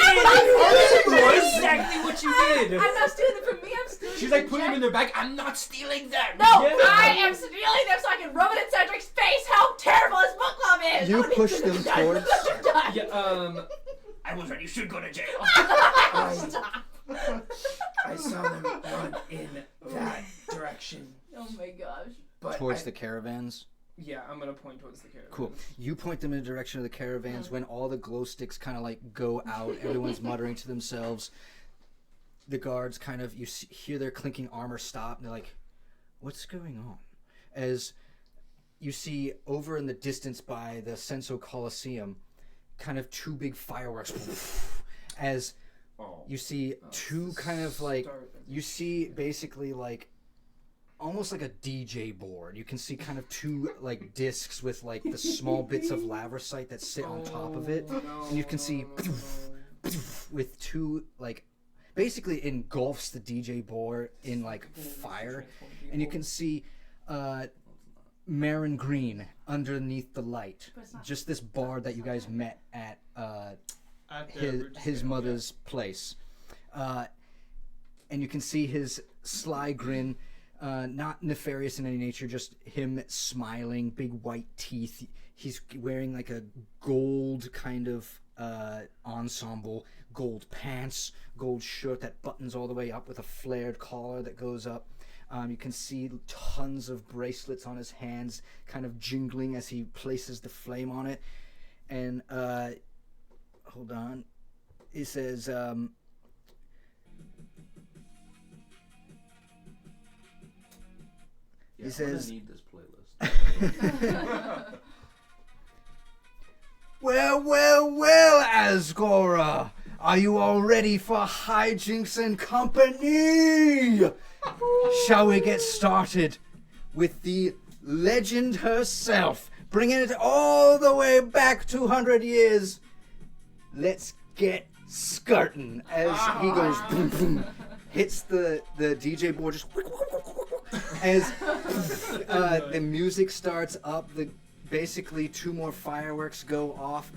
[SPEAKER 6] That's exactly what you did!
[SPEAKER 3] I'm not stealing them from me. I'm stealing
[SPEAKER 7] She's
[SPEAKER 3] them
[SPEAKER 7] like
[SPEAKER 3] from
[SPEAKER 7] putting them in
[SPEAKER 3] Jack.
[SPEAKER 7] their bag. I'm not stealing them.
[SPEAKER 3] No,
[SPEAKER 6] Yeah.
[SPEAKER 3] I am stealing them so I can rub it in Cedric's face how terrible his book club is.
[SPEAKER 1] You
[SPEAKER 3] Oh, he's
[SPEAKER 1] push
[SPEAKER 3] gonna
[SPEAKER 1] them
[SPEAKER 3] die.
[SPEAKER 1] towards-
[SPEAKER 3] He's gonna die.
[SPEAKER 6] Yeah,
[SPEAKER 7] I was right. You should go to jail.
[SPEAKER 3] Stop.
[SPEAKER 6] I saw them run in that direction.
[SPEAKER 3] Oh my gosh.
[SPEAKER 6] But
[SPEAKER 1] towards the caravans.
[SPEAKER 6] Yeah, I'm going to point towards the caravan.
[SPEAKER 1] Cool. You point them in the direction of the caravans. When all the glow sticks kind of like go out, everyone's muttering to themselves. The guards kind of, hear their clinking armor stop, and they're like, "What's going on?" As you see over in the distance by the Senso Colosseum, kind of two big fireworks. As you see two kind of like, you see basically like almost like a DJ board. You can see kind of two like discs with like the small bits of lavrosite that sit on top of it, and you can see with two like basically engulfs the DJ board in like fire, and you can see Marin Green underneath the light, just this bard that you guys met at his mother's place, and you can see his sly grin. Not nefarious in any nature, just him smiling, big white teeth. He's wearing like a gold kind of ensemble, gold pants, gold shirt that buttons all the way up with a flared collar that goes up. You can see tons of bracelets on his hands, kind of jingling as he places the flame on it. And, hold on. It says,
[SPEAKER 4] Yeah,
[SPEAKER 1] he says,
[SPEAKER 4] I'm gonna need this playlist.
[SPEAKER 1] Well, Asgora! Are you all ready for hijinks and company? Shall we get started with the legend herself, bringing it all the way back 200 years? Let's get skirtin'. As he goes boom, boom, hits the DJ board, just as the music starts up. Basically two more fireworks go off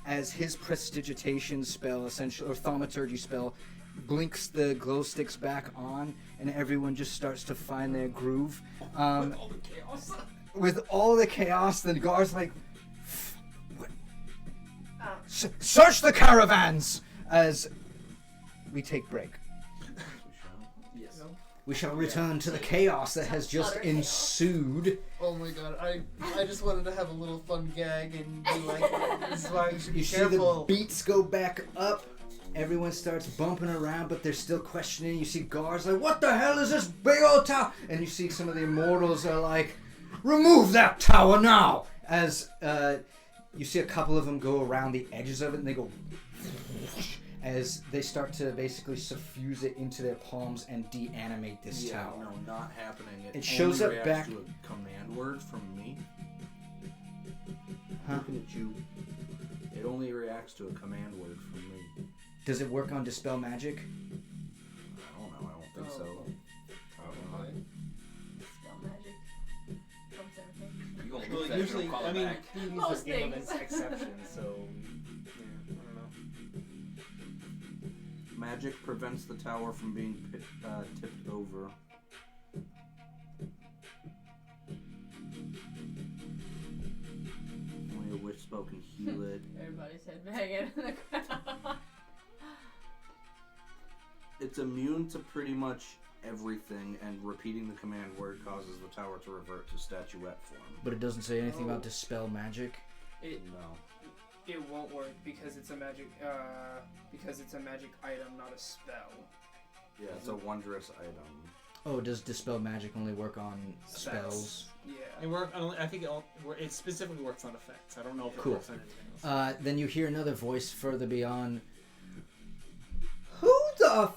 [SPEAKER 1] as his prestidigitation spell, essentially, or thaumaturgy spell, blinks the glow sticks back on, and everyone just starts to find their groove. With all the chaos, the guards like, search the caravans! As we take break.
[SPEAKER 9] Yes.
[SPEAKER 1] We shall return to the chaos that has just ensued.
[SPEAKER 5] Oh my god, I just wanted to have a little fun gag and be like, this is why you should be
[SPEAKER 1] You see
[SPEAKER 5] careful.
[SPEAKER 1] the beats go back up. Everyone starts bumping around, but they're still questioning. You see guards like, what the hell is this big old tower? And you see some of the immortals are like, remove that tower now! As you see a couple of them go around the edges of it, and they go as they start to basically suffuse it into their palms and deanimate this tower.
[SPEAKER 4] No, not happening.
[SPEAKER 1] It shows
[SPEAKER 4] only
[SPEAKER 1] up
[SPEAKER 4] reacts
[SPEAKER 1] back-
[SPEAKER 4] to a command word from me.
[SPEAKER 1] Huh?
[SPEAKER 4] Looking at you. It only reacts to a command word from me.
[SPEAKER 1] Does it work on Dispel Magic?
[SPEAKER 4] I don't know. I don't think so.
[SPEAKER 3] Spell magic. Trumps everything.
[SPEAKER 2] You gonna
[SPEAKER 5] Well,
[SPEAKER 2] lose that
[SPEAKER 5] usually,
[SPEAKER 2] if you don't call
[SPEAKER 5] I
[SPEAKER 2] it
[SPEAKER 5] mean,
[SPEAKER 2] back.
[SPEAKER 5] these
[SPEAKER 3] Most
[SPEAKER 5] are game of
[SPEAKER 3] things.
[SPEAKER 5] exceptions, so yeah, I don't know.
[SPEAKER 4] Magic prevents the tower from being tipped over. Only a witch spell can heal it.
[SPEAKER 3] Everybody's head banging in the crowd.
[SPEAKER 4] It's immune to pretty much everything, and repeating the command word causes the tower to revert to statuette form.
[SPEAKER 1] But it doesn't say anything about Dispel Magic.
[SPEAKER 6] It,
[SPEAKER 4] No.
[SPEAKER 6] it won't work because it's a magic item, not a spell.
[SPEAKER 4] Yeah, it's a wondrous item.
[SPEAKER 1] Oh, does Dispel Magic only work on spells?
[SPEAKER 6] Yeah.
[SPEAKER 5] I think it specifically works on effects. I don't know if it
[SPEAKER 1] Cool.
[SPEAKER 5] works on anything else.
[SPEAKER 1] Then you hear another voice further beyond. Who the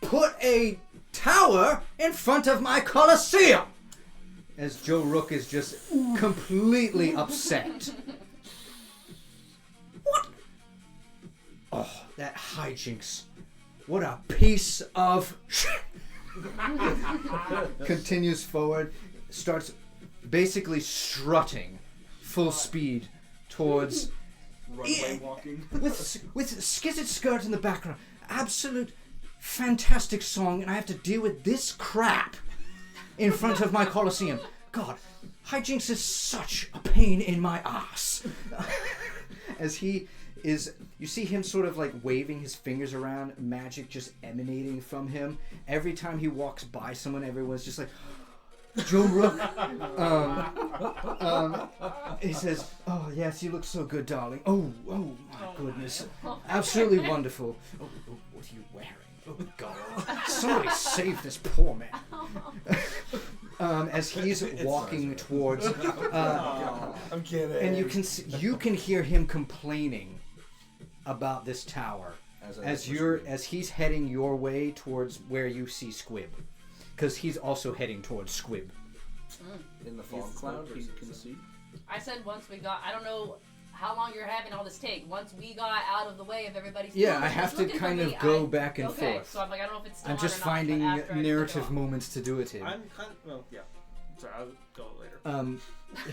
[SPEAKER 1] put a tower in front of my Colosseum? As Joe Rook is just completely upset. What? Oh, that hijinks. What a piece of shit. Continues forward, starts basically strutting full speed towards
[SPEAKER 4] Runway walking.
[SPEAKER 1] with skizzed skirt in the background. Absolute fantastic song, and I have to deal with this crap in front of my Colosseum. God, hijinks is such a pain in my ass. As he is, you see him sort of like waving his fingers around, magic just emanating from him. Every time he walks by someone, everyone's just like, Joe Rook. He says, "Oh yes, you look so good, darling. Oh my goodness, absolutely wonderful. Oh, what are you wearing? Oh God, somebody save this poor man." As he's walking towards,
[SPEAKER 7] I'm kidding.
[SPEAKER 1] and you can hear him complaining about this tower as he's heading your way towards where you see Squib, because he's also heading towards Squib.
[SPEAKER 4] In the fog cloud, you can see.
[SPEAKER 3] I said once we got. I don't know how long you're having all this take. Once we got out of the way of everybody's.
[SPEAKER 1] Yeah, I have to kind of go back and
[SPEAKER 3] okay,
[SPEAKER 1] forth.
[SPEAKER 3] so I'm like, I don't know if it's still
[SPEAKER 1] I'm just
[SPEAKER 3] on or not,
[SPEAKER 1] finding
[SPEAKER 3] but after I
[SPEAKER 1] narrative
[SPEAKER 3] get off.
[SPEAKER 1] moments to do it in.
[SPEAKER 5] I'm kind of, well, yeah. Sorry, I'll go later.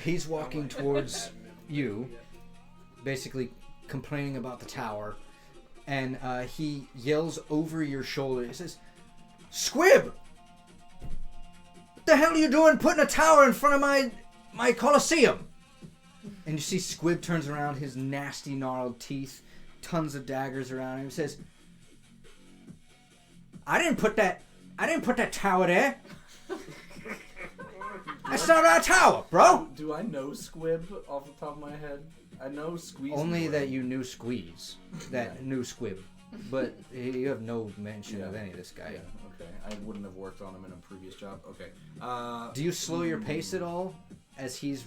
[SPEAKER 1] He's walking towards you, basically complaining about the tower, and he yells over your shoulder. He says, "Squib! What the hell are you doing putting a tower in front of my Colosseum?" And you see Squib turns around, his nasty gnarled teeth, tons of daggers around him. He says, I didn't put that tower there. That's not our tower, bro."
[SPEAKER 4] Do I know Squib off the top of my head? I know Squeeze.
[SPEAKER 1] Only that you knew Squeeze, knew Squib, but you have no mention of any of this guy.
[SPEAKER 4] Yeah, okay. I wouldn't have worked on him in a previous job. Okay.
[SPEAKER 1] Do you slow your pace at all as he's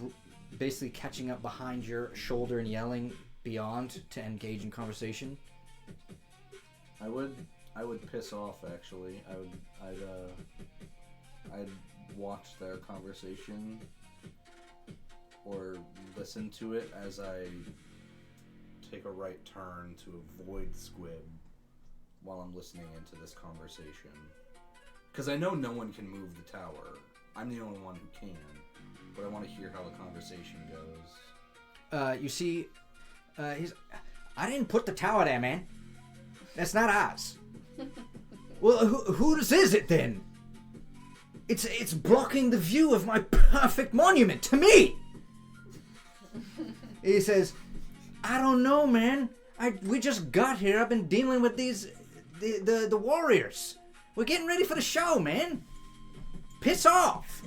[SPEAKER 1] basically catching up behind your shoulder and yelling beyond to engage in conversation?
[SPEAKER 4] I would piss off actually. I'd watch their conversation or listen to it as I take a right turn to avoid Squib while I'm listening into this conversation. Because I know no one can move the tower. I'm the only one who can. But I want to hear how the conversation goes.
[SPEAKER 1] You see, I didn't put the tower there, man. That's not ours. Well, whose is it then? It's blocking the view of my perfect monument to me. He says, "I don't know, man. We just got here. I've been dealing with the warriors. We're getting ready for the show, man. Piss off."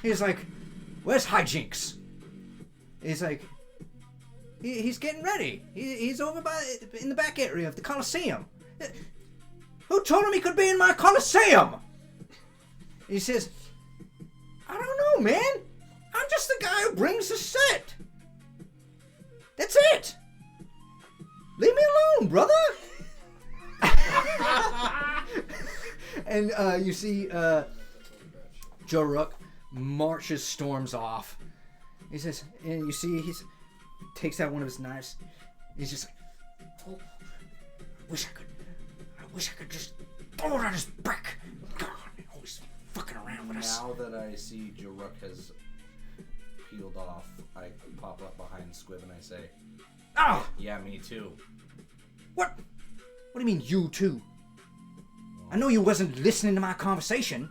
[SPEAKER 1] He's like, "Where's Hijinks?" He's like, he's getting ready. He's over in the back area of the Colosseum. Who told him he could be in my Colosseum? He says, "I don't know, man. I'm just the guy who brings the set. That's it. Leave me alone, brother." And you see Joe Rook storms off. He says, and you see he takes out one of his knives. He's just like, "Oh, I wish I could just throw it on his back. God, always fucking around with us."
[SPEAKER 4] Now that I see Joe Rook has peeled off, I pop up behind Squib and I say,
[SPEAKER 1] "Ah,
[SPEAKER 4] yeah, me too."
[SPEAKER 1] what? What do you mean, you too? I know you wasn't listening to my conversation.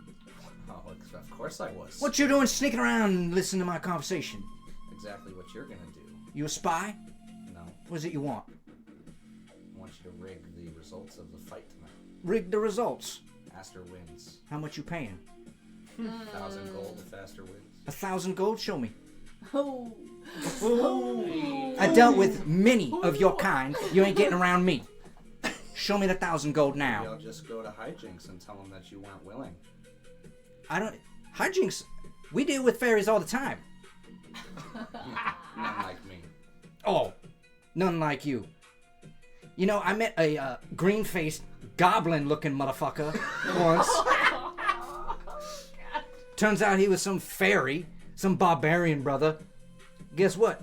[SPEAKER 4] Oh, of course I was.
[SPEAKER 1] What you doing sneaking around and listening to my conversation?
[SPEAKER 4] Exactly what you're gonna do.
[SPEAKER 1] You a spy?
[SPEAKER 4] No,
[SPEAKER 1] What is it you want?
[SPEAKER 4] I want you to rig the results of the fight tonight.
[SPEAKER 1] Rig the results.
[SPEAKER 4] Aster wins.
[SPEAKER 1] How much you paying?
[SPEAKER 4] 1,000 gold if Aster wins.
[SPEAKER 1] 1,000 gold? Show me.
[SPEAKER 3] Oh.
[SPEAKER 1] I dealt with many of your kind. You ain't getting around me. Show me the 1,000 gold
[SPEAKER 4] Maybe
[SPEAKER 1] now.
[SPEAKER 4] I'll just go to hijinks and tell them that you weren't willing.
[SPEAKER 1] I don't... Hijinks... We deal with fairies all the time.
[SPEAKER 4] None like me.
[SPEAKER 1] Oh, none like you. You know, I met a green-faced, goblin-looking motherfucker once. Turns out he was some fairy, some barbarian brother. Guess what?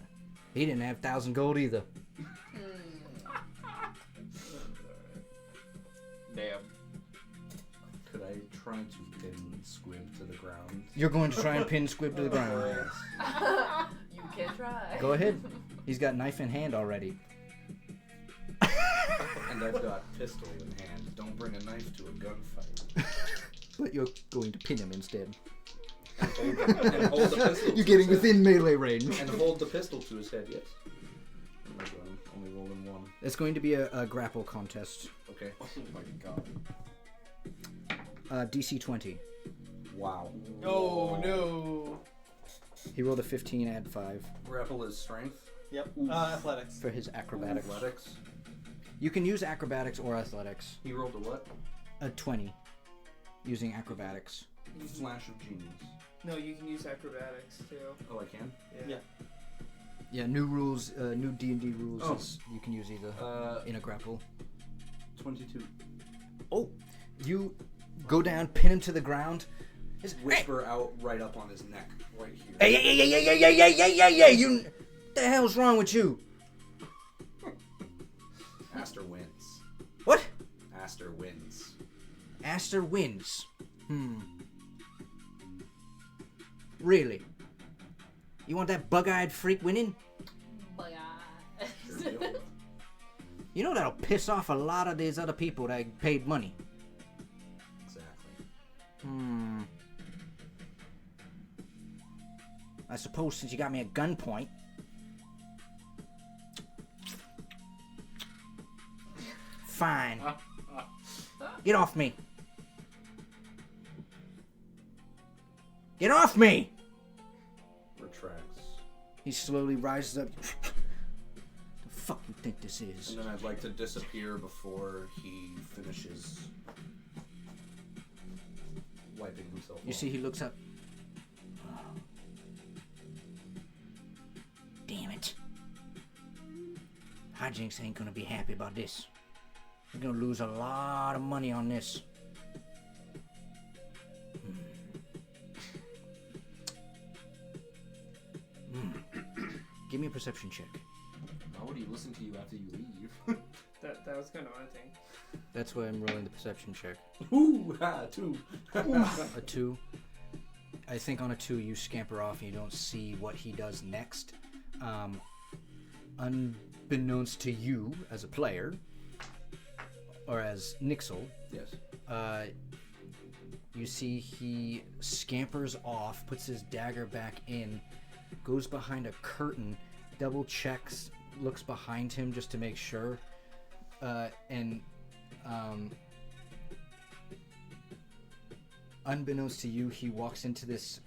[SPEAKER 1] He didn't have 1,000 gold either.
[SPEAKER 9] Damn.
[SPEAKER 4] Could I try to pin Squib to the ground?
[SPEAKER 1] You're going to try and pin Squib to the ground.
[SPEAKER 3] You can try.
[SPEAKER 1] Go ahead. He's got knife in hand already.
[SPEAKER 4] And I've got pistol in hand. Don't bring a knife to a gunfight.
[SPEAKER 1] But you're going to pin him instead.
[SPEAKER 4] And hold the pistol.
[SPEAKER 1] You're getting within melee range.
[SPEAKER 4] And hold the pistol to his head, yes. Oh my god, I'm only rolling one.
[SPEAKER 1] It's going to be a grapple contest.
[SPEAKER 4] Okay.
[SPEAKER 9] Oh my god.
[SPEAKER 1] DC 20.
[SPEAKER 4] Wow.
[SPEAKER 5] Oh no.
[SPEAKER 1] He rolled a 15, add 5
[SPEAKER 4] Grapple is strength.
[SPEAKER 5] Yep. Athletics.
[SPEAKER 1] for his acrobatics.
[SPEAKER 4] Athletics.
[SPEAKER 1] You can use acrobatics or athletics.
[SPEAKER 4] He rolled a what?
[SPEAKER 1] A 20. Using acrobatics.
[SPEAKER 4] Flash of genius.
[SPEAKER 6] No, you can use acrobatics too.
[SPEAKER 4] Oh, I can?
[SPEAKER 5] Yeah.
[SPEAKER 1] Yeah, new rules, new D&D rules.
[SPEAKER 4] Oh.
[SPEAKER 1] Is you can use either in a grapple.
[SPEAKER 4] 22.
[SPEAKER 1] Oh, you go down, pin him to the ground.
[SPEAKER 4] Whisper out right up on his neck, right here.
[SPEAKER 1] Hey, you... What the hell's wrong with you?
[SPEAKER 4] Aster wins.
[SPEAKER 1] What?
[SPEAKER 4] Aster wins.
[SPEAKER 1] Aster wins. Really? You want that bug-eyed freak winning?
[SPEAKER 4] Sure deal.
[SPEAKER 1] You know that'll piss off a lot of these other people that paid money.
[SPEAKER 4] Exactly.
[SPEAKER 1] I suppose since you got me at gunpoint. Fine. Get off me. Get off me!
[SPEAKER 4] Retracts.
[SPEAKER 1] He slowly rises up. The fuck you think this is?
[SPEAKER 4] And then I'd like to disappear before he finishes wiping himself
[SPEAKER 1] You
[SPEAKER 4] off.
[SPEAKER 1] see he looks up. Damn it. Hijinks ain't gonna be happy about this. We're gonna lose a lot of money on this. Give me a perception check.
[SPEAKER 9] Why would he listen to you after you leave?
[SPEAKER 6] That was kind of haunting.
[SPEAKER 1] That's why I'm rolling the perception check.
[SPEAKER 4] Ooh, ha, 2.
[SPEAKER 1] A 2. I think on a 2 you scamper off and you don't see what he does next. Unbeknownst to you as a player, or as Nixel,
[SPEAKER 4] Yes.
[SPEAKER 1] you see he scampers off, puts his dagger back in, goes behind a curtain, double checks, looks behind him just to make sure, and unbeknownst to you, he walks into this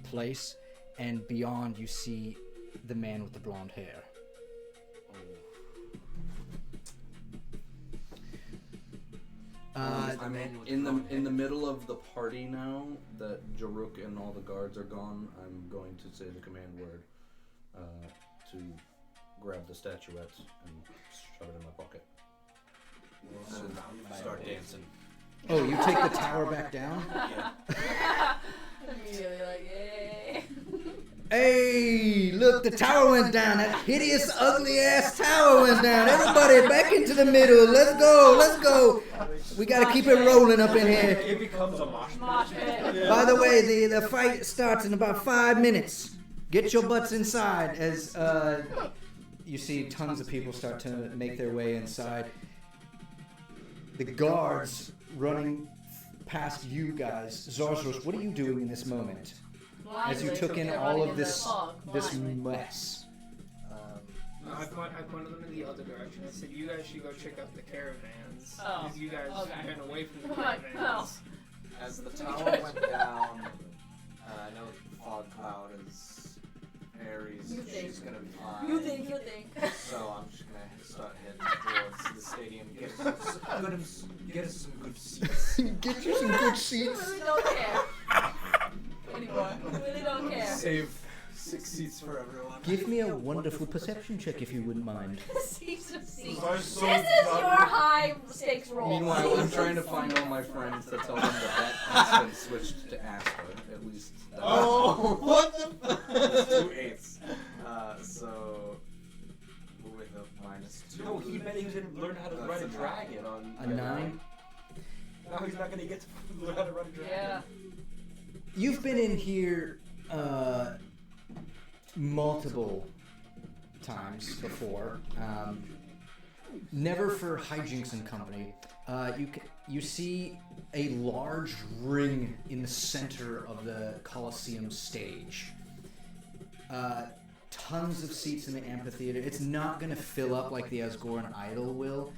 [SPEAKER 1] place, and beyond you see the man with the blonde hair.
[SPEAKER 4] I'm in the middle of the party now that Jaruk and all the guards are gone. I'm going to say the command word to grab the statuette and shove it in my pocket.
[SPEAKER 7] Start dancing.
[SPEAKER 1] Oh, you take the tower back down?
[SPEAKER 3] Immediately like, yay.
[SPEAKER 1] Hey, look, the tower went down. That hideous, ugly-ass tower went down. Everybody back into the middle. Let's go, let's go. We got to keep it rolling up in here.
[SPEAKER 9] It becomes a mosh pit.
[SPEAKER 1] By the way, the fight starts in about 5 minutes. Get your butts inside as you see tons of people start to make their way inside. The guards running past you guys. Zarzoros, what are you doing in this moment? As you took in all of this mess.
[SPEAKER 6] I pointed them in the other direction. I said, you guys should go check out the caravans.
[SPEAKER 3] Oh,
[SPEAKER 6] Because you guys
[SPEAKER 3] okay.
[SPEAKER 6] ran away from the
[SPEAKER 3] I'm like,
[SPEAKER 6] caravans.
[SPEAKER 9] As the tower went down, I know the fog cloud is Aries.
[SPEAKER 3] You think.
[SPEAKER 9] She's gonna be fine.
[SPEAKER 3] You think.
[SPEAKER 9] So I'm just gonna start heading towards the stadium. Get us some good seats.
[SPEAKER 1] Get you some good
[SPEAKER 3] You
[SPEAKER 1] seats.
[SPEAKER 3] really don't care anymore. You really don't care.
[SPEAKER 9] Save 6 seats for everyone.
[SPEAKER 1] Give me a wonderful perception check if you wouldn't mind.
[SPEAKER 3] Seats of seats.
[SPEAKER 4] I'm so
[SPEAKER 3] This is your high stakes roll.
[SPEAKER 4] Meanwhile, I'm trying to find all my friends to tell them that has been switched to Asta. At least.
[SPEAKER 5] Oh, what the?
[SPEAKER 9] It's 2 8s. So with a -2.
[SPEAKER 7] No, he meant he was gonna learn how to
[SPEAKER 9] That's
[SPEAKER 7] ride a
[SPEAKER 9] a
[SPEAKER 7] dragon on.
[SPEAKER 1] A 9.
[SPEAKER 7] Now he's not gonna get to learn how to ride a dragon.
[SPEAKER 3] Yeah.
[SPEAKER 1] You've been in here multiple times before. Never for hijinks and company. You see a large ring in the center of the Colosseum stage. Tons of seats in the amphitheater. It's not going to fill up like the Asgoran Idol will,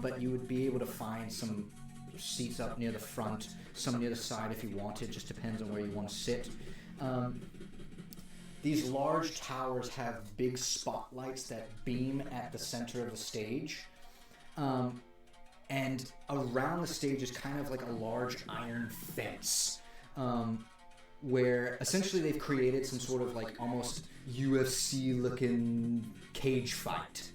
[SPEAKER 1] but you would be able to find some seats up near the front, some near the side if you wanted. Just depends on where you want to sit. These large towers have big spotlights that beam at the center of the stage. And around the stage is kind of like a large iron fence, where essentially they've created some sort of like almost UFC-looking cage fight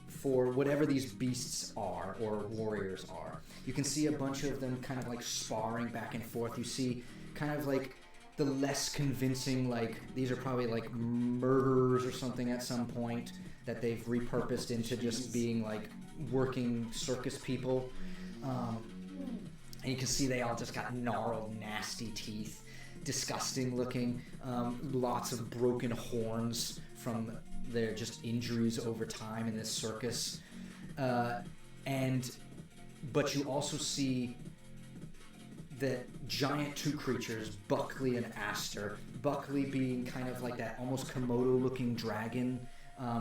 [SPEAKER 1] for whatever these beasts are or warriors are. You can see a bunch of them kind of like sparring back and forth. You see kind of like the less convincing, like these are probably like murderers or something at some point that they've repurposed into just being like working circus people. And you can see they all just got gnarled, nasty teeth, disgusting looking, lots of broken horns from their just injuries over time in this circus. But you also see that giant two creatures, Buckley and Aster. Buckley being kind of like that almost Komodo-looking dragon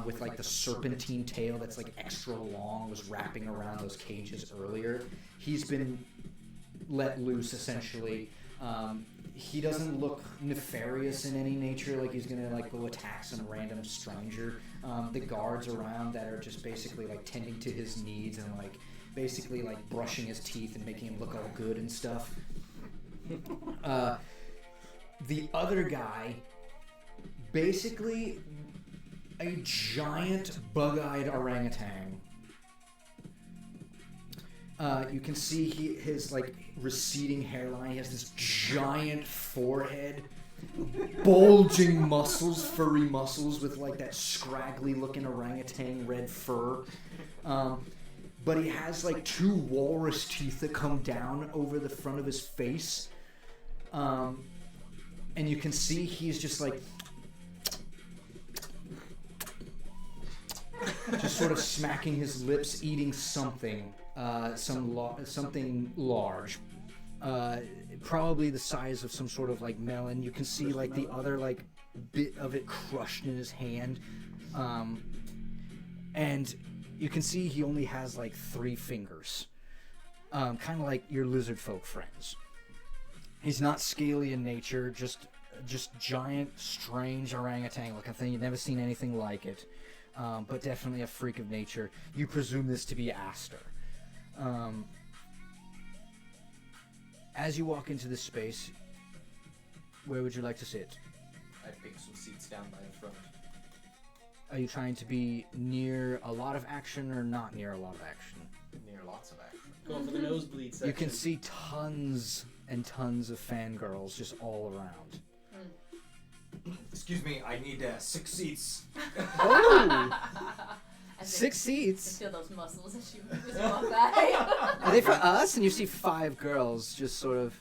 [SPEAKER 1] with like the serpentine tail that's like extra long, was wrapping around those cages earlier. He's been let loose essentially. He doesn't look nefarious in any nature, like he's gonna like go attack some random stranger. The guards around that are just basically like tending to his needs and like basically like brushing his teeth and making him look all good and stuff. The other guy, basically a giant bug-eyed orangutan. You can see his like receding hairline. He has this giant forehead, bulging muscles, furry muscles with like that scraggly looking orangutan red fur. But he has like two walrus teeth that come down over the front of his face. And you can see he's just like just sort of smacking his lips, eating something, something large, probably the size of some sort of like melon. You can see like the other like bit of it crushed in his hand, and you can see he only has like 3 fingers, kind of like your lizard folk friends. He's not scaly in nature, just giant, strange orangutan looking thing. You've never seen anything like it. But definitely a freak of nature. You presume this to be Aster. As you walk into this space, where would you like to sit?
[SPEAKER 9] I pick some seats down by the front.
[SPEAKER 1] Are you trying to be near a lot of action or not near a lot of action?
[SPEAKER 9] Near lots of action.
[SPEAKER 5] Going for the nosebleed section.
[SPEAKER 1] You can see tons and tons of fangirls just all around.
[SPEAKER 9] Excuse me, I need 6 seats.
[SPEAKER 1] Oh!
[SPEAKER 3] And
[SPEAKER 1] 6 seats?
[SPEAKER 3] Feel those muscles as you just walk by.
[SPEAKER 1] Are they for us? And you see 5 girls just sort of...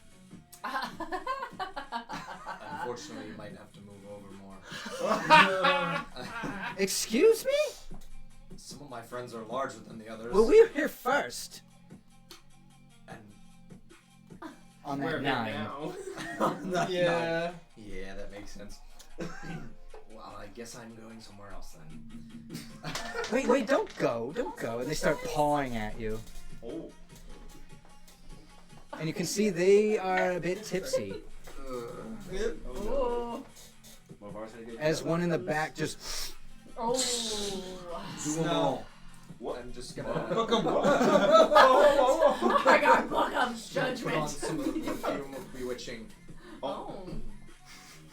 [SPEAKER 9] Unfortunately, you might have to move over more.
[SPEAKER 1] Excuse me?
[SPEAKER 9] Some of my friends are larger than the others.
[SPEAKER 1] Well, we were here first.
[SPEAKER 9] And
[SPEAKER 1] On
[SPEAKER 6] We're
[SPEAKER 1] that
[SPEAKER 6] here
[SPEAKER 1] 9.
[SPEAKER 6] now.
[SPEAKER 5] Yeah.
[SPEAKER 9] yeah, that makes sense. Well, I guess I'm going somewhere else then.
[SPEAKER 1] Wait, don't go. And they start pawing at you.
[SPEAKER 9] Oh.
[SPEAKER 1] And you can see they are a bit tipsy.
[SPEAKER 3] Ooh.
[SPEAKER 1] as one in the back just
[SPEAKER 3] Oh.
[SPEAKER 4] Do them all.
[SPEAKER 9] What? I'm just gonna
[SPEAKER 5] Cook 'em.
[SPEAKER 3] Oh my god, Buckham's
[SPEAKER 9] put on
[SPEAKER 3] judgment.
[SPEAKER 9] some of the perfume of bewitching.
[SPEAKER 3] Oh.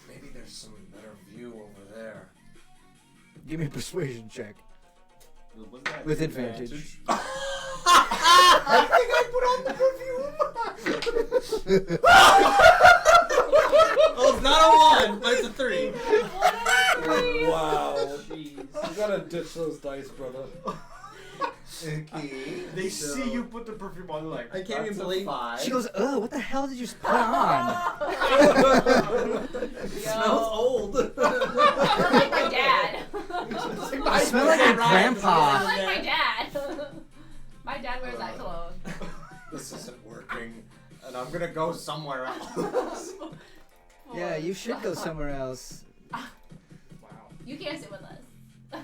[SPEAKER 9] Maybe there's some better view over there.
[SPEAKER 1] give me a persuasion check
[SPEAKER 7] What's that?
[SPEAKER 1] with advantage.
[SPEAKER 9] I think I put on the perfume.
[SPEAKER 5] Oh, it's not a 1, but it's a 3.
[SPEAKER 4] Wow.
[SPEAKER 6] Jeez.
[SPEAKER 4] You gotta ditch those dice, brother.
[SPEAKER 9] Okay.
[SPEAKER 7] They see you put the perfume on, like,
[SPEAKER 5] I can't even
[SPEAKER 7] that's a
[SPEAKER 5] believe-
[SPEAKER 7] 5.
[SPEAKER 1] She goes, "Oh, what the hell did you just put on?"
[SPEAKER 5] Smells old.
[SPEAKER 3] Like my dad.
[SPEAKER 1] I smell like your grandpa.
[SPEAKER 3] Like my dad. My dad wears that cologne.
[SPEAKER 9] This isn't working, and I'm gonna go somewhere else.
[SPEAKER 1] Yeah, you should go somewhere else.
[SPEAKER 6] Wow.
[SPEAKER 3] You can't sit with us.
[SPEAKER 9] I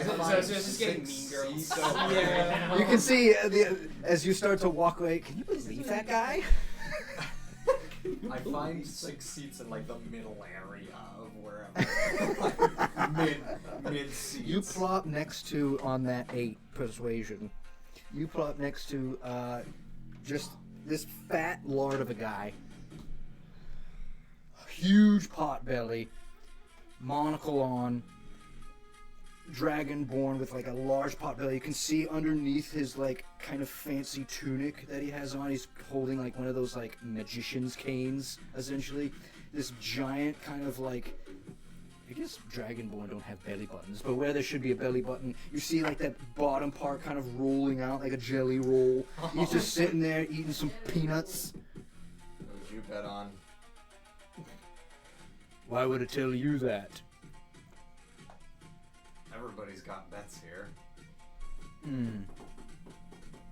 [SPEAKER 6] So
[SPEAKER 9] find
[SPEAKER 6] it's just getting
[SPEAKER 9] six
[SPEAKER 6] mean girls.
[SPEAKER 9] seats.
[SPEAKER 6] Yeah.
[SPEAKER 1] You can see as you start to walk away. Can you believe that guy?
[SPEAKER 9] I find 6 seats in like the middle area of wherever. Like, mid seats.
[SPEAKER 1] You plop next to on that 8 persuasion. You plop next to just this fat lord of a guy. Huge pot belly, monocle on, dragonborn with like a large pot belly. You can see underneath his like kind of fancy tunic that he has on, he's holding like one of those like magician's canes, essentially. This giant kind of like, I guess dragonborn don't have belly buttons, but where there should be a belly button, you see like that bottom part kind of rolling out like a jelly roll. He's just sitting there eating some peanuts.
[SPEAKER 9] What would you bet on?
[SPEAKER 1] Why would it tell you that?
[SPEAKER 9] Everybody's got bets here.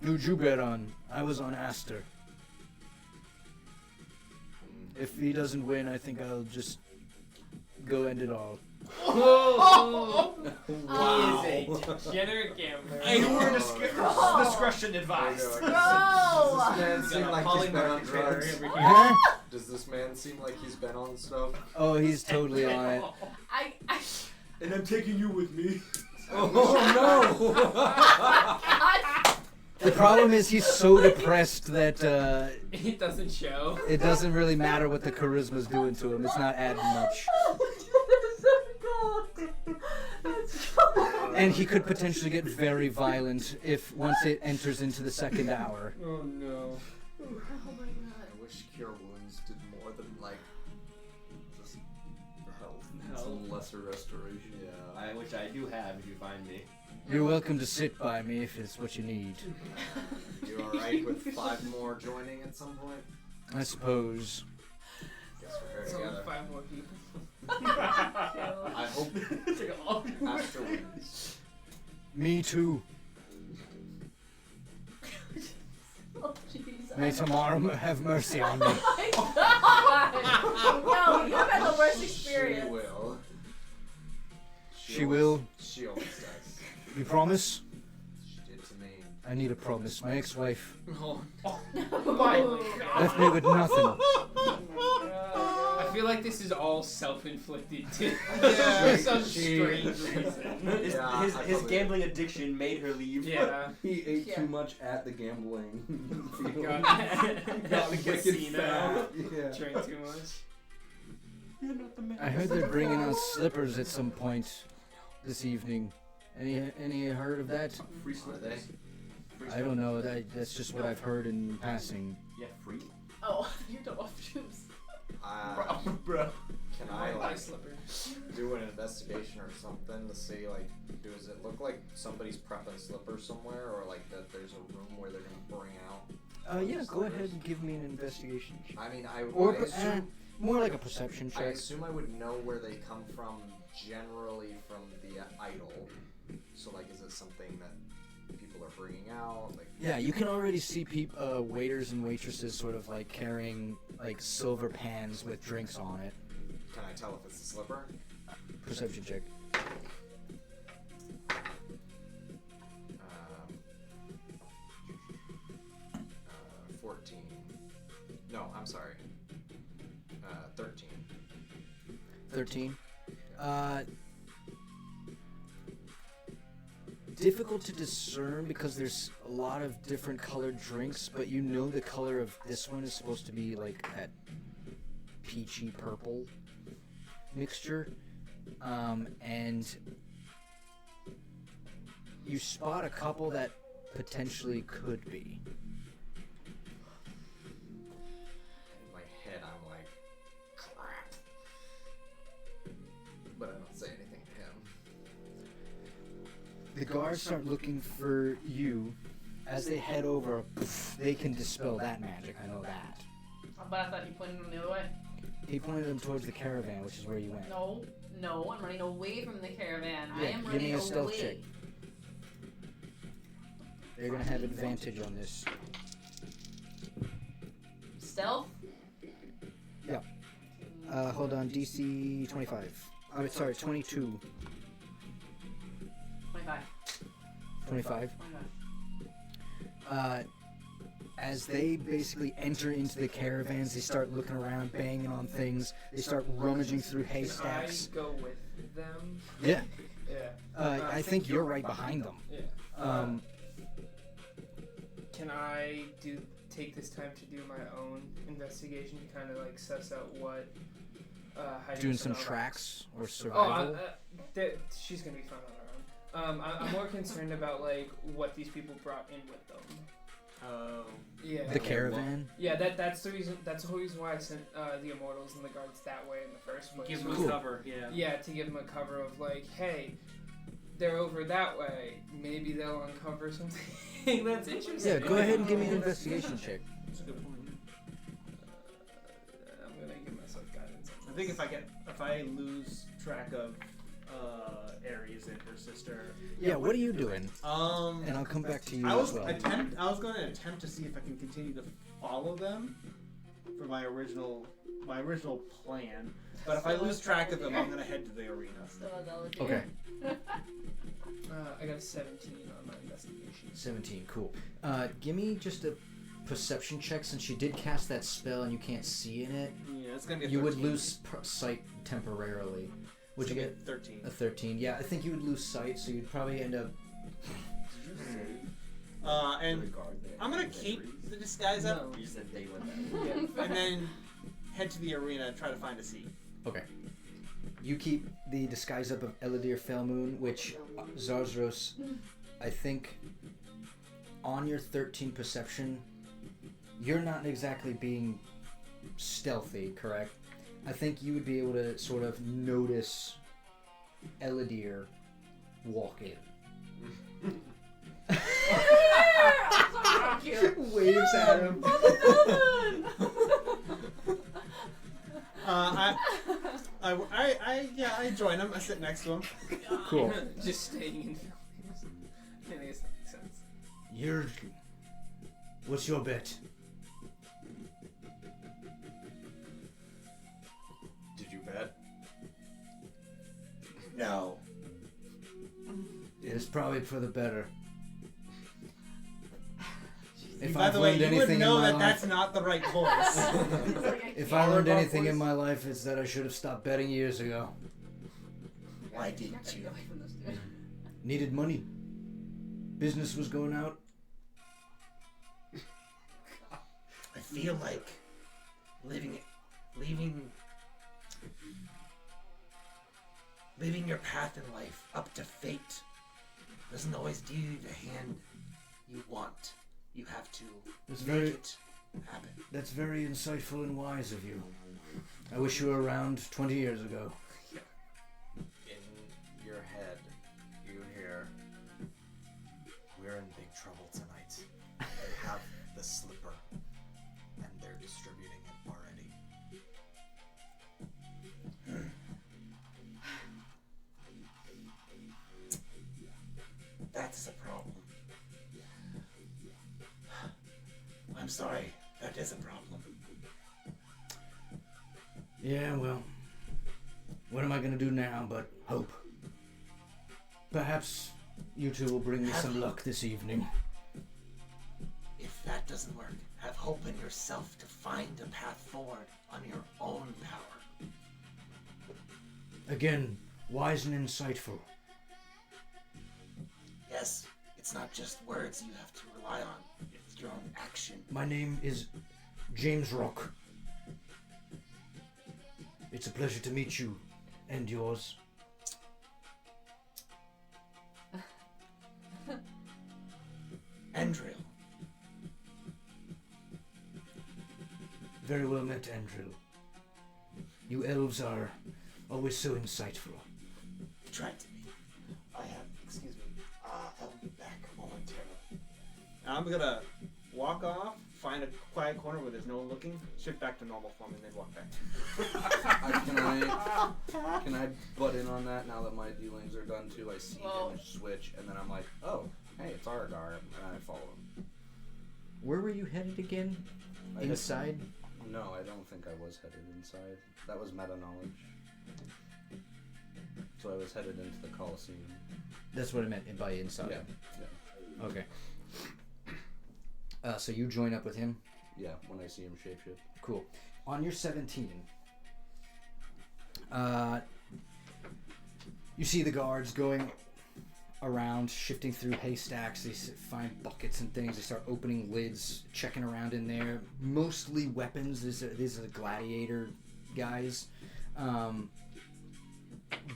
[SPEAKER 1] Who'd you bet on? I was on Aster. If he doesn't win, I think I'll just go end it all.
[SPEAKER 6] Wow. He is a degenerate gambler.
[SPEAKER 7] Discretion advised.
[SPEAKER 9] Does
[SPEAKER 3] No!
[SPEAKER 9] this man seem like he's been on drugs?
[SPEAKER 1] Huh?
[SPEAKER 9] Does this man seem like he's been on stuff?
[SPEAKER 1] Oh, he's totally on it.
[SPEAKER 3] I
[SPEAKER 7] And I'm taking you with me.
[SPEAKER 1] The problem is he's so depressed that
[SPEAKER 6] It doesn't show.
[SPEAKER 1] it doesn't really matter what the charisma's doing to him. It's not adding much. And he could potentially get very violent if once it enters into the second hour.
[SPEAKER 6] Oh no.
[SPEAKER 3] Oh my god.
[SPEAKER 9] I wish Cure Wounds did more than like just health.
[SPEAKER 4] Some lesser restoration.
[SPEAKER 9] Yeah.
[SPEAKER 7] Which I do have if you find me.
[SPEAKER 1] You're welcome to sit by me if it's what you need.
[SPEAKER 9] You alright with 5 more joining at some point?
[SPEAKER 1] I suppose.
[SPEAKER 9] Guess we're here
[SPEAKER 6] It's only
[SPEAKER 9] together.
[SPEAKER 6] 5 more people.
[SPEAKER 9] I hope
[SPEAKER 6] It's like all
[SPEAKER 9] Aster wins.
[SPEAKER 1] Me too.
[SPEAKER 3] Oh jeez.
[SPEAKER 1] May tomorrow have mercy on me.
[SPEAKER 3] Oh my god! No, you've had the worst
[SPEAKER 9] She
[SPEAKER 3] experience.
[SPEAKER 9] will.
[SPEAKER 1] She will.
[SPEAKER 9] She always does.
[SPEAKER 1] You promise?
[SPEAKER 9] She did to me.
[SPEAKER 1] I need a promise. My ex-wife
[SPEAKER 6] Oh my god.
[SPEAKER 1] left me with nothing.
[SPEAKER 6] I feel like this is all self-inflicted too. Yeah, for some strange reason.
[SPEAKER 7] His,
[SPEAKER 9] Yeah,
[SPEAKER 7] his,
[SPEAKER 9] I
[SPEAKER 7] his
[SPEAKER 9] believe
[SPEAKER 7] gambling addiction made her leave.
[SPEAKER 6] Yeah.
[SPEAKER 4] He ate
[SPEAKER 3] Yeah.
[SPEAKER 4] too much at the gambling.
[SPEAKER 6] Got
[SPEAKER 4] Got
[SPEAKER 6] the
[SPEAKER 4] wicked
[SPEAKER 6] casino.
[SPEAKER 4] fat. Yeah.
[SPEAKER 6] Drank too much.
[SPEAKER 1] I heard they're bringing out slippers at some point this evening. Any heard of that?
[SPEAKER 7] Free
[SPEAKER 9] Are they?
[SPEAKER 1] I don't know. That's just what I've heard in passing.
[SPEAKER 7] Yeah, free.
[SPEAKER 3] Oh, you don't want shoes.
[SPEAKER 7] Bro.
[SPEAKER 9] Can
[SPEAKER 6] I
[SPEAKER 9] I
[SPEAKER 6] buy
[SPEAKER 9] like
[SPEAKER 6] slippers.
[SPEAKER 9] do an investigation or something to see like, does it look like somebody's prepping slippers somewhere, or like that there's a room where they're gonna bring out?
[SPEAKER 1] Yeah, go ahead and give me an investigation check.
[SPEAKER 9] I mean,
[SPEAKER 1] Or
[SPEAKER 9] I assume
[SPEAKER 1] more like a perception
[SPEAKER 9] I
[SPEAKER 1] check.
[SPEAKER 9] assume I would know where they come from, generally from the idol. So like, is it something that people are bringing out? Like,
[SPEAKER 1] Yeah, you can already see waiters and waitresses sort of like carrying like silver pans with drinks on it.
[SPEAKER 9] can I tell if it's a slipper?
[SPEAKER 1] Perception check.
[SPEAKER 9] 14. No, I'm sorry. 13.
[SPEAKER 1] 13. Difficult to discern because there's a lot of different colored drinks, but you know the color of this one is supposed to be like that peachy purple mixture. And you spot a couple that potentially could be.
[SPEAKER 9] In my head, I'm like, crap. But I don't say anything to him.
[SPEAKER 1] The guards start looking for you. As they head over, they can dispel that magic, I know that.
[SPEAKER 3] But I thought you pointed them the other way.
[SPEAKER 1] He pointed them towards the caravan, which is where you went.
[SPEAKER 3] No, I'm running away from the caravan. I
[SPEAKER 1] Yeah,
[SPEAKER 3] am
[SPEAKER 1] give
[SPEAKER 3] running
[SPEAKER 1] me a stealth
[SPEAKER 3] away.
[SPEAKER 1] check. They're gonna have advantage on this.
[SPEAKER 3] Stealth?
[SPEAKER 1] Yeah. Hold on, DC 25. Oh, sorry, 22.
[SPEAKER 3] 25.
[SPEAKER 1] 25. As they basically enter into the caravans, they start looking around, banging on things. They start rummaging through
[SPEAKER 6] Can I
[SPEAKER 1] haystacks.
[SPEAKER 6] go with them?
[SPEAKER 1] Yeah.
[SPEAKER 6] Yeah.
[SPEAKER 1] I think you're right behind them.
[SPEAKER 6] Yeah. Can I take this time to do my own investigation to kind of like suss out what hiding
[SPEAKER 1] Doing some
[SPEAKER 6] someone-
[SPEAKER 1] tracks or
[SPEAKER 6] Oh,
[SPEAKER 1] survival.
[SPEAKER 6] she's gonna be fine on her own. I'm more concerned about like what these people brought in with them.
[SPEAKER 5] Oh.
[SPEAKER 6] Yeah.
[SPEAKER 1] The caravan.
[SPEAKER 6] Yeah, that's the reason. That's the whole reason why I sent the Immortals and the guards that way in the first place.
[SPEAKER 5] Give
[SPEAKER 6] was-
[SPEAKER 5] them cover, yeah.
[SPEAKER 6] Yeah, to give them a cover of like, hey, they're over that way. Maybe they'll uncover something that's interesting.
[SPEAKER 1] Yeah, go ahead and give me an investigation check.
[SPEAKER 5] That's a good point.
[SPEAKER 6] I'm gonna give myself guidance.
[SPEAKER 5] I think if I lose track of Ares and her sister.
[SPEAKER 1] Yeah, what are you doing?
[SPEAKER 5] And
[SPEAKER 1] I'll come back to you
[SPEAKER 5] I was
[SPEAKER 1] as well.
[SPEAKER 5] going to attempt to see if I can continue to follow them for my original plan. But if I lose track of them, I'm going to head to the arena.
[SPEAKER 1] Okay.
[SPEAKER 6] I got a 17 on my investigation.
[SPEAKER 1] 17, cool. Give me just a perception check since you did cast that spell and you can't see in it.
[SPEAKER 5] Yeah, it's going to be a
[SPEAKER 1] You would
[SPEAKER 5] 13.
[SPEAKER 1] lose sight temporarily. Would you get
[SPEAKER 5] 13?
[SPEAKER 1] a 13? Yeah, I think you would lose sight, so you'd probably end up.
[SPEAKER 5] And I'm going to keep the disguise up
[SPEAKER 2] You said they went that way.
[SPEAKER 6] Yeah.
[SPEAKER 5] and then head to the arena and try to find a seat.
[SPEAKER 1] Okay. You keep the disguise up of Eladir Felmoon, which Zarzros, I think, on your 13 perception, you're not exactly being stealthy, correct? I think you would be able to sort of notice Eladir walk in. Waves at him.
[SPEAKER 5] I join him. I sit next to him.
[SPEAKER 1] Cool.
[SPEAKER 6] Just staying in films. I think that makes sense.
[SPEAKER 1] You're. What's your bet?
[SPEAKER 9] Did you bet?
[SPEAKER 7] No.
[SPEAKER 1] It's probably for the better. If
[SPEAKER 5] By
[SPEAKER 1] I've
[SPEAKER 5] the way,
[SPEAKER 1] learned
[SPEAKER 5] you would
[SPEAKER 1] anything in
[SPEAKER 5] know
[SPEAKER 1] my
[SPEAKER 5] that
[SPEAKER 1] life,
[SPEAKER 5] that's not the right voice.
[SPEAKER 1] if I learned anything in my life, it's that I should have stopped betting years ago.
[SPEAKER 7] Why didn't you?
[SPEAKER 1] Needed money. Business was going out.
[SPEAKER 7] I feel like leaving your path in life up to fate doesn't always do you the hand you want. You have to
[SPEAKER 1] It's
[SPEAKER 7] make
[SPEAKER 1] very-
[SPEAKER 7] it happen.
[SPEAKER 1] That's very insightful and wise of you. I wish you were around 20 years ago.
[SPEAKER 9] In your head, you hear, we're in big trouble tonight. They have the slipper, and they're distributing it already.
[SPEAKER 7] That's the problem. I'm sorry, that is a problem.
[SPEAKER 1] Yeah, well, what am I gonna do now but hope? Perhaps you two will bring me some luck this evening.
[SPEAKER 7] If that doesn't work, have hope in yourself to find a path forward on your own power.
[SPEAKER 1] Again, wise and insightful.
[SPEAKER 8] Yes, it's not just words you have to rely on. It's your own action.
[SPEAKER 1] My name is James Rock. It's a pleasure to meet you, and yours.
[SPEAKER 8] Andril.
[SPEAKER 1] Very well met, Andrew. You elves are always so insightful.
[SPEAKER 8] You tried to be. Excuse me. I'll be back momentarily.
[SPEAKER 5] I'm gonna walk off, find a quiet corner where there's no one looking, shift back to normal form, and then walk back.
[SPEAKER 4] Can I butt in on that now that my dealings are done too? I see him switch, and then I'm like, oh, hey, it's Argar, and I follow him.
[SPEAKER 1] Where were you headed again? Inside?
[SPEAKER 4] No, I don't think I was headed inside. That was meta knowledge. So I was headed into the Colosseum.
[SPEAKER 1] That's what I meant by inside.
[SPEAKER 4] Yeah.
[SPEAKER 1] Okay. So you join up with him?
[SPEAKER 4] Yeah, when I see him shapeshift.
[SPEAKER 1] Cool. On your 17, you see the guards going around, shifting through haystacks. They find buckets and things. They start opening lids, checking around in there. Mostly weapons. These are the gladiator guys.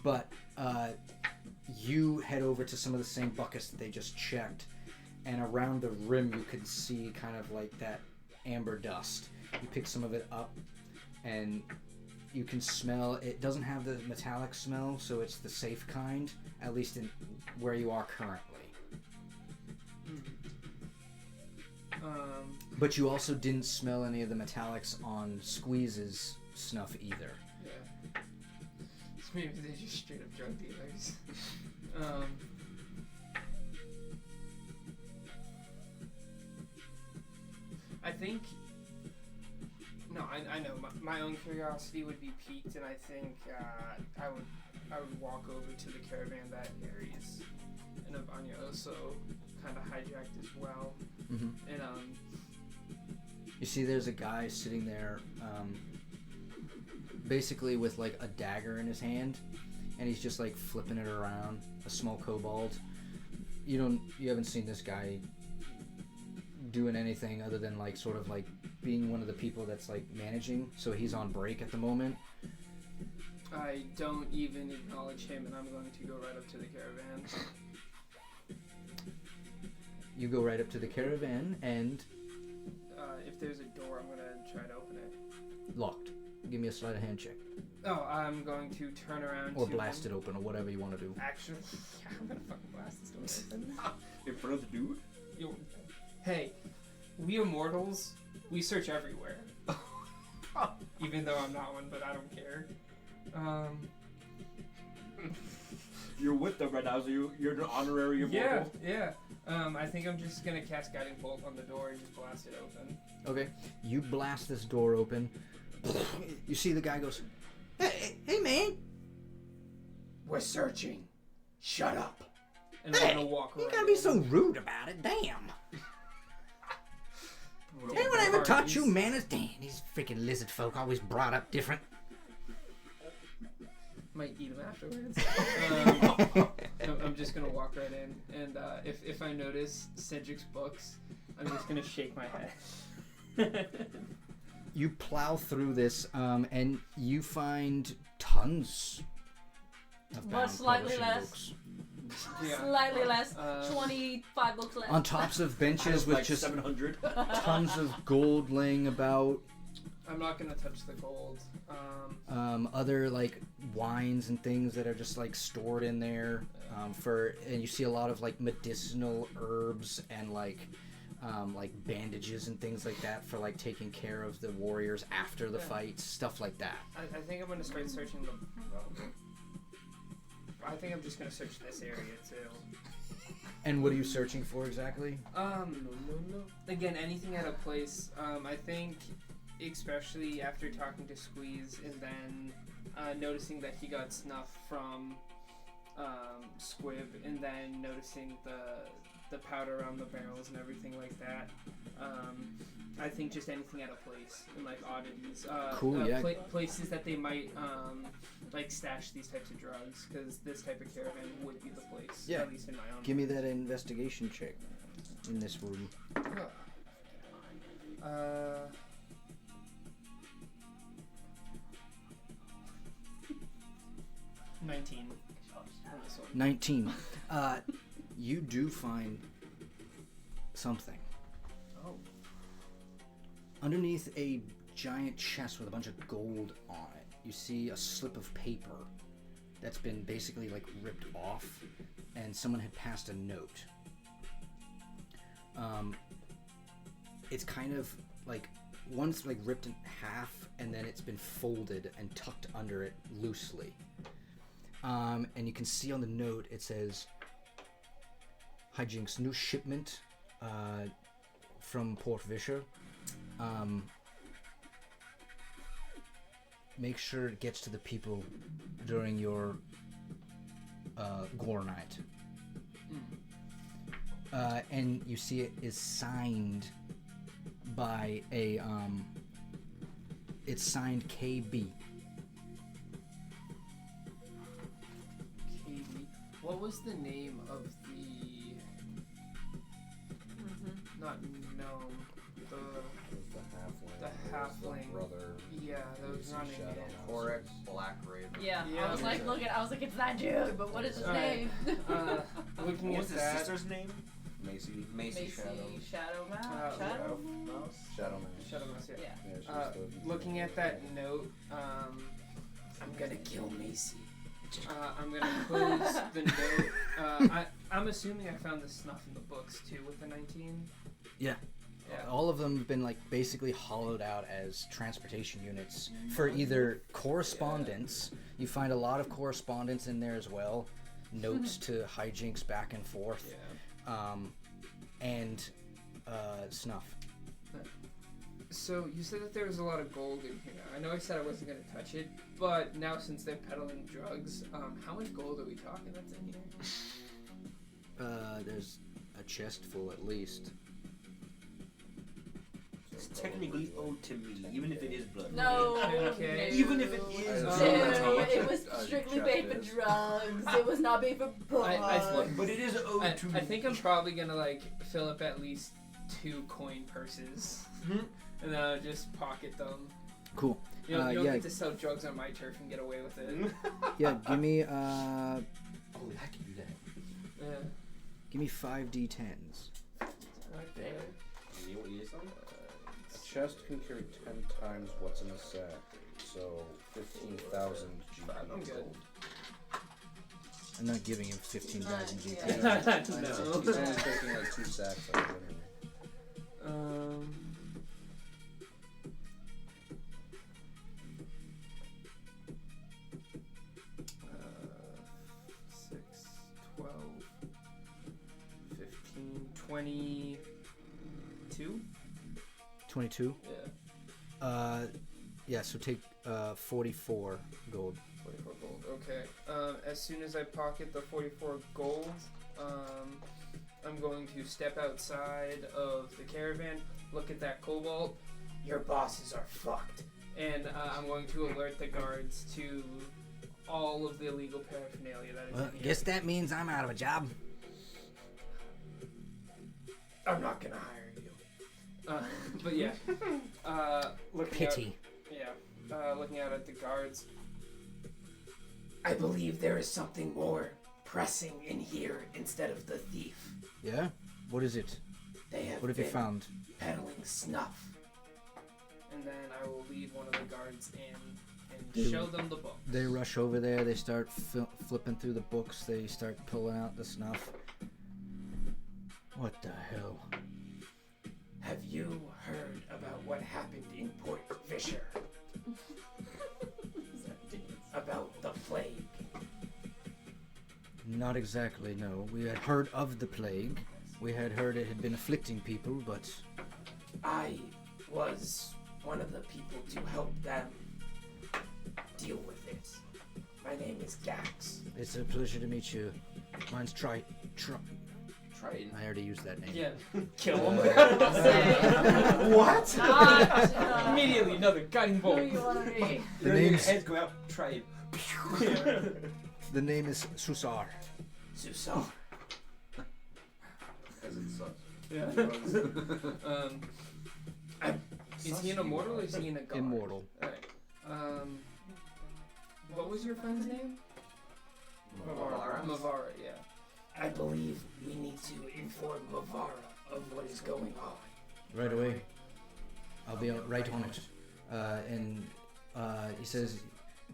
[SPEAKER 1] But you head over to some of the same buckets that they just checked. And around the rim you can see kind of like that amber dust. You pick some of it up and you can smell, it doesn't have the metallic smell, so it's the safe kind, at least in where you are currently. But you also didn't smell any of the metallics on Squeeze's snuff either.
[SPEAKER 6] Yeah. So maybe they're just straight up drug dealers. I think. No, I know. My own curiosity would be piqued, and I think I would walk over to the caravan that Ares and Avanya also kind of hijacked as well.
[SPEAKER 1] Mm-hmm.
[SPEAKER 6] And
[SPEAKER 1] you see, there's a guy sitting there, basically with like a dagger in his hand, and he's just like flipping it around. A small kobold. You haven't seen this guy doing anything other than like sort of like being one of the people that's like managing, so he's on break at the moment.
[SPEAKER 6] I don't even acknowledge him, and I'm going to go right up to the caravan.
[SPEAKER 1] You go right up to the caravan, and
[SPEAKER 6] if there's a door, I'm gonna try to open it.
[SPEAKER 1] locked. Give me a sleight of hand check,
[SPEAKER 6] Oh, I'm going to turn around
[SPEAKER 1] or
[SPEAKER 6] to
[SPEAKER 1] blast it open, or whatever you want to do.
[SPEAKER 6] Actually, yeah, I'm gonna fucking blast this door open.
[SPEAKER 4] In front of the dude?
[SPEAKER 6] Yo, hey, we immortals, we search everywhere. Even though I'm not one, but I don't care.
[SPEAKER 7] You're with them right now, so you're an honorary immortal.
[SPEAKER 6] Yeah. I think I'm just gonna cast Guiding Bolt on the door and just blast it open.
[SPEAKER 1] Okay, you blast this door open. You see the guy goes, hey man,
[SPEAKER 8] We're searching. Shut up.
[SPEAKER 6] And I'm gonna walk around.
[SPEAKER 1] you gotta be so rude about it, damn. Anyone ever taught you manners? Damn, these freaking lizard folk always brought up different.
[SPEAKER 6] Might eat them afterwards. I'm just gonna walk right in, and if I notice Cedric's books, I'm just gonna shake my head.
[SPEAKER 1] You plow through this, and you find tons of
[SPEAKER 3] But
[SPEAKER 1] bound
[SPEAKER 3] slightly
[SPEAKER 1] publishing
[SPEAKER 3] less.
[SPEAKER 1] books.
[SPEAKER 6] Yeah.
[SPEAKER 3] Slightly less. 25 books left.
[SPEAKER 1] On tops of benches with
[SPEAKER 7] like
[SPEAKER 1] just
[SPEAKER 7] 700.
[SPEAKER 1] tons of gold laying about.
[SPEAKER 6] I'm not gonna touch the gold.
[SPEAKER 1] Other like wines and things that are just like stored in there and you see a lot of like medicinal herbs and like bandages and things like that for like taking care of the warriors after the fights, stuff like that.
[SPEAKER 6] I think I'm gonna start searching the. I think I'm just gonna search this area too.
[SPEAKER 1] And what are you searching for exactly?
[SPEAKER 6] No. Again, anything at a place. I think, especially after talking to Squeeze and then noticing that he got snuff from Squib, and then noticing the powder around the barrels and everything like that. I think just anything out of place and like oddities.
[SPEAKER 1] Cool, yeah.
[SPEAKER 6] Places that they might like stash these types of drugs, because this type of caravan would be the place.
[SPEAKER 1] Yeah.
[SPEAKER 6] At least in my own.
[SPEAKER 1] Give me that investigation check in this room.
[SPEAKER 6] 19. On this one.
[SPEAKER 1] 19. You do find something.
[SPEAKER 6] Oh.
[SPEAKER 1] Underneath a giant chest with a bunch of gold on it, you see a slip of paper that's been basically like ripped off, and someone had passed a note. It's kind of like one's like ripped in half, and then it's been folded and tucked under it loosely. And you can see on the note it says, "Hijinks, new shipment from Port Vischer. Make sure it gets to the people during your gore night." And you see it is signed by a it's signed KB.
[SPEAKER 6] Katie. What was the name of the not gnome, the halfling
[SPEAKER 4] brother.
[SPEAKER 6] Yeah, that was running it.
[SPEAKER 7] Correct, Black Raven.
[SPEAKER 3] Yeah,
[SPEAKER 6] Yeah.
[SPEAKER 3] I was like, it's that dude, but what is his
[SPEAKER 6] Alright.
[SPEAKER 3] name?
[SPEAKER 6] Looking
[SPEAKER 7] What
[SPEAKER 6] at
[SPEAKER 7] was his
[SPEAKER 6] that,
[SPEAKER 7] sister's name?
[SPEAKER 4] Macy.
[SPEAKER 7] Macy Shadow.
[SPEAKER 3] Shadow Mouse?
[SPEAKER 6] Shadow
[SPEAKER 7] Mouse?
[SPEAKER 4] Shadow Man.
[SPEAKER 6] Shadow Mouse, yeah.
[SPEAKER 3] Yeah.
[SPEAKER 4] Yeah, she was the-
[SPEAKER 6] Looking at that note, I'm gonna kill Macy. I'm gonna close the note. I'm assuming I found the snuff in the books too with the 19.
[SPEAKER 1] Yeah.
[SPEAKER 6] Yeah.
[SPEAKER 1] All of them have been like basically hollowed out as transportation units for either correspondence. You find a lot of correspondence in there as well, notes to hijinks back and forth, and snuff.
[SPEAKER 6] So you said that there was a lot of gold in here. I know I said I wasn't gonna touch it, but now since they're peddling drugs, how much gold are we talking that's in here?
[SPEAKER 1] There's a chest full at least.
[SPEAKER 7] It's technically owed to me, even if it is blood.
[SPEAKER 3] No.
[SPEAKER 6] Okay.
[SPEAKER 7] Even if it is
[SPEAKER 3] No,
[SPEAKER 7] blood.
[SPEAKER 3] it was strictly paid for drugs. It was not paid for books.
[SPEAKER 7] But it is owed to me.
[SPEAKER 6] I think I'm probably gonna like fill up at least 2 coin purses, and then I'll just pocket them.
[SPEAKER 1] Cool.
[SPEAKER 6] You don't
[SPEAKER 1] yeah.
[SPEAKER 6] get to sell drugs on my turf and get away with it.
[SPEAKER 1] Yeah, give me
[SPEAKER 7] Oh, I can do that.
[SPEAKER 6] Yeah.
[SPEAKER 1] give me 5d10s.
[SPEAKER 6] Okay.
[SPEAKER 4] A chest can carry 10 times what's in the sack, so 15,000 GP.
[SPEAKER 6] I'm good.
[SPEAKER 1] I'm not giving him 15,000 GP.
[SPEAKER 3] Yeah.
[SPEAKER 4] He's
[SPEAKER 6] No.
[SPEAKER 4] only taking like 2 sacks out of it.
[SPEAKER 6] 6, 12, 15, 22?
[SPEAKER 1] 22?
[SPEAKER 6] Yeah.
[SPEAKER 1] Yeah, so take 44 gold.
[SPEAKER 6] 44 gold, okay. As soon as I pocket the 44 gold, I'm going to step outside of the caravan, look at that cobalt. Your bosses are fucked. And I'm going to alert the guards to all of the illegal paraphernalia that is
[SPEAKER 1] Well,
[SPEAKER 6] in here.
[SPEAKER 1] guess that means I'm out of a job.
[SPEAKER 6] I'm not gonna hire you. But yeah. Looking
[SPEAKER 1] Pity.
[SPEAKER 6] looking out at the guards. I believe there is something more pressing in here instead of the thief.
[SPEAKER 1] Yeah? What is it?
[SPEAKER 6] They have
[SPEAKER 1] What have you
[SPEAKER 6] been
[SPEAKER 1] found?
[SPEAKER 6] peddling snuff. And then I will lead one of the guards in and
[SPEAKER 1] They-
[SPEAKER 6] show them the book.
[SPEAKER 1] They rush over there, they start flipping through the books, they start pulling out the snuff. What the hell?
[SPEAKER 6] Have you heard about what happened in Port Vischer? About the plague?
[SPEAKER 1] Not exactly, no. We had heard of the plague. We had heard it had been afflicting people, but
[SPEAKER 6] I was one of the people to help them deal with it. My name is Gax.
[SPEAKER 1] it's a pleasure to meet you. Mine's
[SPEAKER 2] Triton.
[SPEAKER 1] I already used that name.
[SPEAKER 6] Yeah. Kill him.
[SPEAKER 7] What?
[SPEAKER 6] Immediately, another guiding
[SPEAKER 3] Who
[SPEAKER 6] bolt.
[SPEAKER 3] you want to be?
[SPEAKER 1] The
[SPEAKER 7] Your
[SPEAKER 1] name's
[SPEAKER 7] heads go out. Triton.
[SPEAKER 1] the name is Susar.
[SPEAKER 6] Susar.
[SPEAKER 4] As it sucks.
[SPEAKER 6] Yeah. Is he an immortal or is he in a god?
[SPEAKER 1] Immortal.
[SPEAKER 6] Alright. What was your friend's name? Mavara, yeah.
[SPEAKER 8] I believe we need to inform Mavara of what is going on.
[SPEAKER 1] Right away. I'll be right on it. And he says,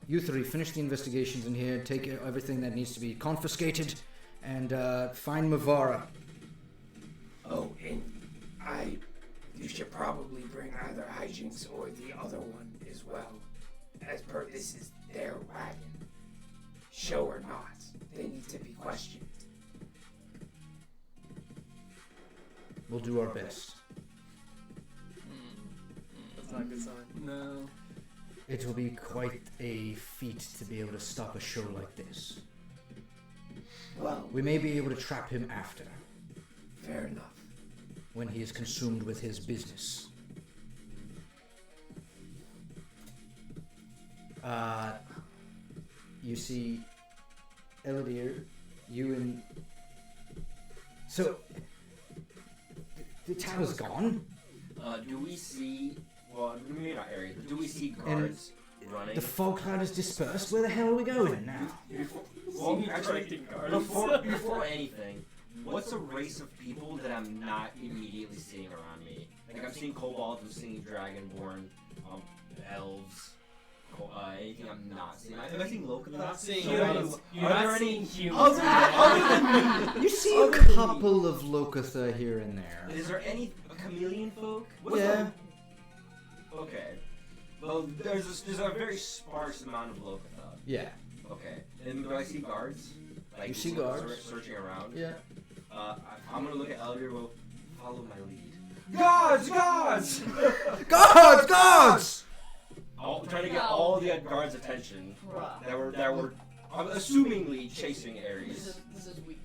[SPEAKER 1] you three finish the investigations in here, take everything that needs to be confiscated, and find Mavara.
[SPEAKER 8] Oh, and you should probably bring either hijinks or the other one as well. As per this is their wagon. Show or not, they need to be questioned.
[SPEAKER 1] We'll do our best.
[SPEAKER 6] That's not a good sign. No.
[SPEAKER 1] It will be quite a feat to be able to stop a show like this.
[SPEAKER 8] Well,
[SPEAKER 1] We may be able to trap him after,
[SPEAKER 8] fair enough.
[SPEAKER 1] when he is consumed with his business. You see, Elidir, you and... So, the tower's gone?
[SPEAKER 2] Do we see? Well, maybe not areas, but do we see guards running?
[SPEAKER 1] The fog cloud is dispersed? Where the hell are we going now?
[SPEAKER 2] Well, before anything, what's a race of people that I'm not immediately seeing around me? Like I'm seeing kobolds, I'm seeing dragonborn, elves. Anything I'm not seeing? Am I seeing Loki?
[SPEAKER 6] Not seeing
[SPEAKER 2] humans.
[SPEAKER 6] You're not seeing humans.
[SPEAKER 2] Other than me.
[SPEAKER 1] You see a couple of Lokotha here and there.
[SPEAKER 2] Is there any chameleon folk?
[SPEAKER 1] Yeah.
[SPEAKER 2] Okay. Well, there's a very sparse amount of Lokotha.
[SPEAKER 1] Yeah.
[SPEAKER 2] Okay. And do I see guards? Like
[SPEAKER 1] You see guards.
[SPEAKER 2] searching around.
[SPEAKER 1] Yeah.
[SPEAKER 2] I'm gonna look at Elder. Will follow my lead. Guards! Guards!
[SPEAKER 1] Guards! Guards!
[SPEAKER 2] Trying to get all the guards' attention that were assumingly chasing Ares.
[SPEAKER 3] This is weak.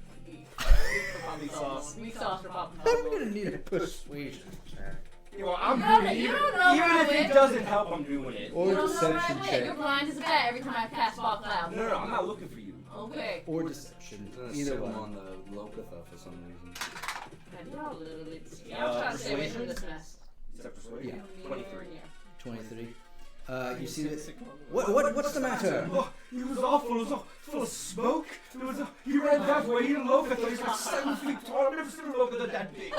[SPEAKER 6] Weak sauce.
[SPEAKER 3] Weak sauce for Papa.
[SPEAKER 1] I'm gonna need a persuasion check.
[SPEAKER 2] Well, I'm
[SPEAKER 3] No,
[SPEAKER 2] doing it.
[SPEAKER 3] you
[SPEAKER 2] Even,
[SPEAKER 3] don't know
[SPEAKER 2] even if
[SPEAKER 3] right
[SPEAKER 2] it
[SPEAKER 3] away.
[SPEAKER 2] doesn't help, I'm doing it.
[SPEAKER 1] Or
[SPEAKER 3] You don't know
[SPEAKER 1] deception
[SPEAKER 3] right away.
[SPEAKER 1] check.
[SPEAKER 3] You're blind as a bat every time I cast fog cloud.
[SPEAKER 2] No, I'm not looking for you.
[SPEAKER 3] Okay.
[SPEAKER 1] Or deception.
[SPEAKER 4] Gonna
[SPEAKER 1] Either
[SPEAKER 4] sit
[SPEAKER 1] one.
[SPEAKER 4] on the Lokotha for some reason.
[SPEAKER 3] Y'all little bits. I'm trying to stay away from this mess.
[SPEAKER 2] Except for
[SPEAKER 1] Yeah.
[SPEAKER 2] 23.
[SPEAKER 1] 23. You see this? What's the matter?
[SPEAKER 2] Oh, he was awful. It was full of smoke. He ran that way. He didn't look at He's like 7 feet tall. I've never seen a Lokotha that big.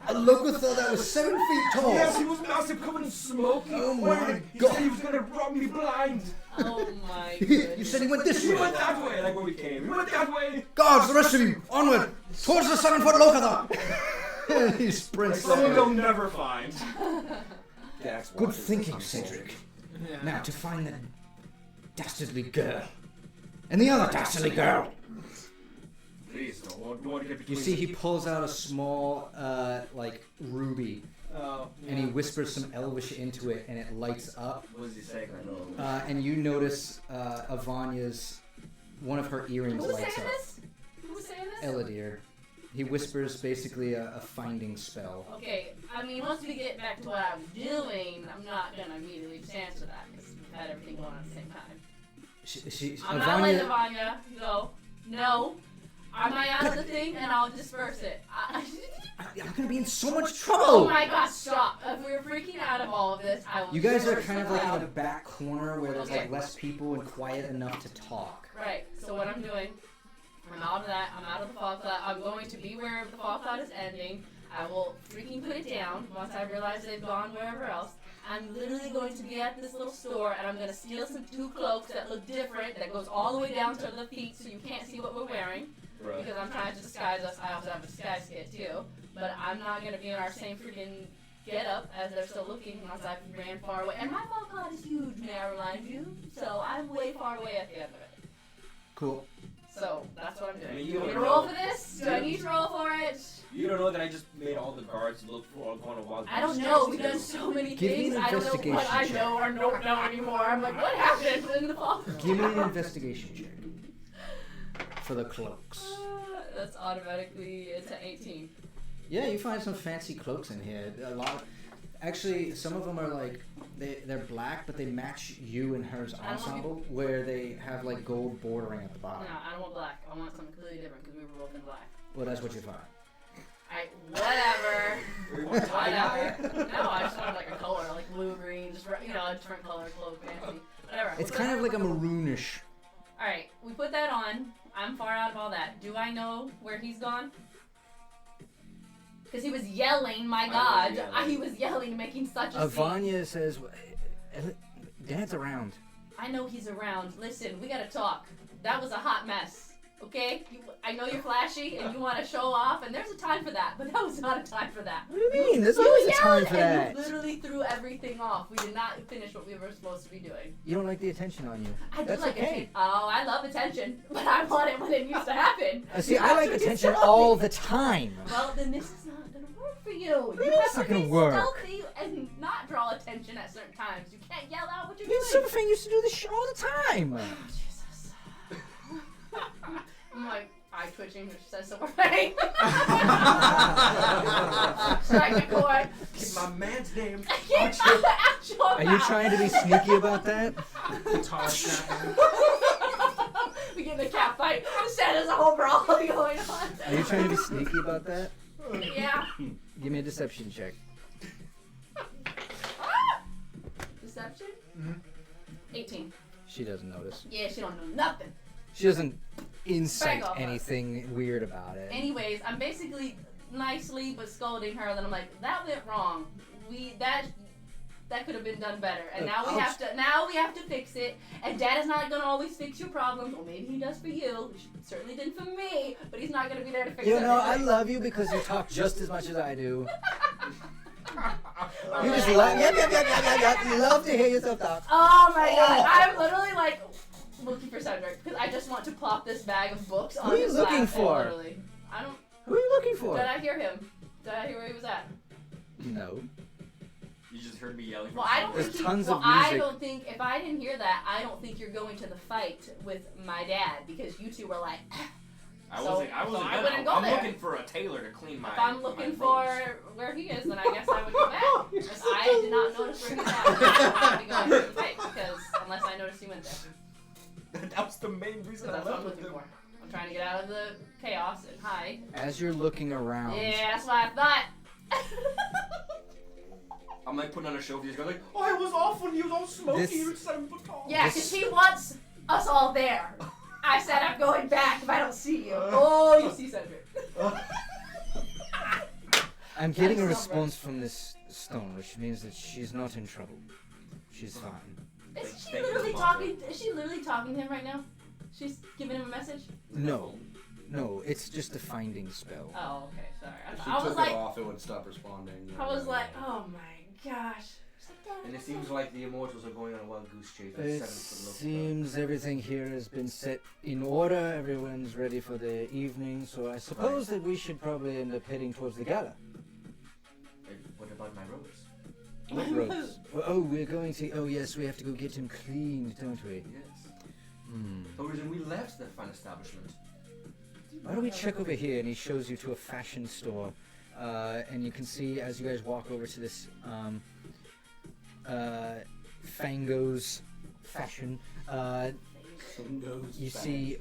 [SPEAKER 1] A Lokotha that was 7 feet tall.
[SPEAKER 2] Yes, he was massive, covered in smoke.
[SPEAKER 1] Oh my
[SPEAKER 2] He
[SPEAKER 1] God.
[SPEAKER 2] said he was gonna rob me blind.
[SPEAKER 3] Oh my
[SPEAKER 1] You
[SPEAKER 3] goodness.
[SPEAKER 1] said he went this
[SPEAKER 2] He
[SPEAKER 1] way.
[SPEAKER 2] went that way, like when we came. He went that way.
[SPEAKER 1] Guards, the rest of you, onward! Towards the 7-foot Lokotha! He sprints
[SPEAKER 2] Someone
[SPEAKER 1] that
[SPEAKER 2] they'll
[SPEAKER 1] way.
[SPEAKER 2] never find.
[SPEAKER 1] Good thinking, Cedric.
[SPEAKER 6] Yeah.
[SPEAKER 1] Now to find the dastardly girl. And the other dastardly girl.
[SPEAKER 2] Please, don't want to get
[SPEAKER 1] You
[SPEAKER 2] between
[SPEAKER 1] see, he pulls out a small, ruby,
[SPEAKER 6] Oh,
[SPEAKER 1] and he whispers some Elvish into it, and it lights up.
[SPEAKER 2] What does he say? I know.
[SPEAKER 1] And you notice Avanya's, one of her earrings
[SPEAKER 3] Who's
[SPEAKER 1] lights
[SPEAKER 3] saying
[SPEAKER 1] up.
[SPEAKER 3] this? Who's saying this?
[SPEAKER 1] Elidir. He whispers basically a finding spell.
[SPEAKER 3] Okay, I mean, once we get back to what I was doing, I'm not gonna immediately just answer that because we've had everything going on at the same time. I'm not letting Vanya go. No. I might ask the thing and I'll disperse it.
[SPEAKER 1] I'm gonna be in so much
[SPEAKER 3] Oh
[SPEAKER 1] trouble!
[SPEAKER 3] my god, stop. If we're freaking out of all of this, I will
[SPEAKER 1] You guys are
[SPEAKER 3] disperse
[SPEAKER 1] kind of
[SPEAKER 3] the
[SPEAKER 1] like in
[SPEAKER 3] crowd.
[SPEAKER 1] the back corner where there's
[SPEAKER 3] Okay.
[SPEAKER 1] like less people and quiet enough to talk.
[SPEAKER 3] Right, so what I'm doing, I'm out of that, I'm out of the fog cloud. I'm going to be where the fog cloud is ending. I will freaking put it down once I realize they've gone wherever else. I'm literally going to be at this little store and I'm going to steal some 2 cloaks that look different, that goes all the way down to the feet so you can't see what we're wearing.
[SPEAKER 2] Right.
[SPEAKER 3] Because I'm trying to disguise us. I also have a disguise kit too. But I'm not going to be in our same freaking get up as they're still looking once I've ran far away. And my fog cloud is huge, may I remind you. So I'm way far away at the end of it.
[SPEAKER 1] Cool.
[SPEAKER 3] So that's what I'm doing.
[SPEAKER 2] I mean, you
[SPEAKER 3] Do
[SPEAKER 2] don't
[SPEAKER 3] we roll
[SPEAKER 2] know.
[SPEAKER 3] for this? Do I need to roll for it?
[SPEAKER 2] You don't know that I just made all the guards look for going to wild.
[SPEAKER 3] I don't know. We've done so many
[SPEAKER 1] Give me
[SPEAKER 3] things.
[SPEAKER 1] an
[SPEAKER 3] I don't know what
[SPEAKER 1] investigation
[SPEAKER 3] I
[SPEAKER 1] check.
[SPEAKER 3] know or don't know anymore. I'm like, what happened in the fall?
[SPEAKER 1] Give me an investigation check. For the cloaks.
[SPEAKER 3] that's automatically it's an 18.
[SPEAKER 1] Yeah, you find some fancy cloaks in here. A lot. Actually, some of them are like they're black, but they match you and her's ensemble, where they have like gold bordering at the
[SPEAKER 3] No,
[SPEAKER 1] bottom.
[SPEAKER 3] I don't want black. I want something completely different because we were both in black.
[SPEAKER 1] Well, that's what you find.
[SPEAKER 3] Whatever. Whatever. No, I just wanted like a color, like blue, green, just a different color, cloak, fancy, whatever.
[SPEAKER 1] It's kind of like a maroonish.
[SPEAKER 3] All right, we put that on. I'm far out of all that. Do I know where he's gone? Because he was yelling, my God. He was yelling, making such a scene.
[SPEAKER 1] Vanya says, Dad's around.
[SPEAKER 3] I know he's around. Listen, we gotta talk. That was a hot mess. Okay? I know you're flashy and you want to show off, and there's a time for that, but that was not a time for that.
[SPEAKER 1] What do you mean? There's always a time for that.
[SPEAKER 3] You literally threw everything off. We did not finish what we were supposed to be doing.
[SPEAKER 1] You don't like the attention on you.
[SPEAKER 3] I do
[SPEAKER 1] That's
[SPEAKER 3] like
[SPEAKER 1] okay.
[SPEAKER 3] attention. Oh, I love attention, but I want it when it used to happen.
[SPEAKER 1] See, I like attention all the time.
[SPEAKER 3] Well, then this is not gonna work for you.
[SPEAKER 1] Maybe
[SPEAKER 3] You
[SPEAKER 1] it's
[SPEAKER 3] have
[SPEAKER 1] not
[SPEAKER 3] to
[SPEAKER 1] gonna
[SPEAKER 3] be
[SPEAKER 1] work.
[SPEAKER 3] stealthy and not draw attention at certain times. You can't yell out what you're
[SPEAKER 1] Me and
[SPEAKER 3] doing.
[SPEAKER 1] Superfan used to do this shit all the time.
[SPEAKER 3] Jesus. I'm like, eye twitching, which says so right. Strike the chord.
[SPEAKER 7] Keep my man's name.
[SPEAKER 3] Keep my actual
[SPEAKER 1] Are you trying to be sneaky about that?
[SPEAKER 5] Guitar snapping.
[SPEAKER 3] We get in a cat fight. Instead, there's a whole brawl going on.
[SPEAKER 1] Are you trying to be sneaky about that?
[SPEAKER 3] Yeah.
[SPEAKER 1] Give me a deception check.
[SPEAKER 3] Deception?
[SPEAKER 5] Mm-hmm.
[SPEAKER 3] 18.
[SPEAKER 1] She doesn't notice.
[SPEAKER 3] Yeah, she don't know nothing.
[SPEAKER 1] She doesn't insight
[SPEAKER 3] Back off.
[SPEAKER 1] anything weird about it.
[SPEAKER 3] Anyways, I'm basically nicely but scolding her. Then I'm like, that went wrong. That could have been done better. And now we have to fix it. And Dad is not gonna always fix your problems. Or maybe he does for you. He certainly didn't for me. But he's not gonna be there to fix it.
[SPEAKER 1] You know, I love you because you talk just as much as I do. You just love, you love to hear yourself talk.
[SPEAKER 3] Oh my God! I'm literally like looking for Cedric because I just want to plop this bag of books on
[SPEAKER 1] Who are you
[SPEAKER 3] his
[SPEAKER 1] looking
[SPEAKER 3] lap.
[SPEAKER 1] for?
[SPEAKER 3] Literally, I don't.
[SPEAKER 1] Who are you looking for?
[SPEAKER 3] Did I hear him? Did I hear where he was at?
[SPEAKER 1] No.
[SPEAKER 2] You just heard me yelling.
[SPEAKER 3] Well, I don't
[SPEAKER 1] There's
[SPEAKER 3] think.
[SPEAKER 1] tons
[SPEAKER 3] Well,
[SPEAKER 1] of
[SPEAKER 3] I
[SPEAKER 1] music.
[SPEAKER 3] don't think if I didn't hear that, I don't think you're going to the fight with my dad because you two were like.
[SPEAKER 2] I
[SPEAKER 3] So-
[SPEAKER 2] wasn't. I
[SPEAKER 3] so
[SPEAKER 2] wasn't.
[SPEAKER 3] I
[SPEAKER 2] gonna-
[SPEAKER 3] wouldn't go
[SPEAKER 2] I'm
[SPEAKER 3] there.
[SPEAKER 2] looking for a tailor to clean my.
[SPEAKER 3] If I'm looking
[SPEAKER 2] my
[SPEAKER 3] for
[SPEAKER 2] robes.
[SPEAKER 3] where he is, then I guess I would go back. If I did not notice where he's at, I would be going to the fight because unless I noticed he went there.
[SPEAKER 2] That was the main reason
[SPEAKER 3] That's
[SPEAKER 2] I
[SPEAKER 3] what I'm
[SPEAKER 2] left with
[SPEAKER 3] looking
[SPEAKER 2] him.
[SPEAKER 3] for. I'm trying to get out of the chaos and hide.
[SPEAKER 1] As you're looking around,
[SPEAKER 3] Yeah, that's what I thought.
[SPEAKER 2] I'm like putting on a show for these guys, like, oh, I was off when he was all smoky.
[SPEAKER 1] This-
[SPEAKER 2] He was 7 foot tall.
[SPEAKER 3] Yeah, because he wants us all there. I said I'm going back if I don't see you. Oh, you see Cedric.
[SPEAKER 1] I'm getting a
[SPEAKER 3] That's
[SPEAKER 1] response from this stone, which means that she's not in trouble. She's fine.
[SPEAKER 3] Is she
[SPEAKER 2] Thank you,
[SPEAKER 3] literally
[SPEAKER 2] Mother.
[SPEAKER 3] talking? Is she literally talking to him right now? She's giving him a message.
[SPEAKER 1] No, it's just a finding spell.
[SPEAKER 3] Oh, okay, sorry.
[SPEAKER 4] If she
[SPEAKER 3] I was
[SPEAKER 4] took
[SPEAKER 3] like,
[SPEAKER 4] it off, it would stop responding.
[SPEAKER 3] I was like, oh my gosh.
[SPEAKER 2] And it seems like the immortals are going on a wild goose chase. At
[SPEAKER 1] It
[SPEAKER 2] 7 foot low.
[SPEAKER 1] seems everything here has been set in order. Everyone's ready for the evening, so I suppose that we should probably end up heading towards the gala.
[SPEAKER 2] What about my robes?
[SPEAKER 1] What robes? Oh, we're going to. Oh, yes, we have to go get him cleaned, don't we?
[SPEAKER 2] Yes.
[SPEAKER 1] Hmm.
[SPEAKER 2] The reason we left that fine establishment.
[SPEAKER 1] Why don't we check over here? And he shows you to a fashion store, and you can see as you guys walk over to this Fango's fashion. You see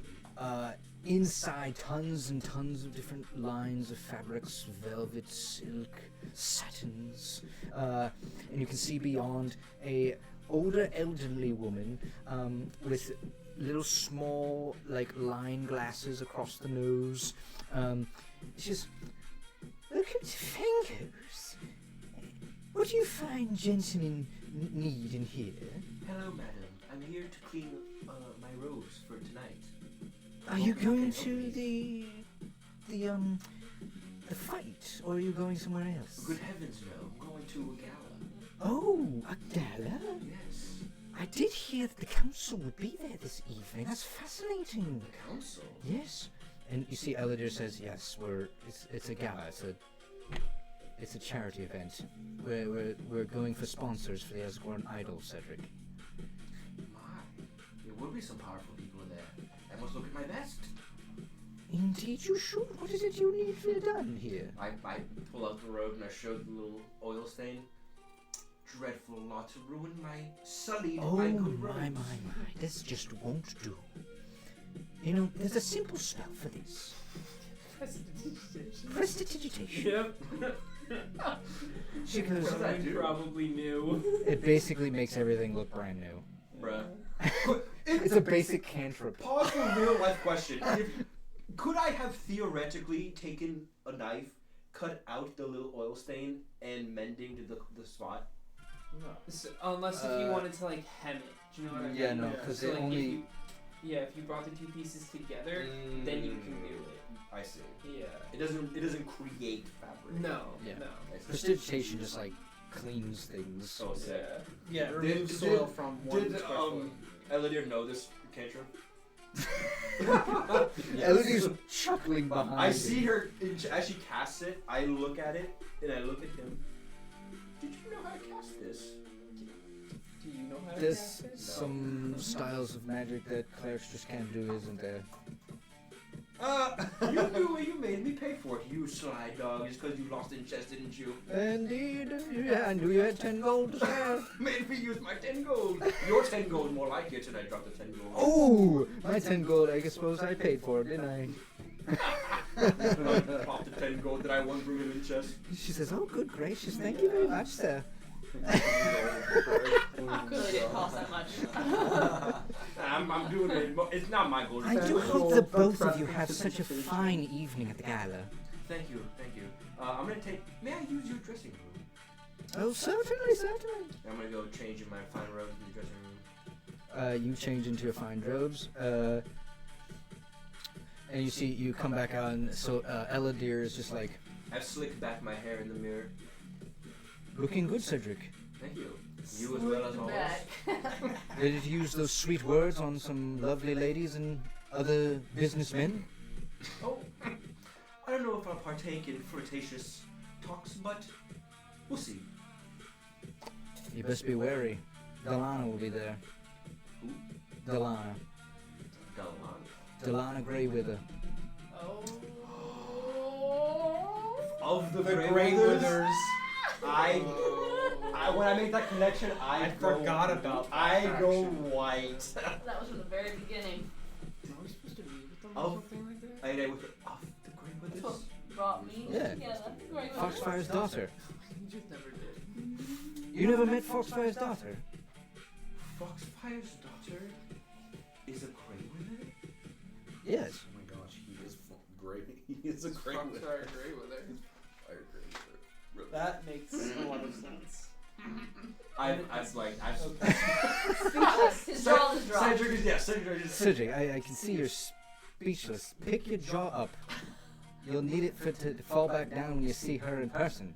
[SPEAKER 1] inside tons and tons of different lines of fabrics, velvet, silk, satins, and you can see beyond a older elderly woman with little small like line glasses across the nose. She's look at Fango's. What do you find gentlemen need in here?
[SPEAKER 2] Hello, madam. I'm here to clean my robes for tonight.
[SPEAKER 1] Are you going to the fight, or are you going somewhere else?
[SPEAKER 2] Good heavens, no. I'm going to a gala.
[SPEAKER 1] Oh, a gala?
[SPEAKER 2] Yes.
[SPEAKER 1] I did hear that the council would be there this evening. That's fascinating.
[SPEAKER 2] The council?
[SPEAKER 1] Yes. And you see, Elodie says, "Yes, it's a gala. It's a charity event. We're going for sponsors for the Asgorn Idol, Cedric."
[SPEAKER 2] My. There will be some powerful people in there. I must look at my best.
[SPEAKER 1] Indeed you should. What is it you need done here?
[SPEAKER 2] I pull out the robe and I show the little oil stain. Dreadful lot to ruin my sullied
[SPEAKER 1] Oh
[SPEAKER 2] my good
[SPEAKER 1] my,
[SPEAKER 2] robes.
[SPEAKER 1] my. This just won't do. You know, there's a simple spell for this. Prestidigitation.
[SPEAKER 6] Yep.
[SPEAKER 1] She goes,
[SPEAKER 6] You probably knew.
[SPEAKER 1] it basically makes everything look brand new.
[SPEAKER 2] Bruh.
[SPEAKER 1] It's a basic cantrip.
[SPEAKER 7] Pause for a real life question. Could I have theoretically taken a knife, cut out the little oil stain, and mending to the spot?
[SPEAKER 6] No. So, unless if you wanted to like hem it. Do you know what I mean?
[SPEAKER 1] Yeah, no, because
[SPEAKER 6] So,
[SPEAKER 1] it
[SPEAKER 6] like,
[SPEAKER 1] only...
[SPEAKER 6] if you brought the two pieces together, then you can do it.
[SPEAKER 7] I see.
[SPEAKER 6] Yeah.
[SPEAKER 7] It doesn't create fabric.
[SPEAKER 6] No.
[SPEAKER 1] Yeah.
[SPEAKER 6] No.
[SPEAKER 1] Prestidigitation just like cleans things.
[SPEAKER 7] So sick.
[SPEAKER 5] Yeah,
[SPEAKER 7] Did-
[SPEAKER 5] remove
[SPEAKER 7] did-
[SPEAKER 5] soil from one
[SPEAKER 7] Did
[SPEAKER 5] square foot.
[SPEAKER 7] Elodie know this cantrip?
[SPEAKER 1] Elodie's chuckling behind
[SPEAKER 7] I
[SPEAKER 1] him.
[SPEAKER 7] see her as she casts it. I look at it and I look at him. Did you know how to cast this?
[SPEAKER 6] Do you know how to
[SPEAKER 1] There's
[SPEAKER 6] cast it?
[SPEAKER 1] some styles of magic that clerics just can't do, isn't there?
[SPEAKER 7] You made me pay for it, you sly dog. It's because you lost in chest, didn't you?
[SPEAKER 1] Indeed. Yeah, I knew you had 10 gold to spare.
[SPEAKER 7] Made me use my 10 gold. Your 10 gold more like it, and I dropped the 10 gold.
[SPEAKER 1] Oh, my 10 gold, I suppose I paid for it, didn't I?
[SPEAKER 7] Popped the 10 gold that I won from him in chest.
[SPEAKER 1] She says, oh, good gracious, thank you very much, sir.
[SPEAKER 3] Clearly didn't cost that much.
[SPEAKER 7] I'm doing it. It's not my gold.
[SPEAKER 1] I do hope that both of you have such a fine evening at the gala.
[SPEAKER 7] Thank you. I'm gonna take. May I use your dressing room?
[SPEAKER 1] Oh, certainly, certainly.
[SPEAKER 7] I'm gonna go change in my fine robes in the dressing room.
[SPEAKER 1] You change into your fine robes, and you see, you come back out, and so Eladir is just like,
[SPEAKER 7] I've slicked back my hair in the mirror.
[SPEAKER 1] looking good, Cedric.
[SPEAKER 7] Thank you. You as well as always.
[SPEAKER 3] Back.
[SPEAKER 1] Did you use those sweet words on some lovely ladies and other businessmen?
[SPEAKER 7] Oh, I don't know if I'll partake in flirtatious talks, but we'll see.
[SPEAKER 1] You best be wary. Delana will be there.
[SPEAKER 7] Who?
[SPEAKER 1] Delana.
[SPEAKER 7] Delon.
[SPEAKER 1] Delana Greywither.
[SPEAKER 3] Oh.
[SPEAKER 7] Of the
[SPEAKER 5] The
[SPEAKER 7] Grey
[SPEAKER 5] Grey
[SPEAKER 7] Withers.
[SPEAKER 5] Withers.
[SPEAKER 7] When I make that connection, I
[SPEAKER 5] forgot about that,
[SPEAKER 7] I go
[SPEAKER 5] actually.
[SPEAKER 7] white.
[SPEAKER 3] That was from the very beginning.
[SPEAKER 6] Are we supposed to meet with them
[SPEAKER 7] Oh.
[SPEAKER 6] or something like that?
[SPEAKER 7] I with of the Grey
[SPEAKER 3] That's what
[SPEAKER 7] Withers.
[SPEAKER 3] brought me
[SPEAKER 1] Yeah.
[SPEAKER 3] together. Great.
[SPEAKER 1] Foxfire's daughter.
[SPEAKER 6] You just never did.
[SPEAKER 1] You never met Foxfire's daughter?
[SPEAKER 7] Foxfire's daughter is a Grey Wither.
[SPEAKER 1] Yes.
[SPEAKER 4] Oh my gosh, he is great. He is a great
[SPEAKER 6] Fox
[SPEAKER 4] wither.
[SPEAKER 6] are great with it.
[SPEAKER 4] Fire great wither.
[SPEAKER 5] That makes a lot of sense.
[SPEAKER 7] I've
[SPEAKER 3] His jaw is dropped.
[SPEAKER 7] Cedric is Cedric is.
[SPEAKER 1] Cedric, I can see you're speechless. Pick your jaw up. You'll need it for to fall back down when you see her in person.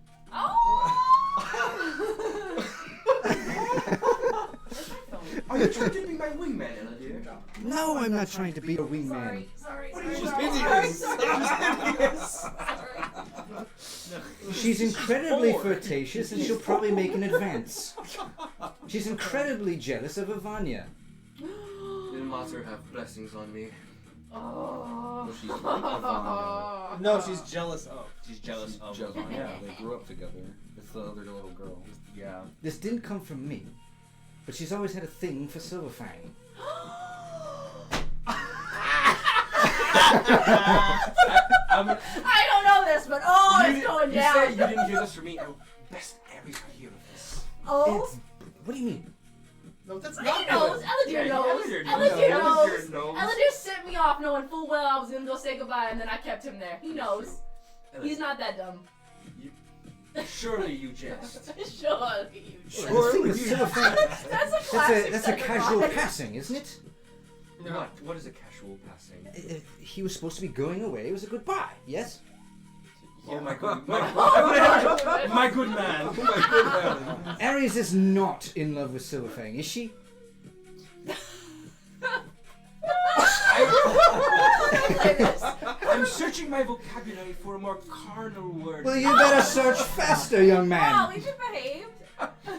[SPEAKER 7] Are you trying to be my wingman, Ella dear?
[SPEAKER 1] No, I'm not trying to be a wingman.
[SPEAKER 3] Sorry.
[SPEAKER 1] She's incredibly flirtatious and she'll probably make an advance. She's incredibly jealous of Ivania.
[SPEAKER 2] Didn't Mater have blessings on me?
[SPEAKER 3] Oh.
[SPEAKER 4] Well, she's like Ivania.
[SPEAKER 5] No, she's jealous of.
[SPEAKER 7] She's jealous of
[SPEAKER 4] Just-
[SPEAKER 7] Ivania.
[SPEAKER 4] yeah, they grew up together. It's the other little girl.
[SPEAKER 7] Yeah.
[SPEAKER 1] This didn't come from me, but she's always had a thing for Silverfang.
[SPEAKER 3] I don't know this, but it's going
[SPEAKER 7] You said
[SPEAKER 3] down.
[SPEAKER 7] you didn't hear this from me. Oh, best Aries are here with this.
[SPEAKER 3] Oh.
[SPEAKER 1] What do you mean?
[SPEAKER 5] No, that's
[SPEAKER 3] He
[SPEAKER 5] not
[SPEAKER 3] knows.
[SPEAKER 7] Yeah,
[SPEAKER 3] Eladir knows.
[SPEAKER 7] Eladir
[SPEAKER 3] Eladir knows.
[SPEAKER 7] Eladir knows.
[SPEAKER 3] Eladir sent me off knowing full well I was gonna go say goodbye, and then I kept him there. He knows. He's not that dumb.
[SPEAKER 7] Surely you jest.
[SPEAKER 3] Surely you
[SPEAKER 1] The
[SPEAKER 3] do.
[SPEAKER 1] thing with Silverfang,
[SPEAKER 3] That's a classic.
[SPEAKER 1] that's a casual
[SPEAKER 3] Cedric.
[SPEAKER 1] passing, isn't it?
[SPEAKER 7] What is a casual passing?
[SPEAKER 1] He was supposed to be going away. It was a goodbye. Yes.
[SPEAKER 7] Oh my god. My good man. Oh my good man.
[SPEAKER 1] Ares is not in love with Silverfang, is she?
[SPEAKER 7] I'm searching my vocabulary for a more carnal word.
[SPEAKER 1] Well, you better search faster, young man.
[SPEAKER 3] Wow, we just behaved.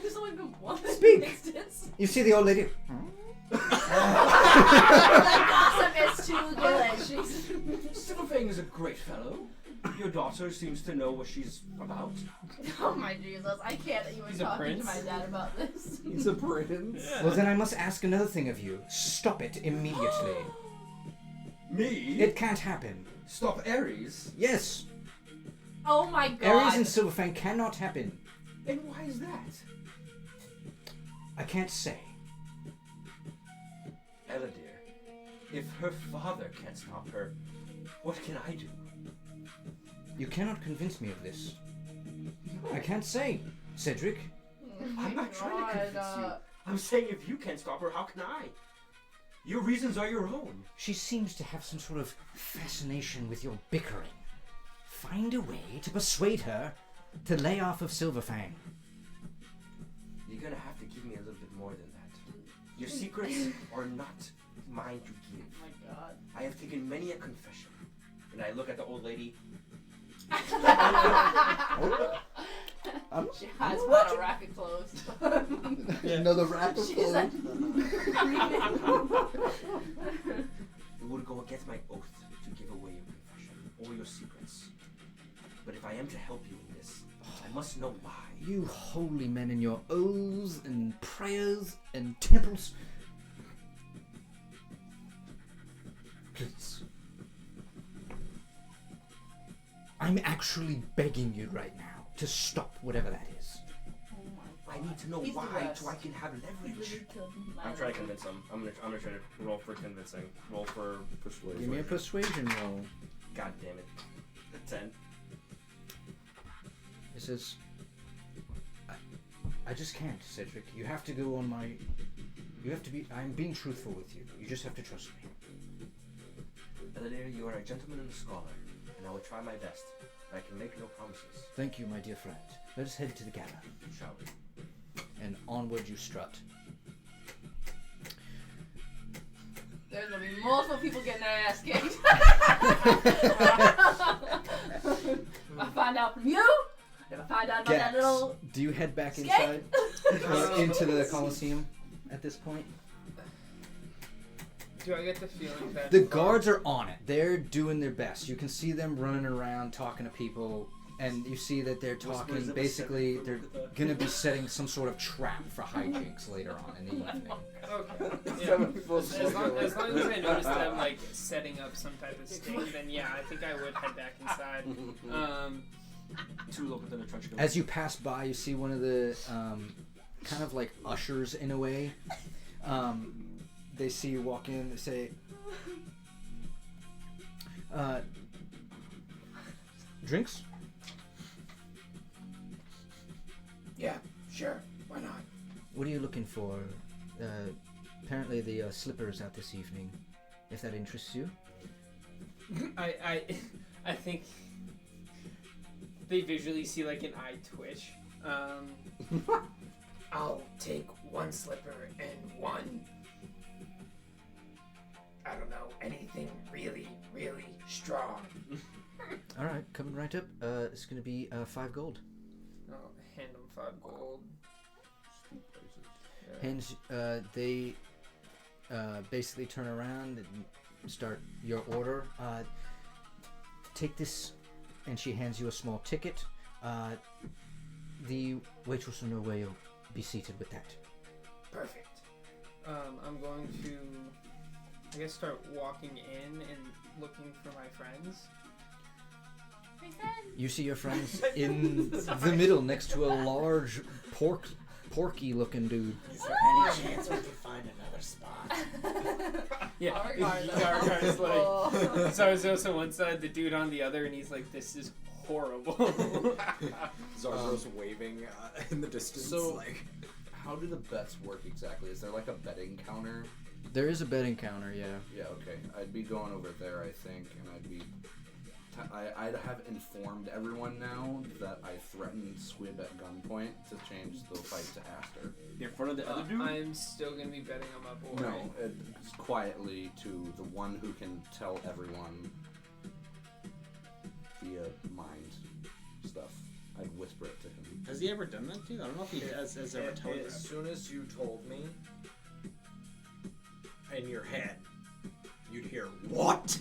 [SPEAKER 3] There's only been one
[SPEAKER 1] Speak.
[SPEAKER 3] instance.
[SPEAKER 1] You see the old lady?
[SPEAKER 3] That gossip is too good. She's.
[SPEAKER 7] Silverfang is a great fellow. Your daughter seems to know what she's about.
[SPEAKER 3] Oh my Jesus! I can't even
[SPEAKER 6] He's a
[SPEAKER 3] talk to
[SPEAKER 6] prince?
[SPEAKER 3] my dad about this.
[SPEAKER 9] He's a prince.
[SPEAKER 1] Well, then I must ask another thing of you. Stop it immediately.
[SPEAKER 7] Me?
[SPEAKER 1] It can't happen.
[SPEAKER 7] Stop Ares?
[SPEAKER 1] Yes,
[SPEAKER 3] Oh my God!
[SPEAKER 1] Ares and Silverfang cannot happen.
[SPEAKER 7] And why is that?
[SPEAKER 1] I can't say.
[SPEAKER 7] Ella dear, if her father can't stop her, what can I do?
[SPEAKER 1] You cannot convince me of this. I can't say, Cedric.
[SPEAKER 7] I'm not trying to convince you.
[SPEAKER 3] God,
[SPEAKER 7] I'm saying if you can't stop her, how can I? Your reasons are your own.
[SPEAKER 1] She seems to have some sort of fascination with your bickering. Find a way to persuade her to lay off of Silverfang.
[SPEAKER 7] You're gonna have to give me a little bit more than that. Your secrets are not mine to give.
[SPEAKER 3] Oh my God.
[SPEAKER 7] I have taken many a confession. And I look at the old lady.
[SPEAKER 3] She has a lot of rack of clothes.
[SPEAKER 9] Another rack of
[SPEAKER 3] She's
[SPEAKER 9] clothes.
[SPEAKER 3] like,
[SPEAKER 7] It would go against my oath to give away your confession or your secrets. But if I am to help you in this, I must know why.
[SPEAKER 1] You holy men in your oaths and prayers and temples. Please. I'm actually begging you right now to stop whatever that is.
[SPEAKER 3] oh my
[SPEAKER 7] I
[SPEAKER 3] God.
[SPEAKER 7] need to know
[SPEAKER 3] He's the
[SPEAKER 7] why
[SPEAKER 3] best.
[SPEAKER 7] so I can have
[SPEAKER 3] He
[SPEAKER 7] leverage.
[SPEAKER 3] literally killed me.
[SPEAKER 2] I'm trying to convince him. I'm gonna try to roll for convincing. Roll for
[SPEAKER 4] Persuasion.
[SPEAKER 1] Give me a persuasion roll.
[SPEAKER 2] God damn it. 10.
[SPEAKER 1] It says, I just can't, Cedric. You have to go on my... You have to be... I'm being truthful with you. You just have to trust me.
[SPEAKER 7] Eladair, you are a gentleman and a scholar, and I will try my best. I can make no promises.
[SPEAKER 1] Thank you, my dear friend. Let us head to the gala.
[SPEAKER 7] Shall we?
[SPEAKER 1] And onward you strut.
[SPEAKER 3] There's gonna be multiple people getting their ass kicked. I find out from you. If I find out about that little
[SPEAKER 1] Do you head back
[SPEAKER 3] skate.
[SPEAKER 1] inside? Into the Colosseum at this point?
[SPEAKER 6] Do I get the feeling that
[SPEAKER 1] The guards are on it. They're doing their best. You can see them running around talking to people, and you see that they're talking. Basically, they're gonna be setting some sort of trap for hijinks later on in the evening.
[SPEAKER 6] Okay. Yeah. As long as I notice them like setting up some type of sting, then yeah, I think I would head back inside.
[SPEAKER 7] Too open than a trench coat.
[SPEAKER 1] As you pass by, you see one of the kind of like ushers in a way. They see you walk in. They say, "Drinks."
[SPEAKER 8] Yeah, sure. Why not?
[SPEAKER 1] What are you looking for? Apparently the slipper is out this evening. If that interests you.
[SPEAKER 6] I think they visually see like an eye twitch.
[SPEAKER 8] I'll take one slipper and one. I don't know, anything really, really strong.
[SPEAKER 1] All right, coming right up. It's gonna be 5 gold.
[SPEAKER 6] I'll hand them 5 gold.
[SPEAKER 1] Hands. They basically turn around and start your order. Take this, and she hands you a small ticket. The waitress on her way will be seated with that.
[SPEAKER 8] Perfect.
[SPEAKER 6] I'm going to, I guess, start walking in and looking for my friends.
[SPEAKER 3] My friend.
[SPEAKER 1] You see your friends in the middle, next to a large porky-looking dude.
[SPEAKER 8] Is there any chance we could find another spot?
[SPEAKER 6] Yeah,
[SPEAKER 3] Arg,
[SPEAKER 6] Arg, like,
[SPEAKER 3] Oh.
[SPEAKER 6] so I was also one side, the dude on the other, and he's like, "This is horrible."
[SPEAKER 9] Zarzo's waving in the distance.
[SPEAKER 4] So-
[SPEAKER 9] like,
[SPEAKER 4] How do the bets work exactly? Is there like a betting counter?
[SPEAKER 1] There is a betting counter, yeah.
[SPEAKER 4] Yeah, okay. I'd be going over there, I think, and I'd have informed everyone now that I threatened Squib at gunpoint to change the fight to Aster.
[SPEAKER 7] In front of the other dude?
[SPEAKER 6] I'm still gonna be betting on my boy.
[SPEAKER 4] No, it's quietly to the one who can tell everyone via mind stuff. I'd whisper it to him.
[SPEAKER 5] Has he ever done that to you? I don't know if he has ever told you.
[SPEAKER 9] as soon as you told me, in your head, you you'd hear, "What?"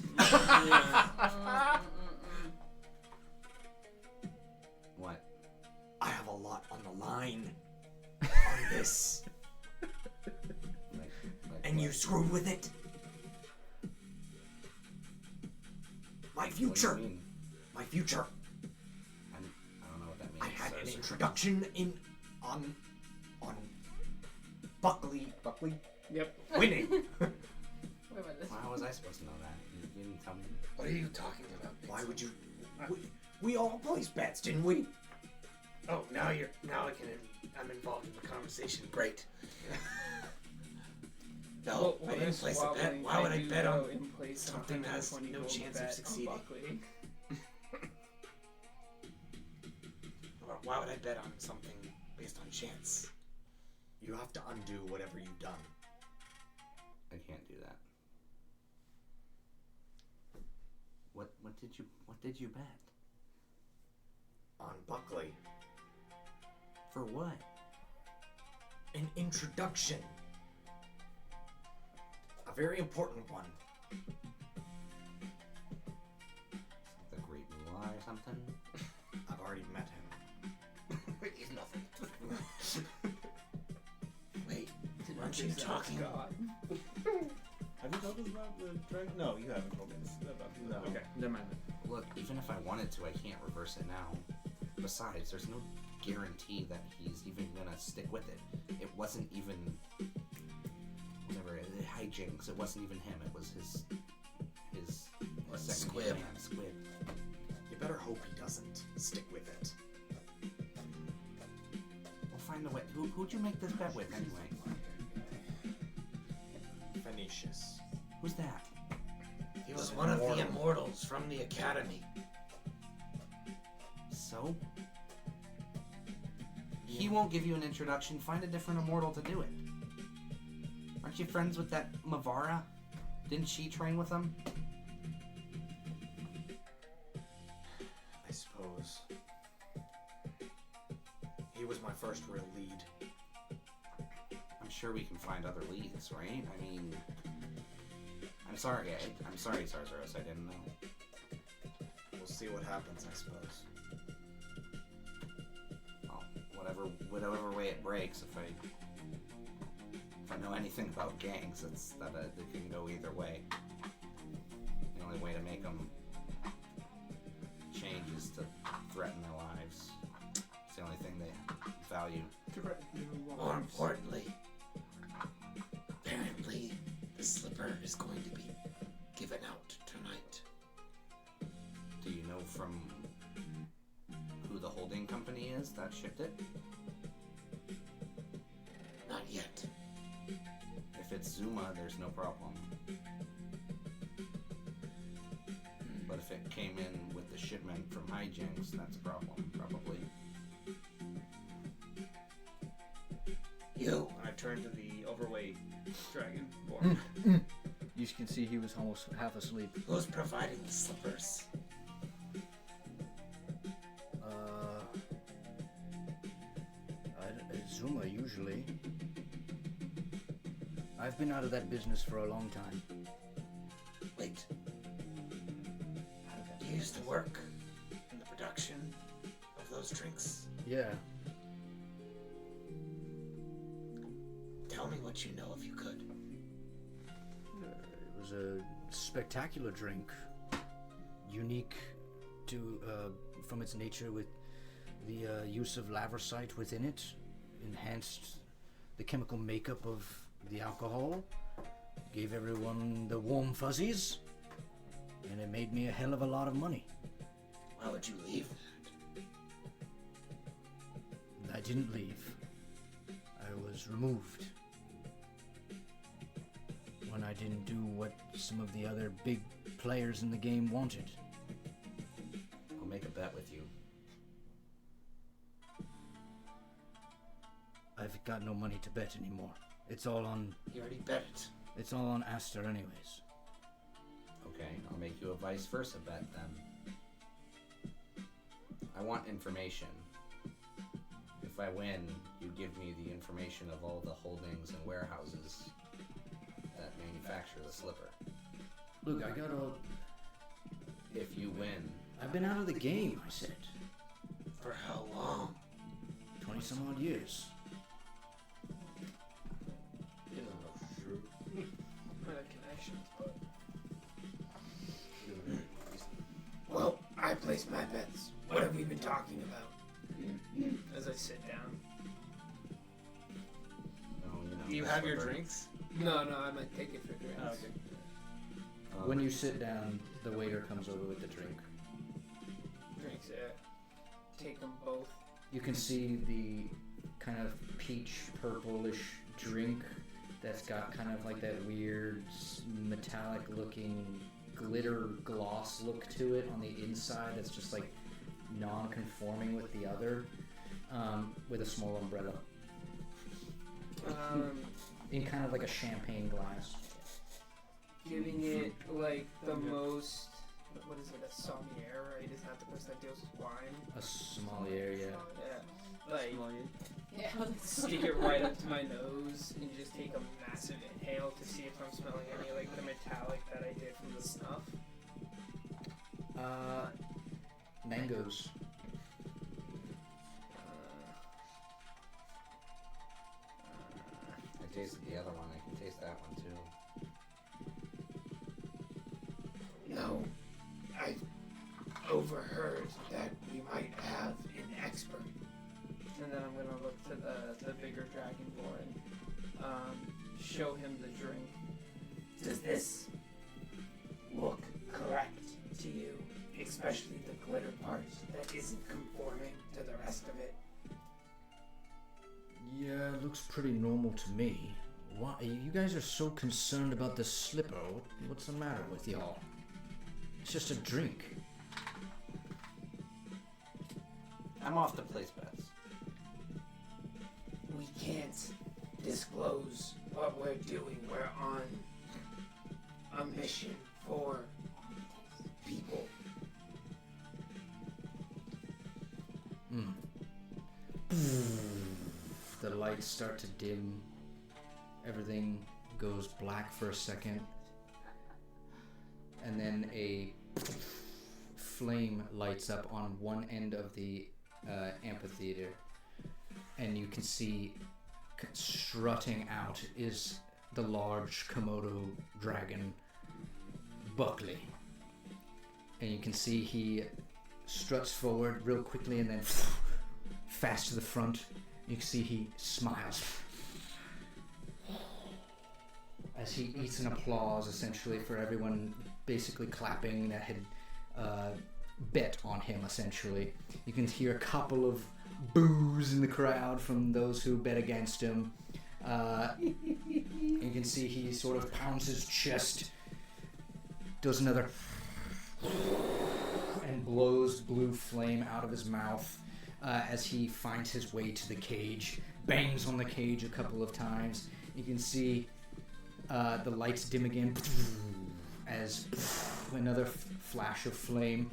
[SPEAKER 2] What?
[SPEAKER 9] I have a lot on the line on this.
[SPEAKER 2] Like
[SPEAKER 9] And
[SPEAKER 2] what?
[SPEAKER 9] you screwed with it? My
[SPEAKER 2] What do you
[SPEAKER 9] future.
[SPEAKER 2] mean?
[SPEAKER 9] My future.
[SPEAKER 2] I don't know what that means.
[SPEAKER 9] I had an
[SPEAKER 2] sir.
[SPEAKER 9] introduction on Buckley
[SPEAKER 6] Yep.
[SPEAKER 9] winning.
[SPEAKER 3] Wait a minute.
[SPEAKER 2] How was I supposed to know that? You didn't tell me.
[SPEAKER 8] What are you talking about?
[SPEAKER 9] Why would you? We all placed bets, didn't we?
[SPEAKER 8] Oh, now I'm involved in the conversation. Great. No, I didn't place a bet. Why would I bet on something that has no chance of succeeding? Why would I bet on something based on chance?
[SPEAKER 9] You have to undo whatever you've done.
[SPEAKER 2] I can't do that. What did you bet?
[SPEAKER 9] On Buckley.
[SPEAKER 2] For what?
[SPEAKER 9] An introduction. A very important one.
[SPEAKER 2] The Great Moolah or something?
[SPEAKER 9] I've already met him.
[SPEAKER 8] He's nothing. Wait, weren't you talking?
[SPEAKER 5] God. Have you told us about the dragon? No, you haven't told us about the
[SPEAKER 4] No.
[SPEAKER 5] Okay, never mind.
[SPEAKER 2] Look, even if I wanted to, I can't reverse it now. Besides, there's no guarantee that he's even gonna stick with it. It wasn't even whatever hijinks. It wasn't even him. It was his second
[SPEAKER 8] Squib.
[SPEAKER 2] man, Squib.
[SPEAKER 9] You better hope he doesn't stick with it.
[SPEAKER 2] We'll find a way. Who'd you make this bet with anyway?
[SPEAKER 9] Phoenicius.
[SPEAKER 2] Who's that?
[SPEAKER 8] He was one of the immortals from the academy.
[SPEAKER 2] So? He won't give you an introduction. Find a different immortal to do it. Aren't you friends with that Mavara? Didn't she train with him?
[SPEAKER 9] I suppose. He was my first real lead.
[SPEAKER 2] I'm sure we can find other leads, right? I mean, I'm sorry, Sarzaros, I didn't know.
[SPEAKER 9] We'll see what happens, I suppose.
[SPEAKER 2] Well, whatever way it breaks, if I know anything about gangs, it's that it can go either way. The only way to make them change is to threaten their lives. It's the only thing they value.
[SPEAKER 8] More importantly, apparently the slipper is going to be given out tonight.
[SPEAKER 2] Do you know from who the holding company is that shipped it?
[SPEAKER 8] Not yet.
[SPEAKER 2] If it's Zuma, there's no problem. But if it came in with the shipment from Hijinks, that's a problem, probably.
[SPEAKER 8] You.
[SPEAKER 5] I turned to the overweight dragon born.
[SPEAKER 1] You can see he was almost half asleep.
[SPEAKER 8] Who's providing the slippers?
[SPEAKER 1] Zuma usually. I've been out of that business for a long time.
[SPEAKER 8] Wait. You used to work in the production of those drinks.
[SPEAKER 1] Yeah.
[SPEAKER 8] Tell me what you know if you could.
[SPEAKER 1] It was a spectacular drink, unique to from its nature, with the use of laversite within it, enhanced the chemical makeup of the alcohol, gave everyone the warm fuzzies, and it made me a hell of a lot of money.
[SPEAKER 8] Why would you leave?
[SPEAKER 1] I didn't leave. I was removed when I didn't do what some of the other big players in the game wanted.
[SPEAKER 2] I'll make a bet with you.
[SPEAKER 1] I've got no money to bet anymore. It's all on
[SPEAKER 8] You already bet it.
[SPEAKER 1] It's all on Aster anyways.
[SPEAKER 2] Okay, I'll make you a vice versa bet then. I want information. If I win, you give me the information of all the holdings and warehouses that manufacture the slipper.
[SPEAKER 1] Look, I got all...
[SPEAKER 2] If you win.
[SPEAKER 1] I've been out of the game, I said.
[SPEAKER 8] For how long?
[SPEAKER 1] 20 some odd years.
[SPEAKER 2] He doesn't know for sure.
[SPEAKER 6] Might have connections, but
[SPEAKER 2] He doesn't know.
[SPEAKER 8] Well, I place my bets. What have we been talking about?
[SPEAKER 6] as I sit down.
[SPEAKER 2] No, you know.
[SPEAKER 5] Do you have your drinks?
[SPEAKER 6] No, I might take it for drinks.
[SPEAKER 5] Oh, okay.
[SPEAKER 1] When you sit down, the waiter comes over with the drink.
[SPEAKER 6] Drinks, yeah. Take them both.
[SPEAKER 1] You can see the kind of peach purplish drink that's got kind of like that weird metallic looking glitter gloss look to it on the inside that's just like non-conforming with the other, with a small umbrella in kind of like a champagne glass.
[SPEAKER 6] Giving it like the most. What is it? A sommelier, right? Is that the person that deals with wine?
[SPEAKER 1] A sommelier, yeah.
[SPEAKER 6] Yeah. Like,
[SPEAKER 3] Yeah.
[SPEAKER 6] stick it right up to my nose and just take a massive inhale to see if I'm smelling any like the metallic that I did from the snuff.
[SPEAKER 1] Mangoes.
[SPEAKER 2] I tasted the other one. I can taste that one too.
[SPEAKER 8] No. I overheard that we might have an expert.
[SPEAKER 6] And then I'm gonna look to the bigger dragonborn, show him the drink.
[SPEAKER 8] Does this look correct to you? Especially the glitter part that isn't conforming to the rest of it.
[SPEAKER 1] Yeah, it looks pretty normal to me. Why? You guys are so concerned about the slipper. What's the matter with y'all? It's just a drink.
[SPEAKER 2] I'm off to place bets.
[SPEAKER 8] We can't disclose what we're doing. We're on a mission for people.
[SPEAKER 1] The lights start to dim. Everything goes black for a second. And then a flame lights up on one end of the amphitheater. And you can see strutting out is the large Komodo dragon, Buckley. And you can see he struts forward real quickly and then fast to the front. You can see he smiles as he eats an applause essentially for everyone basically clapping that had bet on him essentially. You can hear a couple of boos in the crowd from those who bet against him. You can see he sort of pounds his chest, does another and blows blue flame out of his mouth as he finds his way to the cage, bangs on the cage a couple of times. You can see the lights dim again as another flash of flame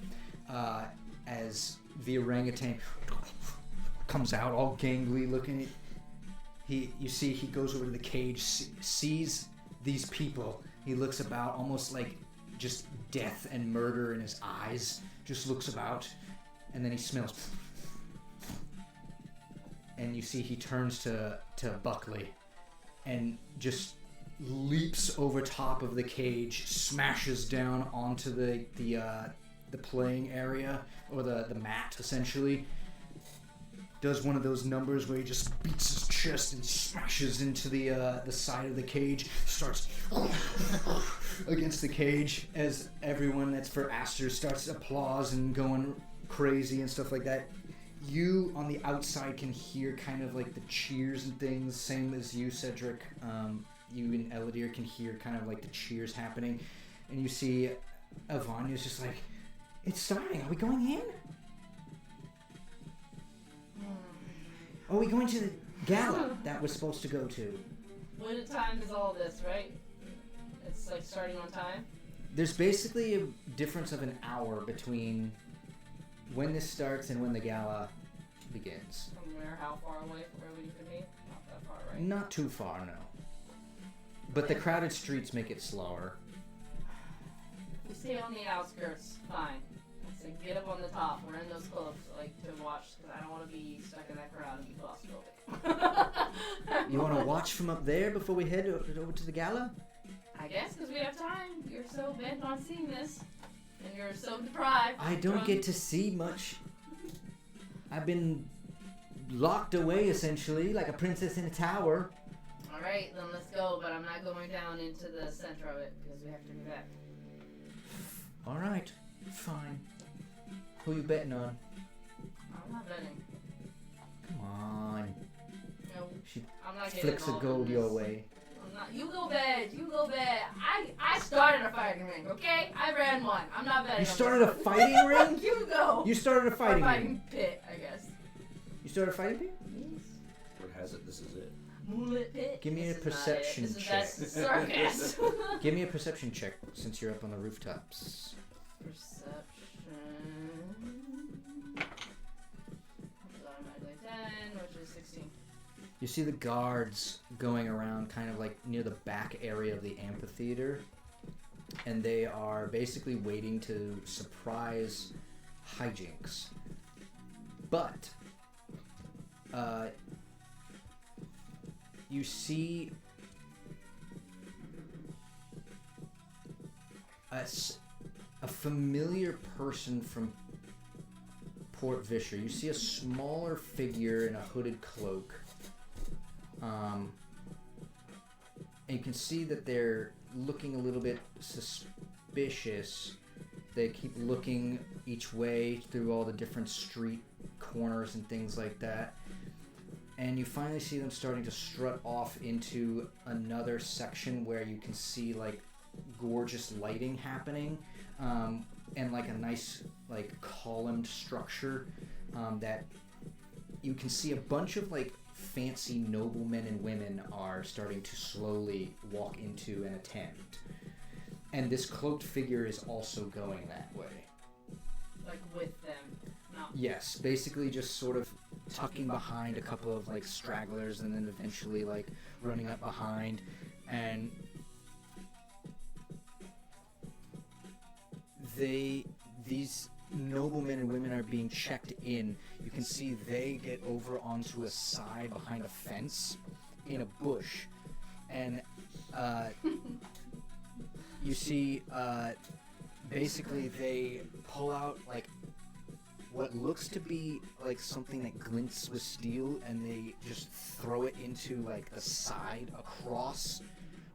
[SPEAKER 1] as the orangutan comes out all gangly looking. You see he goes over to the cage, sees these people. He looks about almost like just death and murder in his eyes, just looks about, and then he smells. And you see he turns to Buckley and just leaps over top of the cage, smashes down onto the playing area, or the mat essentially. Does one of those numbers where he just beats his chest and smashes into the side of the cage, starts against the cage as everyone that's for Aster starts applause and going crazy and stuff like that. You on the outside can hear kind of like the cheers and things, same as you, Cedric. You and Elidir can hear kind of like the cheers happening, and you see Avania's just like, "It's starting. Are we going in? Are we going to the gala that we're supposed to go to?"
[SPEAKER 3] What time is all this, right? It's like starting on time?
[SPEAKER 1] There's basically a difference of an hour between when this starts and when the gala begins.
[SPEAKER 3] From where? How far away from where we could be? Not that far, right?
[SPEAKER 1] Not too far, no. But the crowded streets make it slower.
[SPEAKER 3] stay on the outskirts, fine. I said get up on the top. We're in those cloaks, like, to watch, because I don't want to be stuck in that crowd and be claustrophobic.
[SPEAKER 1] You want to watch from up there before we head over to the gala?
[SPEAKER 3] I guess, because we have time. You're so bent on seeing this, and you're so deprived.
[SPEAKER 1] I don't get to see much. I've been locked away, essentially, like a princess in a tower.
[SPEAKER 3] Alright, then let's go, but I'm not going down into the center of it, because we have to be back.
[SPEAKER 1] Alright, fine. Who you betting on?
[SPEAKER 3] I'm not betting.
[SPEAKER 1] Come on.
[SPEAKER 3] No,
[SPEAKER 1] She
[SPEAKER 3] I'm not getting
[SPEAKER 1] flicks a
[SPEAKER 3] involved
[SPEAKER 1] gold
[SPEAKER 3] in
[SPEAKER 1] your
[SPEAKER 3] this.
[SPEAKER 1] way.
[SPEAKER 3] I'm not. You go bet. You go bet. I started a fighting ring, okay? I ran one. I'm not betting.
[SPEAKER 1] You
[SPEAKER 3] on
[SPEAKER 1] started a
[SPEAKER 3] this.
[SPEAKER 1] fighting ring?
[SPEAKER 3] You go.
[SPEAKER 1] You started a
[SPEAKER 3] Or
[SPEAKER 1] fighting ring.
[SPEAKER 3] fighting pit, I guess.
[SPEAKER 1] You started a fighting pit?
[SPEAKER 3] Yes.
[SPEAKER 7] Word has it, this is it.
[SPEAKER 3] Moonlit pit.
[SPEAKER 1] Give me
[SPEAKER 3] This
[SPEAKER 1] a
[SPEAKER 3] is not it.
[SPEAKER 1] perception
[SPEAKER 3] This is
[SPEAKER 1] check.
[SPEAKER 3] that circus.
[SPEAKER 1] Give me a perception check since you're up on the rooftops.
[SPEAKER 3] Automatically 10, which is 16.
[SPEAKER 1] You see the guards going around kind of like near the back area of the amphitheater, and they are basically waiting to surprise hijinks. But you see a familiar person from Port Vischer. You see a smaller figure in a hooded cloak. And you can see that they're looking a little bit suspicious. They keep looking each way through all the different street corners and things like that. And you finally see them starting to strut off into another section where you can see like gorgeous lighting happening, and like a nice like columned structure that you can see a bunch of like fancy noblemen and women are starting to slowly walk into and attend. And this cloaked figure is also going that way.
[SPEAKER 3] Like with them. No.
[SPEAKER 1] Yes, basically just sort of tucking behind a couple of like stragglers and then eventually like running up behind, and these noblemen and women are being checked in. You can see they get over onto a side behind a fence in a bush, and you see basically they pull out like what looks to be like something that glints with steel, and they just throw it into like the side across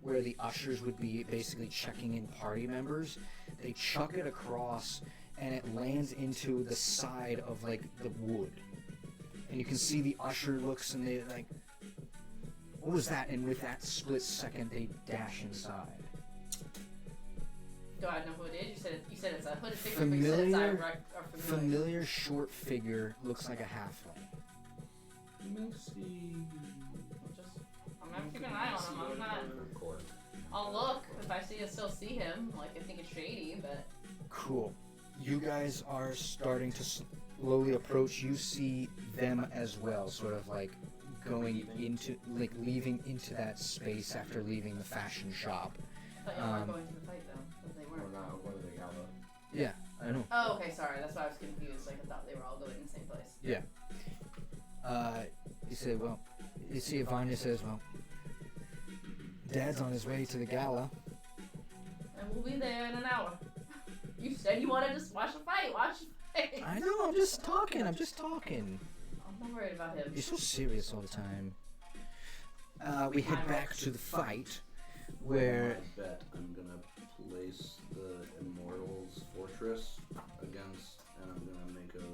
[SPEAKER 1] where the ushers would be basically checking in party members. They chuck it across and it lands into the side of like the wood, and you can see the usher looks and they like, what was that? And with that split second they dash inside.
[SPEAKER 3] Do I know who it is? You said it's a hooded figure. but you said it's familiar.
[SPEAKER 1] Familiar short figure, looks like a halfling.
[SPEAKER 3] I'm gonna keep an eye on him. I'm not. I'll look if I still see him. Like I think it's shady, but.
[SPEAKER 1] Cool. You guys are starting to slowly approach. You see them as well, sort of like going into, like leaving into that space after leaving the fashion shop.
[SPEAKER 3] I thought y'all weren't going to the fight though. But they weren't.
[SPEAKER 2] We're not going to the gala.
[SPEAKER 1] Yeah, I know.
[SPEAKER 3] Oh, okay, sorry. That's why I was confused. Like I thought they were all going in the same place.
[SPEAKER 1] Yeah. You say, well, you see Ivania says, well, Dad's on his way to the gala.
[SPEAKER 3] And we'll be there in an hour. You said you wanted to watch the fight. Watch the fight.
[SPEAKER 1] I know, I'm just talking.
[SPEAKER 3] I'm not worried about him.
[SPEAKER 1] You're so serious all the time. We head back to the fight, where
[SPEAKER 4] I bet I'm gonna place the Immortals Fortress against, and I'm gonna make a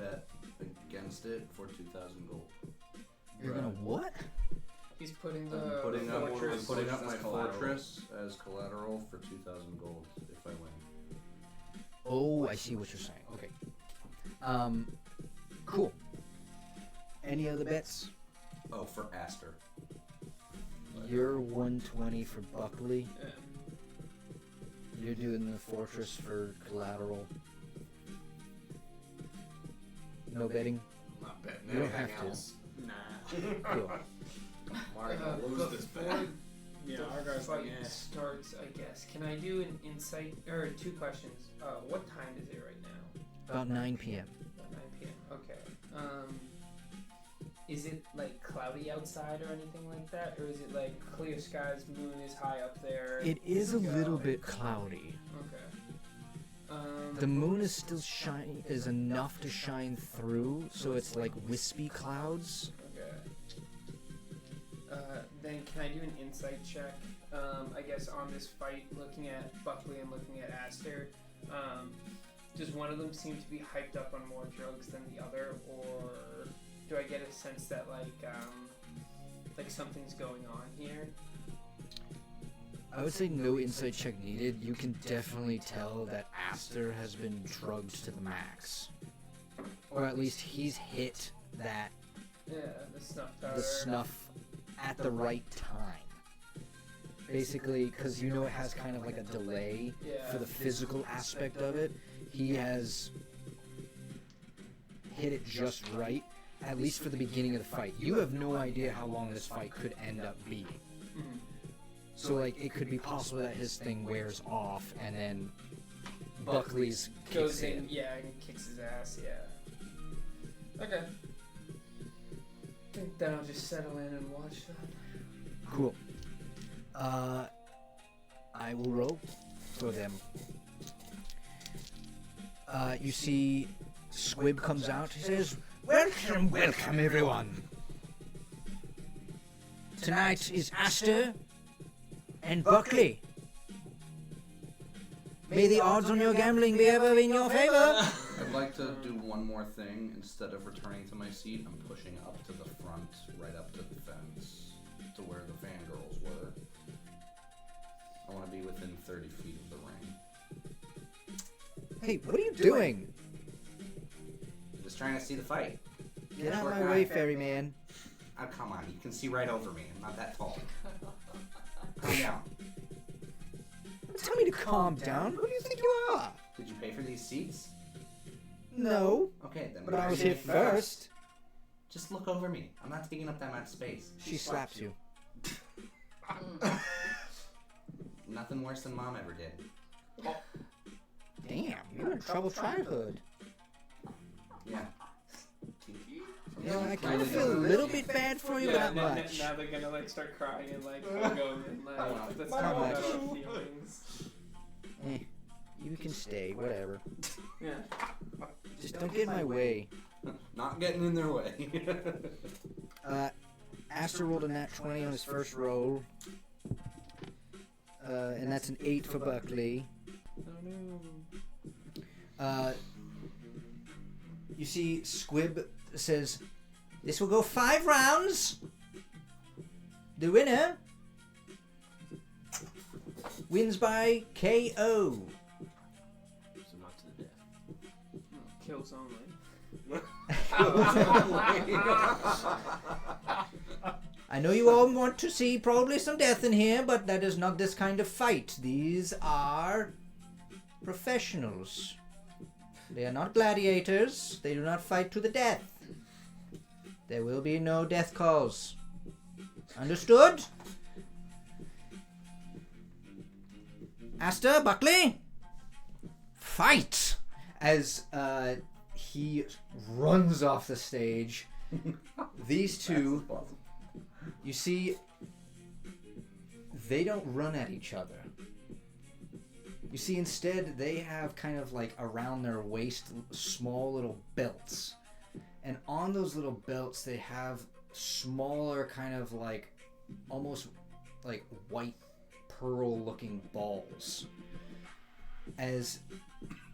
[SPEAKER 4] bet against it for 2,000 gold.
[SPEAKER 1] you're gonna what?
[SPEAKER 6] He's putting
[SPEAKER 4] I'm
[SPEAKER 6] the
[SPEAKER 4] putting up my
[SPEAKER 7] as collateral.
[SPEAKER 4] fortress as collateral for 2,000 gold if I win.
[SPEAKER 1] Oh, I see what you're saying. Okay. Cool. Any other bets?
[SPEAKER 4] Oh, for Aster.
[SPEAKER 1] You're 120 for Buckley. You're doing the fortress for collateral. No betting?
[SPEAKER 9] I'm not betting
[SPEAKER 1] You don't
[SPEAKER 9] anything
[SPEAKER 1] have to.
[SPEAKER 9] else.
[SPEAKER 1] Cool.
[SPEAKER 9] Mario will lose this bet.
[SPEAKER 5] Yeah,
[SPEAKER 6] the
[SPEAKER 5] our guy's like,
[SPEAKER 6] fight starts, I guess. Can I do an insight, or 2 questions? What time is it right now?
[SPEAKER 1] About 9 p.m.
[SPEAKER 6] About 9 p.m. Okay. Is it like cloudy outside or anything like that, or is it like clear skies, moon is high up there?
[SPEAKER 1] It is a little bit cloudy.
[SPEAKER 6] Okay.
[SPEAKER 1] The moon is still is enough to shine through, so it's like wispy clouds.
[SPEAKER 6] Okay. Then can I do an insight check? I guess on this fight, looking at Buckley and looking at Aster. Does one of them seem to be hyped up on more drugs than the other, or do I get a sense that like something's going on here?
[SPEAKER 1] I would say no insight check needed. You can definitely tell that Aster has been drugged to the max. Or at least he's hit that
[SPEAKER 6] Yeah, the snuff powder.
[SPEAKER 1] the snuff at the right time. Basically, because you know it has kind of like a delay for the physical aspect of it. He has hit it just right, at least for the beginning of the fight. You have no idea how long this fight could end up being.
[SPEAKER 6] Mhm.
[SPEAKER 1] So, like, it could be possible that his thing wears off and then Buckley's
[SPEAKER 6] Goes
[SPEAKER 1] kicks
[SPEAKER 6] in,
[SPEAKER 1] in.
[SPEAKER 6] yeah, and kicks his ass, yeah. Okay. I think then I'll just settle in and watch that.
[SPEAKER 1] Cool. I will roll for them. You see Squib comes out. He says, "Welcome, welcome everyone. Tonight is Aster and Buckley. May the odds on your gambling be ever in your favor."
[SPEAKER 4] I'd like to do one more thing. Instead of returning to my seat, I'm pushing up to the front, right up to the fence, to where the fangirls were. I want to be within 30 feet of the ring.
[SPEAKER 1] Hey, what are you doing?
[SPEAKER 2] Just trying to see the fight.
[SPEAKER 1] Get out of
[SPEAKER 2] Short
[SPEAKER 1] my
[SPEAKER 2] guy.
[SPEAKER 1] way, ferryman.
[SPEAKER 2] Oh, come on. You can see right over me. I'm not that tall. Calm down.
[SPEAKER 1] Don't tell me to calm down. Who do you think you are?
[SPEAKER 2] Did you pay for these seats?
[SPEAKER 1] No,
[SPEAKER 2] Okay, then.
[SPEAKER 1] but
[SPEAKER 2] why
[SPEAKER 1] I
[SPEAKER 2] are
[SPEAKER 1] was
[SPEAKER 2] you
[SPEAKER 1] here
[SPEAKER 2] getting nervous?
[SPEAKER 1] first.
[SPEAKER 2] Just look over me. I'm not taking up that much space.
[SPEAKER 1] She slaps you.
[SPEAKER 2] Nothing worse than Mom ever did.
[SPEAKER 1] Damn, you had a troubled childhood.
[SPEAKER 2] Yeah.
[SPEAKER 1] Yeah, I kind of feel a little bit bad for you,
[SPEAKER 6] Yeah,
[SPEAKER 1] but not much.
[SPEAKER 6] now they're gonna like start crying and like go and like that's
[SPEAKER 1] Not
[SPEAKER 6] not
[SPEAKER 1] much.
[SPEAKER 6] about our feelings.
[SPEAKER 1] You can stay, whatever.
[SPEAKER 6] Yeah.
[SPEAKER 1] Just don't get in my way.
[SPEAKER 4] Not getting in their way.
[SPEAKER 1] Aster rolled a nat 20 on his first roll. And that's an 8 for Buckley. You see, Squib says, "This will go 5 rounds. The winner wins by KO."
[SPEAKER 7] So not to the death.
[SPEAKER 6] Kills only.
[SPEAKER 1] I know you all want to see probably some death in here, but that is not this kind of fight. These are professionals. They are not gladiators. They do not fight to the death. There will be no death calls. Understood? Aster, Buckley, fight! As he runs off the stage. These two, you see, they don't run at each other. You see, instead, they have kind of like around their waist small little belts. And on those little belts, they have smaller kind of like almost like white pearl looking balls. As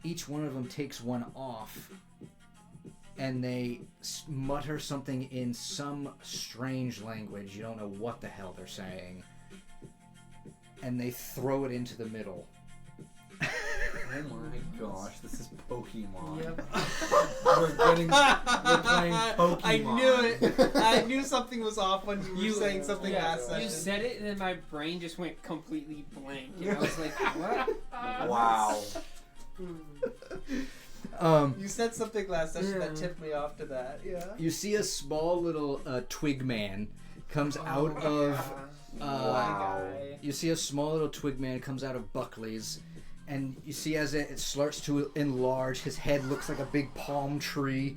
[SPEAKER 1] each one of them takes one off, and they mutter something in some strange language. You don't know what the hell they're saying. And they throw it into the middle.
[SPEAKER 4] Oh my gosh, this is Pokemon.
[SPEAKER 6] Yep.
[SPEAKER 4] We're playing Pokemon.
[SPEAKER 5] I knew it. I knew something was off when you were saying something
[SPEAKER 6] Yeah,
[SPEAKER 5] last session.
[SPEAKER 6] you said it, and then my brain just went completely blank. And I was like, what?
[SPEAKER 2] Wow.
[SPEAKER 5] You said something last session that tipped me off to that. Yeah.
[SPEAKER 1] You see a small little twig man comes out of.
[SPEAKER 6] Wow.
[SPEAKER 1] You see a small little twig man comes out of Buckley's, and you see as it starts to enlarge, his head looks like a big palm tree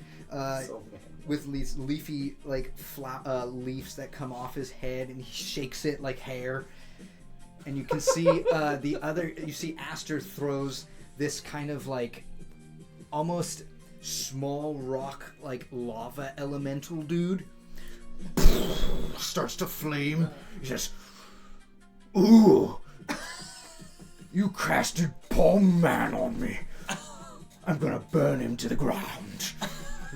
[SPEAKER 1] with these leafy leaves that come off his head, and he shakes it like hair. And you can see you see Aster throws this kind of like almost small rock like lava elemental dude. Starts to flame. He says, "Ooh, you casted palm man on me. I'm gonna burn him to the ground."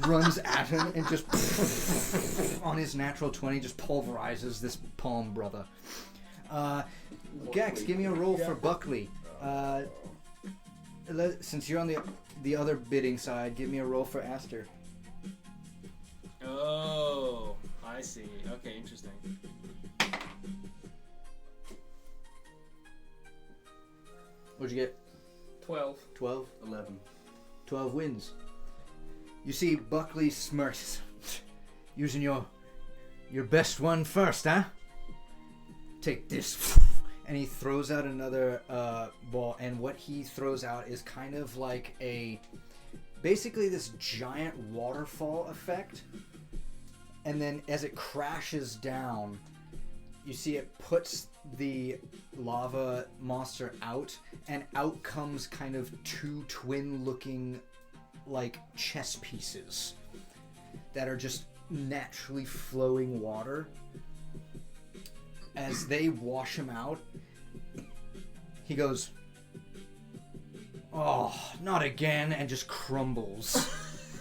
[SPEAKER 1] Runs at him and just on his natural 20 just pulverizes this palm brother. Gex, give me a roll for Buckley. Since you're on the other bidding side, give me a roll for Aster.
[SPEAKER 10] Oh, I see. Okay, interesting.
[SPEAKER 1] What'd you get?
[SPEAKER 6] 12.
[SPEAKER 1] 12?
[SPEAKER 4] 11.
[SPEAKER 1] 12 wins. You see Buckley smirks. Using your best one first, huh? Take this. And he throws out another ball, and what he throws out is kind of like basically this giant waterfall effect. And then as it crashes down, you see it puts the lava monster out, and out comes kind of two twin-looking like chess pieces that are just naturally flowing water. As they wash him out, he goes, "Oh, not again," and just crumbles.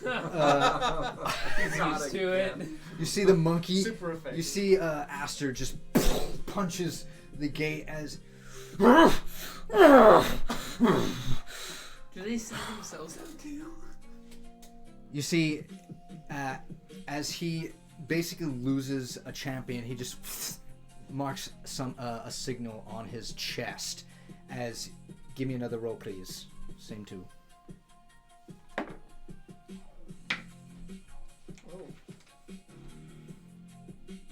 [SPEAKER 6] He's used to it.
[SPEAKER 1] You see the monkey.
[SPEAKER 5] Super effective.
[SPEAKER 1] You see Aster just punches the gate as.
[SPEAKER 6] Do they see themselves out too?
[SPEAKER 1] You see, as he basically loses a champion, he just marks a signal on his chest. As, give me another roll, please. Same two.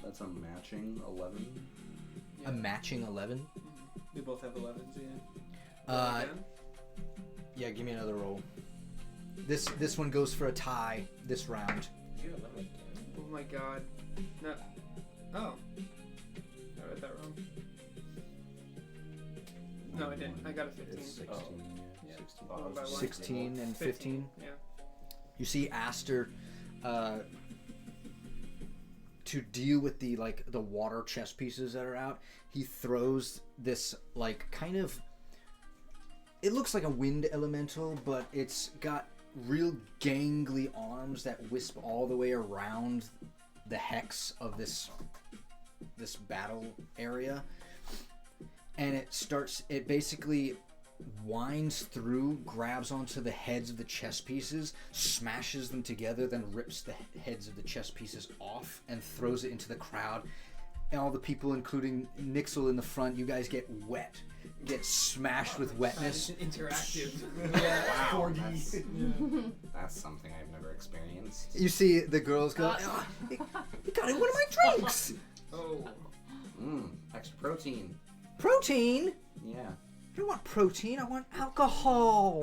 [SPEAKER 4] That's a matching 11.
[SPEAKER 1] A matching 11.
[SPEAKER 5] We both have 11s, yeah.
[SPEAKER 10] Again?
[SPEAKER 1] Yeah, give me another roll. This one goes for a tie this round.
[SPEAKER 6] Oh my god. No. Oh. I read that wrong. No, I didn't. I got a 15.
[SPEAKER 4] It's 16.
[SPEAKER 6] Yeah.
[SPEAKER 4] 16.
[SPEAKER 6] Followed by one.
[SPEAKER 1] 16 and 15.
[SPEAKER 6] Yeah.
[SPEAKER 1] You see Aster to deal with the water chess pieces that are out. He throws this kind of, it looks like a wind elemental, but it's got real gangly arms that wisp all the way around the hex of this battle area. And it basically winds through, grabs onto the heads of the chess pieces, smashes them together, then rips the heads of the chess pieces off and throws it into the crowd. And all the people, including Nixel in the front, you guys get wet. Get smashed with wetness.
[SPEAKER 6] Interactive.
[SPEAKER 9] Wow, that's something I've never experienced.
[SPEAKER 1] You see the girls go, "Oh, you got in one of my drinks!"
[SPEAKER 6] Oh.
[SPEAKER 9] Extra protein.
[SPEAKER 1] Protein?
[SPEAKER 9] Yeah.
[SPEAKER 1] I don't want protein, I want alcohol.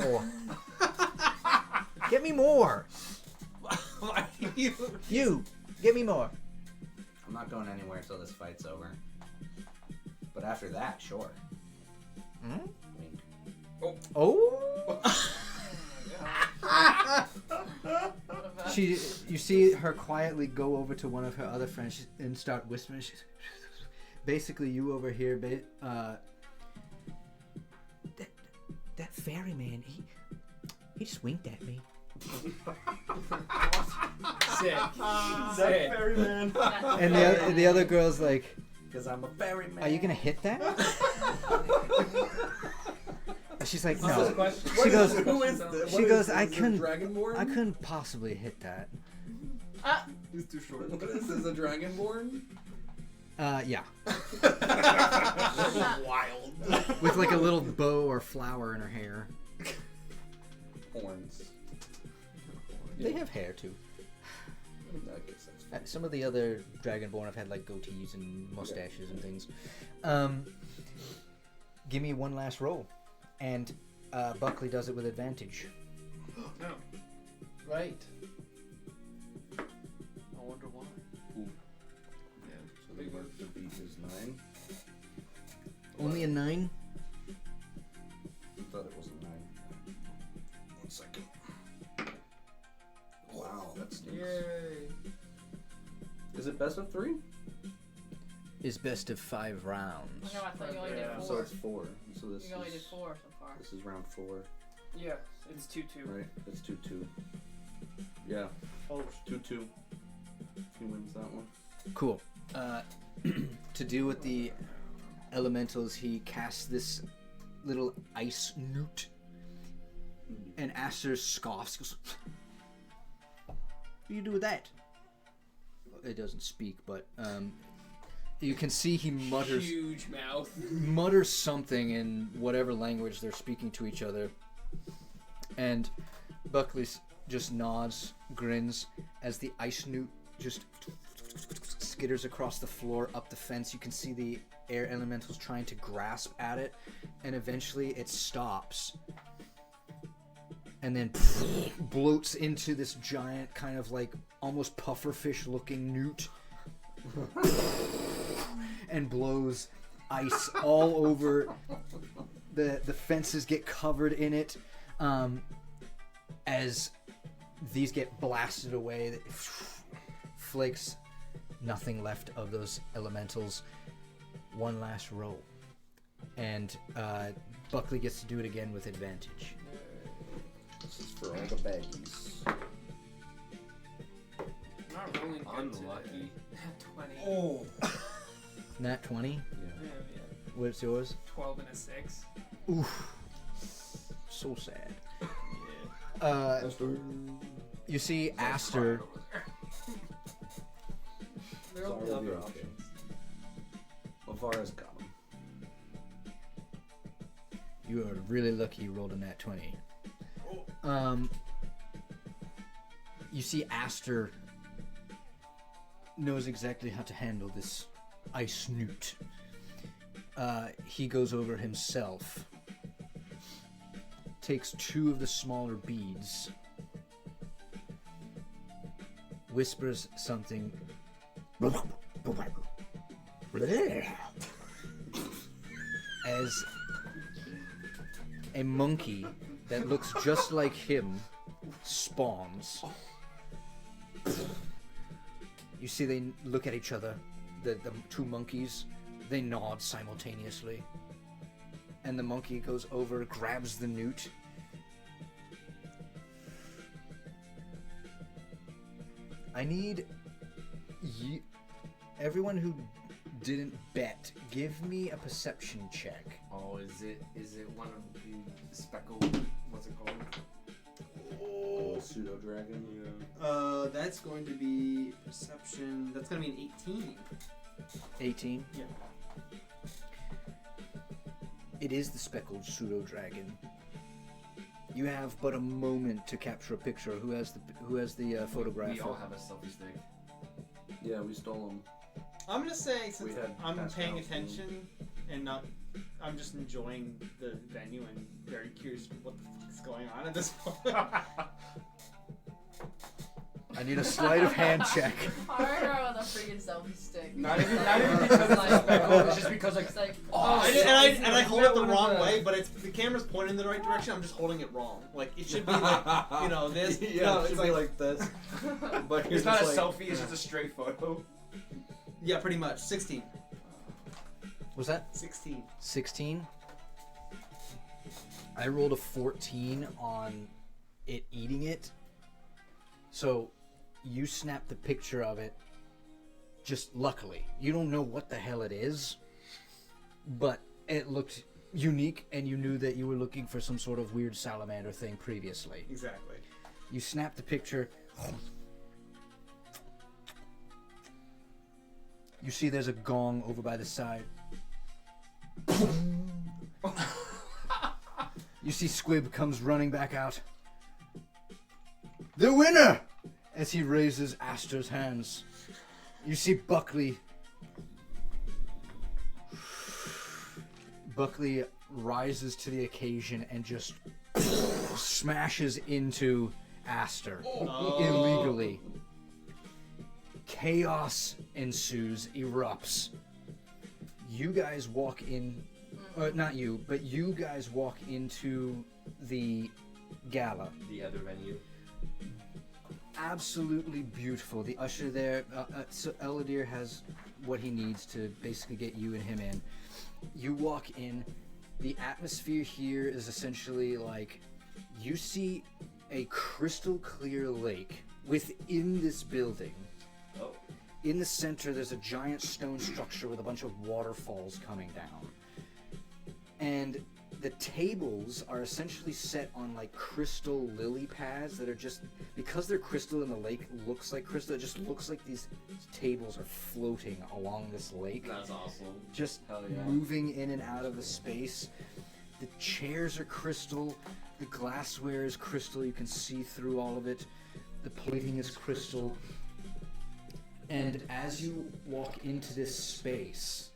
[SPEAKER 1] Get me more. You, get me more.
[SPEAKER 9] I'm not going anywhere until this fight's over. But after that, sure. Wink.
[SPEAKER 1] Oh. You see her quietly go over to one of her other friends and start whispering. She's basically, you over here, that ferryman, he just winked at me.
[SPEAKER 6] Sick.
[SPEAKER 7] Sick. Ferryman.
[SPEAKER 1] And the other girl's like,
[SPEAKER 9] Because I'm a ferryman.
[SPEAKER 1] "Are you gonna hit that?" And she's like,
[SPEAKER 6] What's
[SPEAKER 1] "No."
[SPEAKER 6] the question?
[SPEAKER 1] She goes,
[SPEAKER 7] Who is this?
[SPEAKER 1] She goes, "I couldn't.
[SPEAKER 7] Dragonborn?
[SPEAKER 1] I couldn't possibly hit that."
[SPEAKER 7] He's too short.
[SPEAKER 4] What is this, a Dragonborn?
[SPEAKER 1] Yeah.
[SPEAKER 7] Wild.
[SPEAKER 1] With like a little bow or flower in her hair.
[SPEAKER 4] Horns.
[SPEAKER 1] They have hair too.
[SPEAKER 4] I guess that's fine.
[SPEAKER 1] Some of the other Dragonborn have had like goatees and mustaches and things. Give me one last roll, and Buckley does it with advantage.
[SPEAKER 5] No. Right. I wonder why.
[SPEAKER 4] So the mark to beat is 9.
[SPEAKER 1] Only a 9.
[SPEAKER 4] I thought it was a 9. 1 second. Wow, that stinks.
[SPEAKER 5] Yay.
[SPEAKER 4] Is it best of 3?
[SPEAKER 1] Is best of 5 rounds.
[SPEAKER 3] No, I thought you only did
[SPEAKER 5] Yeah.
[SPEAKER 3] 4.
[SPEAKER 4] So it's 4. So this
[SPEAKER 3] You only
[SPEAKER 4] is
[SPEAKER 3] did 4 so far.
[SPEAKER 4] this is round 4,
[SPEAKER 6] Yeah, it's 2-2.
[SPEAKER 4] right? It's 2-2. Yeah,
[SPEAKER 5] Oh,
[SPEAKER 4] 2-2. He wins that one.
[SPEAKER 1] Cool. To deal with the elementals, he casts this little ice newt, and Aster scoffs. Goes, "What do you do with that?" It doesn't speak, but you can see he
[SPEAKER 6] Huge mouth.
[SPEAKER 1] mutters something in whatever language they're speaking to each other, and Buckley just nods, grins as the ice newt just skitters across the floor up the fence. You can see the air elementals trying to grasp at it, and eventually it stops and then bloats into this giant kind of like almost pufferfish looking newt and blows ice all over the fences, get covered in it as these get blasted away. Flakes, nothing left of those elementals. One last roll, and Buckley gets to do it again with advantage.
[SPEAKER 4] This is for all the baggies.
[SPEAKER 6] Not rolling good
[SPEAKER 2] Unlucky.
[SPEAKER 6] today. 20.
[SPEAKER 5] Oh.
[SPEAKER 1] Nat 20.
[SPEAKER 4] Yeah.
[SPEAKER 6] Yeah.
[SPEAKER 1] What's yours?
[SPEAKER 6] 12 and a 6.
[SPEAKER 1] Oof. So sad.
[SPEAKER 6] Yeah.
[SPEAKER 1] You see Aster.
[SPEAKER 5] There are
[SPEAKER 4] Sorry,
[SPEAKER 5] other
[SPEAKER 4] okay.
[SPEAKER 5] options.
[SPEAKER 4] Lavara's got him.
[SPEAKER 1] You are really lucky you rolled a nat 20. You see Aster knows exactly how to handle this ice newt. He goes over himself, takes 2 of the smaller beads, whispers something as a monkey that looks just like him spawns. You see they look at each other, the 2 monkeys, they nod simultaneously. And the monkey goes over, grabs the newt. I need everyone who didn't bet, give me a perception check.
[SPEAKER 2] Oh, is it one of the speckled? What's it called?
[SPEAKER 4] Oh, pseudo dragon.
[SPEAKER 5] That's going to be perception. That's going to be an 18.
[SPEAKER 1] 18?
[SPEAKER 5] Yeah.
[SPEAKER 1] It is the speckled pseudo-dragon. You have but a moment to capture a picture. Who has the photograph?
[SPEAKER 2] We all have a selfie stick.
[SPEAKER 4] Yeah, we stole him.
[SPEAKER 5] I'm going to say, since
[SPEAKER 4] We had
[SPEAKER 5] I'm
[SPEAKER 4] passed
[SPEAKER 5] paying
[SPEAKER 4] out.
[SPEAKER 5] attention and not, I'm just enjoying the venue and very curious what the fuck is going on at this point.
[SPEAKER 1] I need a sleight of hand check.
[SPEAKER 3] Harder with a freaking selfie stick.
[SPEAKER 2] Not even because it's a speckled. It's just because like.
[SPEAKER 3] It's like,
[SPEAKER 5] and I hold it the wrong way, but it's the camera's pointing in the right direction. I'm just holding it wrong. Like it should be like this.
[SPEAKER 4] Yeah,
[SPEAKER 5] no,
[SPEAKER 4] it should be like this. But
[SPEAKER 7] It's
[SPEAKER 4] here's
[SPEAKER 7] not a
[SPEAKER 4] just like,
[SPEAKER 7] selfie, it's just a straight photo.
[SPEAKER 5] Yeah, pretty much. 16.
[SPEAKER 1] Was that
[SPEAKER 5] 16.
[SPEAKER 1] 16? I rolled a 14 on it eating it. So you snapped the picture of it just luckily. You don't know what the hell it is, but it looked unique and you knew that you were looking for some sort of weird salamander thing previously.
[SPEAKER 5] Exactly.
[SPEAKER 1] You snap the picture. You see there's a gong over by the side. You see Squib comes running back out. The winner! as he raises Aster's hands. You see Buckley. Buckley rises to the occasion and just smashes into Aster illegally. Chaos ensues, erupts. You guys walk in, not you, but you guys walk into the gala.
[SPEAKER 7] The other venue.
[SPEAKER 1] Absolutely beautiful. The usher there, so Eladir has what he needs to basically get you and him in. You walk in. The atmosphere here is essentially like you see a crystal clear lake within this building.
[SPEAKER 7] Oh.
[SPEAKER 1] In the center, there's a giant stone structure with a bunch of waterfalls coming down. And the tables are essentially set on like crystal lily pads that are just, because they're crystal and the lake looks like crystal, it just looks like these tables are floating along this lake.
[SPEAKER 7] That's awesome.
[SPEAKER 1] Just
[SPEAKER 7] Hell yeah.
[SPEAKER 1] moving in and out of the space. The chairs are crystal. The glassware is crystal. You can see through all of it. The plating is crystal. And as you walk into this space,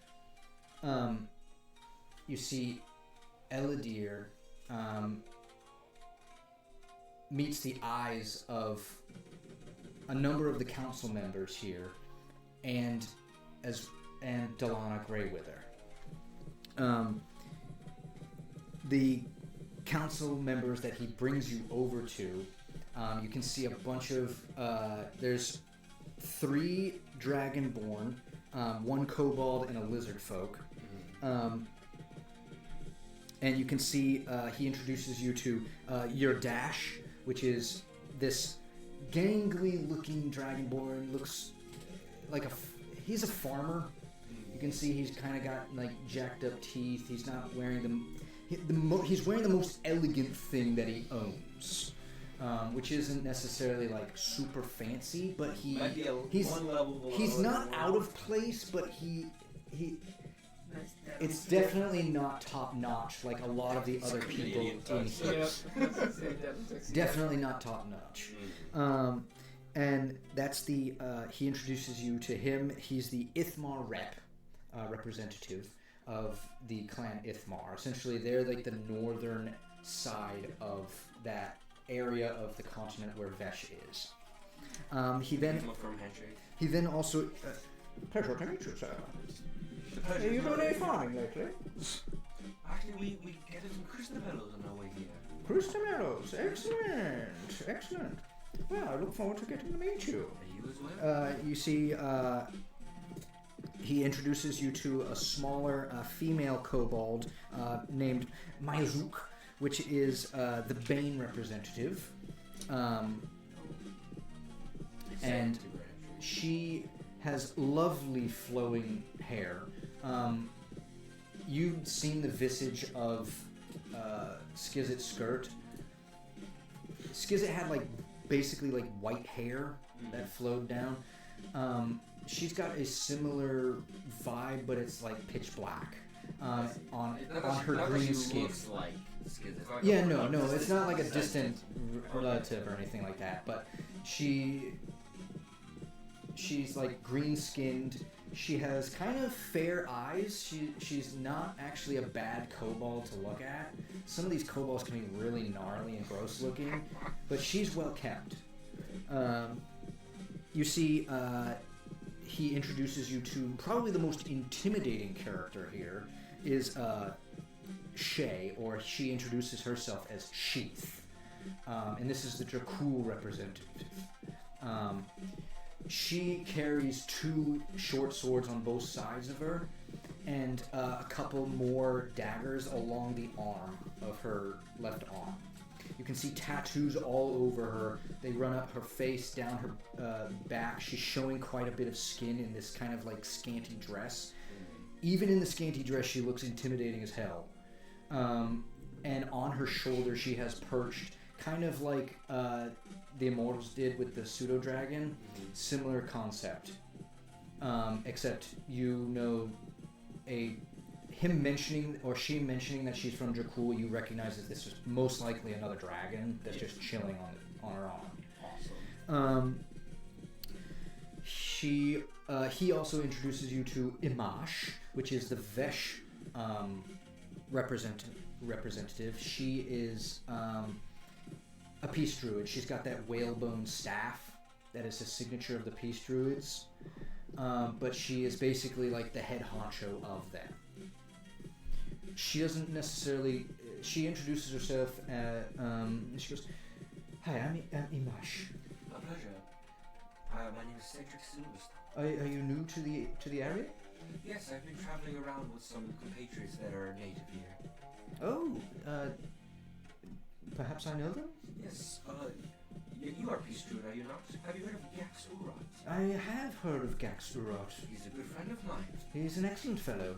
[SPEAKER 1] you see Eladir meets the eyes of a number of the council members here, and Delana Greywither. The council members that he brings you over to, you can see a bunch of there's 3 dragonborn, 1 kobold, and a lizard folk. And you can see he introduces you to your Dash, which is this gangly-looking dragonborn. Looks like he's a farmer. You can see he's kind of got like jacked up teeth. He's not wearing he's wearing the most elegant thing that he owns, which isn't necessarily like super fancy, but he's not out of place, but he. It's definitely not top notch like a lot of the other people in here. Definitely not top notch. And that's the he introduces you to him. He's the Ithmar representative of the clan Ithmar. Essentially, they're like the northern side of that area of the continent where Vesh is. He then also pleasure to meet you, sir. Are you doing any farming lately?
[SPEAKER 2] Actually, we gathered some crystalmellows on our way here.
[SPEAKER 1] Crystalmellows, excellent. Well, I look forward to getting to meet you.
[SPEAKER 2] Are you as well?
[SPEAKER 1] You see, he introduces you to a smaller female kobold named Mayzuk, which is the Bane representative. And she has lovely flowing hair. You've seen the visage of Skizit Skirt. Skizit had like basically like white hair that flowed down. She's got a similar vibe, but it's like pitch black on her green skin.
[SPEAKER 2] Like Skizit.
[SPEAKER 1] Yeah, no, it's not like a distant relative or anything like that. But she's like green skinned. She has kind of fair eyes. She's not actually a bad kobold to look at. Some of these kobolds can be really gnarly and gross looking, but she's well kept. You see, he introduces you to probably the most intimidating character here is Shay, or she introduces herself as Sheath. And this is the Jakul representative. She carries 2 short swords on both sides of her, and a couple more daggers along the arm of her left arm. You can see tattoos all over her. They run up her face, down her back. She's showing quite a bit of skin in this kind of like scanty dress. Even in the scanty dress, she looks intimidating as hell. And on her shoulder, she has perched, kind of like the Immortals did with the pseudo-dragon. Similar concept. Except you know him mentioning, or she mentioning that she's from Jakul, you recognize that this is most likely another dragon that's just chilling on her arm.
[SPEAKER 2] Awesome.
[SPEAKER 1] He also introduces you to Imash, which is the Vesh representative. She is a peace druid. She's got that whalebone staff that is the signature of the peace druids. But she is basically like the head honcho of them. She doesn't necessarily. She introduces herself. She goes, "Hi, I'm Imash.
[SPEAKER 2] A pleasure. My name is Cedric Silverstone.
[SPEAKER 1] Are you new to the area?"
[SPEAKER 2] Yes, I've been traveling around with some compatriots that are native here.
[SPEAKER 1] Oh, perhaps I know them?
[SPEAKER 2] Yes, you are peace druid, are you not? Have you heard of Gax Urot?
[SPEAKER 1] I have heard of Gax Urot.
[SPEAKER 2] He's a good friend of mine.
[SPEAKER 1] He's an excellent fellow.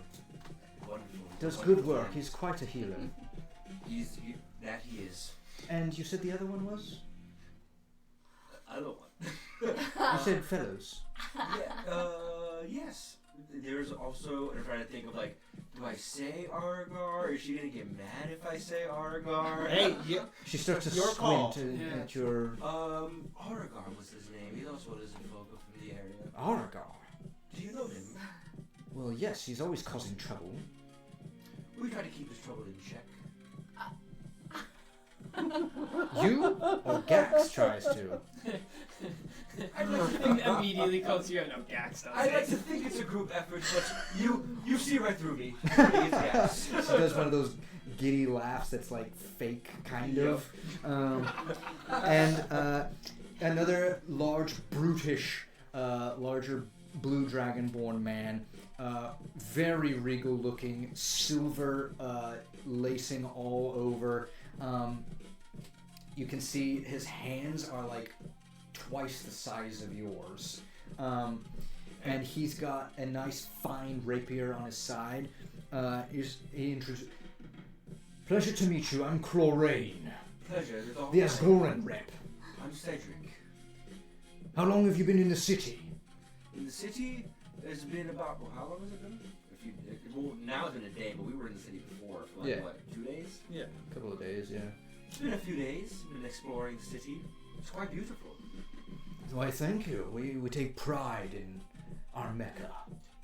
[SPEAKER 2] Wonderful.
[SPEAKER 1] Does
[SPEAKER 2] wonderful
[SPEAKER 1] good work.
[SPEAKER 2] friend.
[SPEAKER 1] He's quite a healer.
[SPEAKER 2] He is.
[SPEAKER 1] And you said the other one was?
[SPEAKER 2] Other one.
[SPEAKER 1] You said fellows.
[SPEAKER 2] Yeah, yes. There's also, I'm trying to think of like, do I say Argar? Is she gonna get mad if I say Argar?
[SPEAKER 5] Hey,
[SPEAKER 1] She starts to
[SPEAKER 5] Your call.
[SPEAKER 1] squint
[SPEAKER 6] Yeah.
[SPEAKER 1] at your...
[SPEAKER 2] Argar was his name. He's also a lizard folk from the area.
[SPEAKER 1] Argar.
[SPEAKER 2] Do you know him?
[SPEAKER 1] Well, yes, he's always causing trouble.
[SPEAKER 2] We try to keep his trouble in check.
[SPEAKER 1] You or Gax tries to?
[SPEAKER 2] I'd like to think,
[SPEAKER 6] Immediately goes, you no Gax does
[SPEAKER 2] I'd like
[SPEAKER 6] it.
[SPEAKER 2] to think it's a group effort, but you see right through me. It's Gax.
[SPEAKER 1] She does one of those giddy laughs that's like fake, kind of. And another large, brutish, larger blue dragonborn man, very regal looking, silver lacing all over. You can see his hands are like twice the size of yours. And he's got a nice fine rapier on his side. He introduces... Pleasure to meet you, I'm Chlorane,
[SPEAKER 2] Pleasure. It's all
[SPEAKER 1] the
[SPEAKER 2] mine.
[SPEAKER 1] Asgoran rep.
[SPEAKER 2] I'm Cedric.
[SPEAKER 1] How long have you been in the city?
[SPEAKER 2] In the city, it's been about, well, how long has it been? Well, now it's been a day, but we were in the city before for like,
[SPEAKER 1] Yeah.
[SPEAKER 2] what, 2 days?
[SPEAKER 1] A couple of days, yeah.
[SPEAKER 2] It's been a few days. Been exploring the city. It's quite beautiful.
[SPEAKER 1] Why, thank you. We take pride in our Mecca.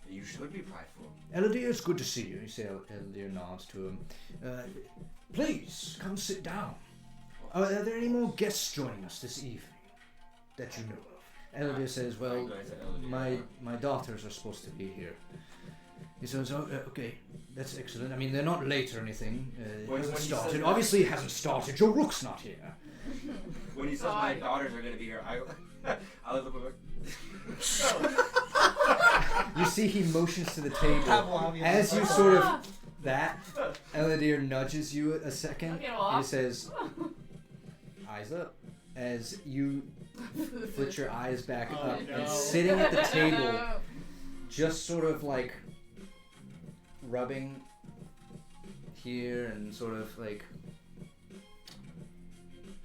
[SPEAKER 2] You should be prideful.
[SPEAKER 1] Eladir, it's good to see you. You see Eladir nods to him. Please, come sit down. Are there any more guests joining us this evening that you know of? Eladir says, well, my daughters are supposed to be here. He says, oh, okay, that's excellent. I mean, they're not late or anything. It
[SPEAKER 2] When
[SPEAKER 1] hasn't
[SPEAKER 2] he
[SPEAKER 1] started.
[SPEAKER 2] says-
[SPEAKER 1] Obviously, it hasn't started. Your rook's not here.
[SPEAKER 2] When he says my daughters are gonna be here, I was looking like,
[SPEAKER 1] You see he motions to the table.
[SPEAKER 5] Pavlovian.
[SPEAKER 1] As you sort of... That, Eladir nudges you a second.
[SPEAKER 3] Get
[SPEAKER 1] And
[SPEAKER 3] off.
[SPEAKER 1] he says, eyes up. As you flit your eyes back
[SPEAKER 5] Oh,
[SPEAKER 1] up
[SPEAKER 5] no.
[SPEAKER 1] and sitting at the table, just sort of like rubbing here and sort of like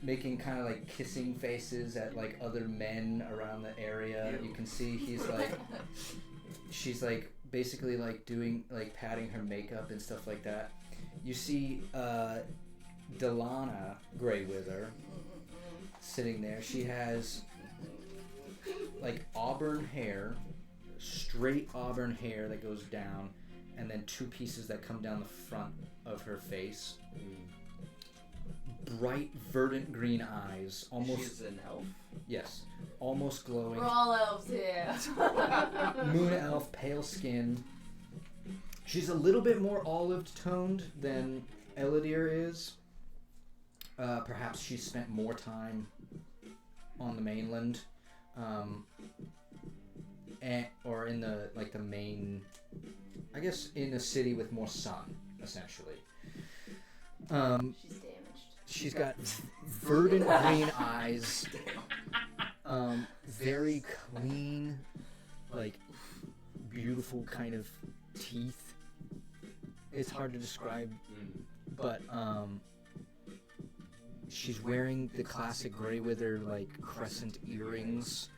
[SPEAKER 1] making kind of like kissing faces at like other men around the area. You can see she's like basically like doing like patting her makeup and stuff like that. You see Delana Greywither sitting there. She has like auburn hair, straight auburn hair that goes down, and then two pieces that come down the front of her face. Bright verdant green eyes, almost
[SPEAKER 2] she's an elf.
[SPEAKER 1] yes, almost glowing.
[SPEAKER 3] We're all elves here.
[SPEAKER 1] Moon elf, pale skin. She's a little bit more olive toned than Eladir is. Perhaps she spent more time on the mainland, or in the the main, I guess, in a city with more sun, essentially.
[SPEAKER 3] She's damaged.
[SPEAKER 1] She's got verdant green eyes, very clean, like beautiful kind of teeth. It's hard to describe, but she's wearing the classic Greywither like crescent earrings,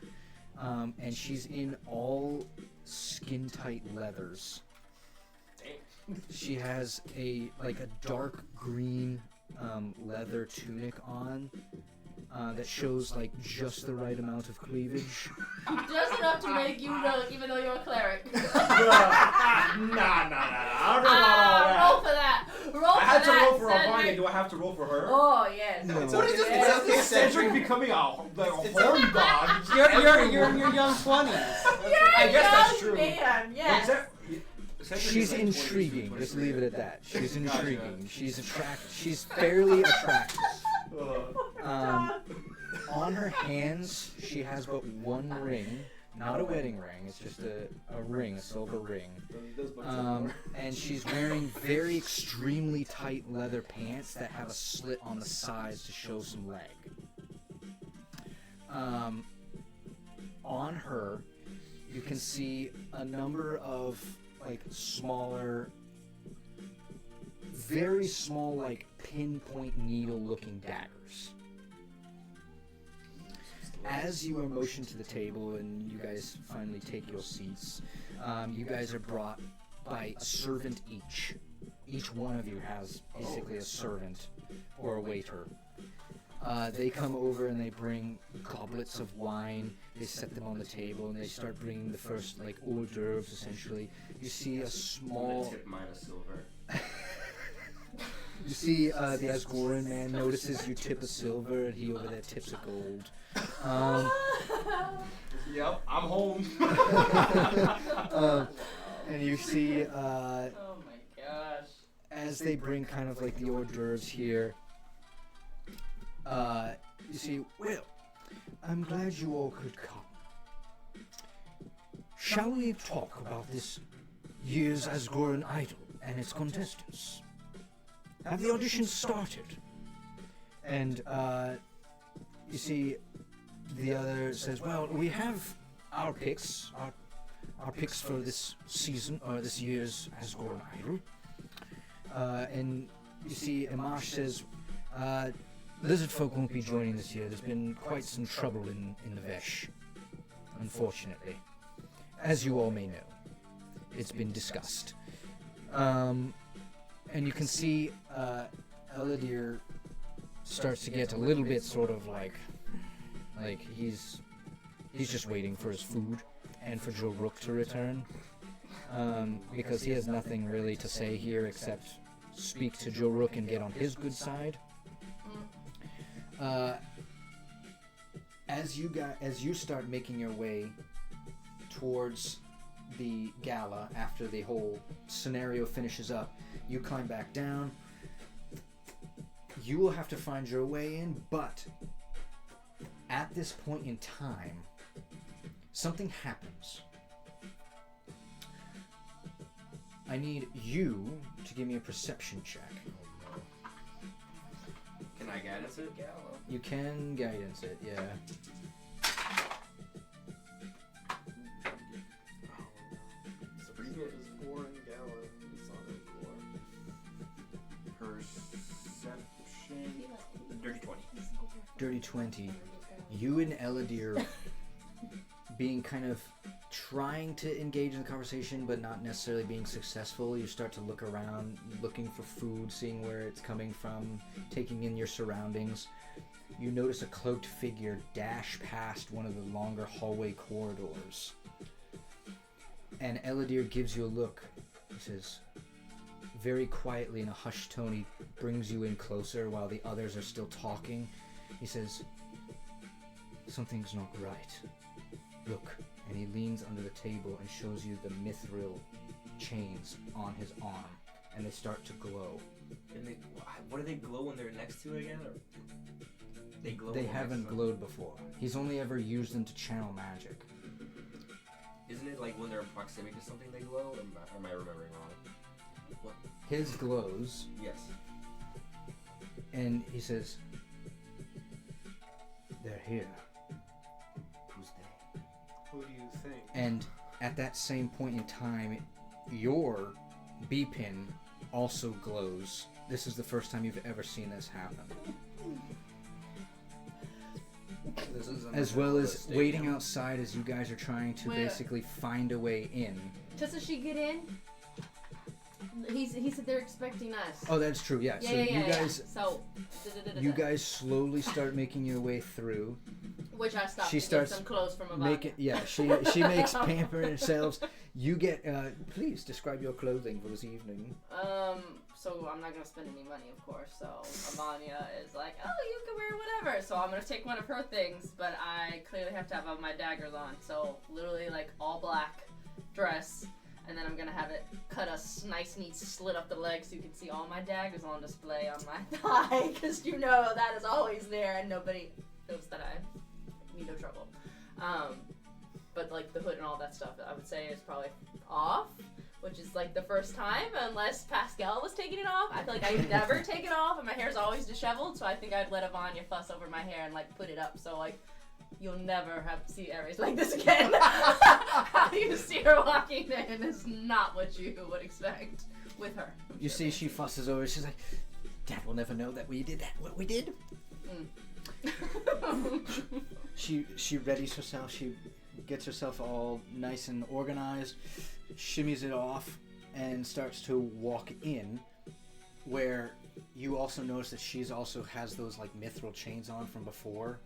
[SPEAKER 1] and she's in all skin tight leathers. She has a dark green leather tunic on, that shows like just the right amount of cleavage.
[SPEAKER 3] Just enough to make you know, even though you're a cleric.
[SPEAKER 7] Nah. I don't know about
[SPEAKER 3] Roll for that. Roll
[SPEAKER 7] I had
[SPEAKER 3] for
[SPEAKER 7] to
[SPEAKER 3] that.
[SPEAKER 7] roll for
[SPEAKER 3] Cedric.
[SPEAKER 7] Avanya. Do I have to roll for her?
[SPEAKER 3] Oh yes.
[SPEAKER 1] No.
[SPEAKER 5] What is this?
[SPEAKER 3] Yes.
[SPEAKER 5] It's
[SPEAKER 7] Cedric becoming a horn dog.
[SPEAKER 5] You're in your young 20s.
[SPEAKER 7] I guess that's true.
[SPEAKER 3] Man, yes.
[SPEAKER 1] She's intriguing. Just leave it at that. She's intriguing. She's fairly attractive. On her hands, she has but one ring, not a wedding ring. It's just a ring, a silver ring. And she's wearing very extremely tight leather pants that have a slit on the sides to show some leg. On her, you can see a number of like smaller, very small, like pinpoint needle looking daggers. As you are motioned to the table and you guys finally take your seats, you guys are brought by a servant each. Each one of you has basically a servant or a waiter. They come over and they bring goblets of wine. They set them on the table and they start bringing the first like hors d'oeuvres essentially. You see a small.
[SPEAKER 7] Tip mine a silver.
[SPEAKER 1] You see the Asgoran man notices you tip a silver and he over there tips a gold.
[SPEAKER 7] Yep, I'm home.
[SPEAKER 1] And you see
[SPEAKER 3] Oh my gosh.
[SPEAKER 1] as they bring kind of like the hors d'oeuvres here, you see, well, I'm glad you all could come. Shall we talk about this year's Asgoran Idol and its contestants? Have the auditions started? And you see, the other says, well, we have our picks, our picks for this season, or this year's Asgoran Idol. And you see, Amash says, Lizard folk won't be joining this year. There's been quite some trouble in the Vesh, unfortunately. As you all may know, it's been discussed. And you can see Eladir starts to get a little bit sort of like he's just waiting for his food and for Joe Rook to return, because he has nothing really to say here except speak to Joe Rook and get on his good side. As you start making your way towards the gala after the whole scenario finishes up, you climb back down. You will have to find your way in, but at this point in time, something happens. I need you to give me a perception check.
[SPEAKER 7] Can I guidance it?
[SPEAKER 1] You can guidance it, yeah.
[SPEAKER 10] Sabrina is boring gala. It's not very cool.
[SPEAKER 7] Perception. Dirty 20.
[SPEAKER 1] Dirty 20. You and Eladir being kind of trying to engage in the conversation but not necessarily being successful. You start to look around, looking for food, seeing where it's coming from, taking in your surroundings. You notice a cloaked figure dash past one of the longer hallway corridors. And Eladir gives you a look. He says, very quietly in a hushed tone, he brings you in closer while the others are still talking. He says, something's not right. Look. And he leans under the table and shows you the mithril chains on his arm. And they start to glow.
[SPEAKER 7] And what do they glow when they're next to it again? Or they glow.
[SPEAKER 1] They haven't glowed before. He's only ever used them to channel magic.
[SPEAKER 7] Isn't it like when they're in proximity to something they glow? Or am I remembering wrong? What?
[SPEAKER 1] His glows.
[SPEAKER 7] Yes.
[SPEAKER 1] And he says, they're here.
[SPEAKER 7] Who's they?
[SPEAKER 5] Who do you think?
[SPEAKER 1] And at that same point in time, your B-pin also glows. This is the first time you've ever seen this happen.
[SPEAKER 4] This is
[SPEAKER 1] As well as waiting outside as you guys are trying to
[SPEAKER 3] Wait.
[SPEAKER 1] basically find a way in.
[SPEAKER 3] Doesn't she get in? He said they're expecting us.
[SPEAKER 1] Oh, that's true. Yeah.
[SPEAKER 3] Yeah,
[SPEAKER 1] So
[SPEAKER 3] yeah,
[SPEAKER 1] you guys,
[SPEAKER 3] So.
[SPEAKER 1] you guys slowly start making your way through.
[SPEAKER 3] Which I stopped
[SPEAKER 1] She
[SPEAKER 3] to
[SPEAKER 1] starts
[SPEAKER 3] get some clothes from a
[SPEAKER 1] Make it. Yeah. She makes pamper herself. You get. Please describe your clothing for this evening.
[SPEAKER 3] So I'm not gonna spend any money, of course. So Amanya is like, oh, you can wear whatever. So I'm gonna take one of her things, but I clearly have to have all my daggers on. So literally like all black dress, and then I'm gonna have it cut a nice neat slit up the leg so you can see all my daggers on display on my thigh, because you know that is always there and nobody knows that I need no trouble. But like the hood and all that stuff, I would say is probably off. Which is like the first time, unless Pascal was taking it off. I feel like I never take it off, and my hair's always disheveled. So I think I'd let Avanya fuss over my hair and like put it up, so like you'll never have to see Ares like this again. How you see her walking in is not what you would expect with her.
[SPEAKER 1] You see, she fusses over. She's like, "Dad will never know that we did that. What we did." She readies herself. She gets herself all nice and organized. Shimmies it off and starts to walk in, where you also notice that she's also has those like mithril chains on from before,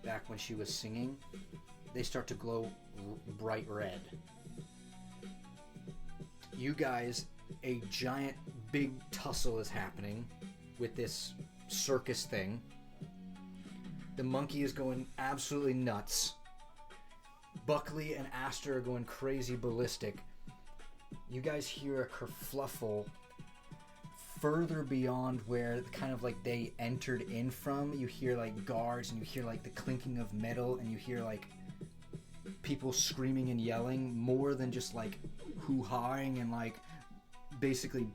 [SPEAKER 1] back when she was singing. They start to glow bright red. You guys, a giant big tussle is happening with this circus thing. The monkey is going absolutely nuts. Buckley and Aster are going crazy ballistic. You guys hear a kerfluffle further beyond where kind of like they entered in from. You hear like guards, and you hear like the clinking of metal, and you hear like people screaming and yelling, more than just like hoo-hawing and like basically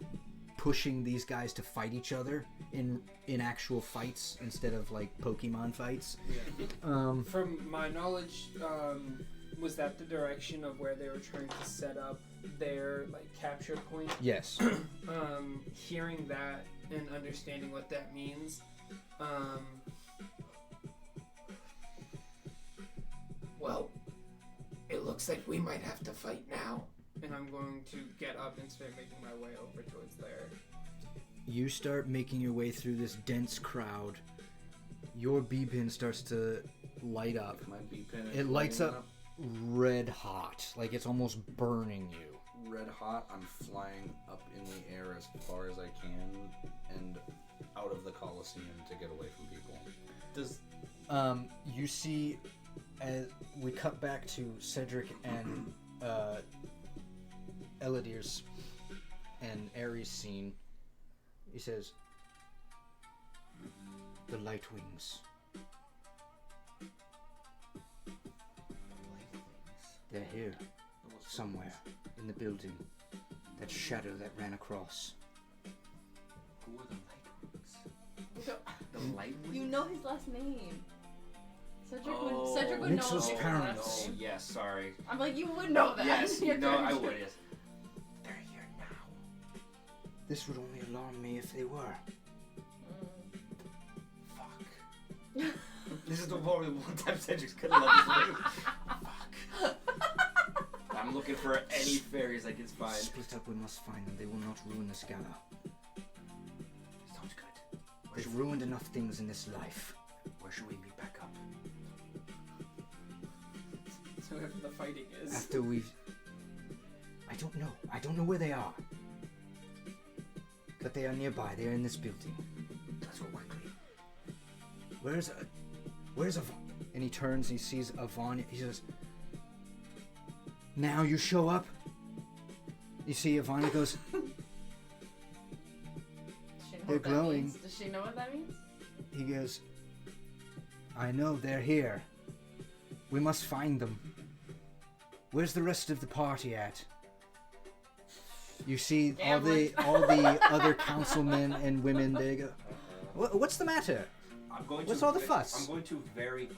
[SPEAKER 1] pushing these guys to fight each other in actual fights instead of like Pokemon fights.
[SPEAKER 6] Yeah. From my knowledge, was that the direction of where they were trying to set up their like capture point?
[SPEAKER 1] Yes.
[SPEAKER 6] Hearing that and understanding what that means,
[SPEAKER 8] well, it looks like we might have to fight now.
[SPEAKER 6] And I'm going to get up and start making my way over towards there.
[SPEAKER 1] You start making your way through this dense crowd. Your B-pin starts to light up.
[SPEAKER 4] My B-pin is
[SPEAKER 1] It lights
[SPEAKER 4] lighting
[SPEAKER 1] up red hot, like it's almost burning you.
[SPEAKER 4] Red hot. I'm flying up in the air as far as I can and out of the Colosseum to get away from people.
[SPEAKER 5] Does
[SPEAKER 1] You see, as we cut back to Cedric and Eladir's and Ares' scene. He says, "The light wings. They're here, somewhere, in the building. That shadow that ran across."
[SPEAKER 2] Who are the light wings? The light wings?
[SPEAKER 3] You know his last name. Cedric would know.
[SPEAKER 1] Nixel's
[SPEAKER 3] his
[SPEAKER 1] parents.
[SPEAKER 3] last
[SPEAKER 2] Oh,
[SPEAKER 3] name.
[SPEAKER 2] yes, sorry.
[SPEAKER 3] I'm like, you would know that.
[SPEAKER 2] Yes,
[SPEAKER 3] You're
[SPEAKER 2] no, I
[SPEAKER 3] correct.
[SPEAKER 2] would, yes. They're here now.
[SPEAKER 1] This would only alarm me if they were.
[SPEAKER 2] Fuck. This is the probably one time Cedric's gonna love this movie. Fuck. I'm looking for any fairies I can find.
[SPEAKER 1] Split up, we must find them. They will not ruin this gala.
[SPEAKER 2] Sounds good.
[SPEAKER 1] They've ruined enough things in this life.
[SPEAKER 2] Where should we meet back up?
[SPEAKER 6] So whoever the fighting is.
[SPEAKER 1] After we've... I don't know where they are. But they are nearby. They are in this building.
[SPEAKER 2] Let's go quickly.
[SPEAKER 1] Where's Avanya? And he turns and he sees Avanya. He says, "Now you show up." You see Avanya goes,
[SPEAKER 3] Does she know
[SPEAKER 1] They're
[SPEAKER 3] what that
[SPEAKER 1] glowing.
[SPEAKER 3] means? Does she know what that means?
[SPEAKER 1] he goes, "I know they're here. We must find them. Where's the rest of the party at?" You see all the other councilmen and women. They go, "What's the matter?
[SPEAKER 2] I'm going
[SPEAKER 1] What's
[SPEAKER 2] to
[SPEAKER 1] all the fuss?"
[SPEAKER 2] I'm going to very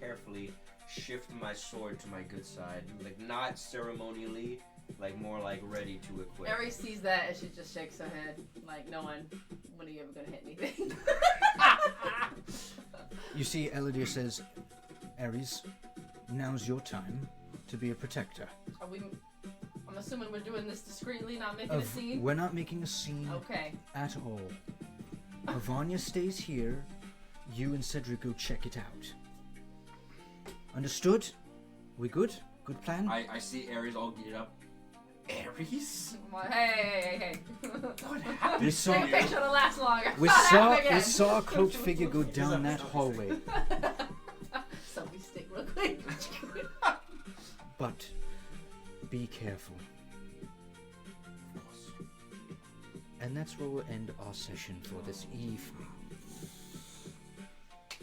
[SPEAKER 2] carefully shift my sword to my good side. Like, not ceremonially, like, more like ready to equip.
[SPEAKER 3] Ares sees that and she just shakes her head, like, no one, when are you ever gonna hit anything?
[SPEAKER 1] You see Eladir says, "Ares, now's your time to be a protector."
[SPEAKER 3] Are we? I'm I'm assuming we're doing this discreetly, not making a scene.
[SPEAKER 1] We're not making a scene
[SPEAKER 3] Okay.
[SPEAKER 1] at all. Ivania stays here. You and Cedric go check it out. Understood? We good? Good plan?
[SPEAKER 7] I see Ares all geared up. Ares?
[SPEAKER 3] I'm like, hey.
[SPEAKER 7] What happened?
[SPEAKER 1] We saw,
[SPEAKER 3] Take a picture to last longer.
[SPEAKER 1] we
[SPEAKER 3] Not
[SPEAKER 1] saw,
[SPEAKER 3] happen again.
[SPEAKER 1] we saw a cloaked figure go down that hallway.
[SPEAKER 3] Selfie stick real quick.
[SPEAKER 1] But be careful.
[SPEAKER 7] Of course.
[SPEAKER 1] And that's where we'll end our session for this evening.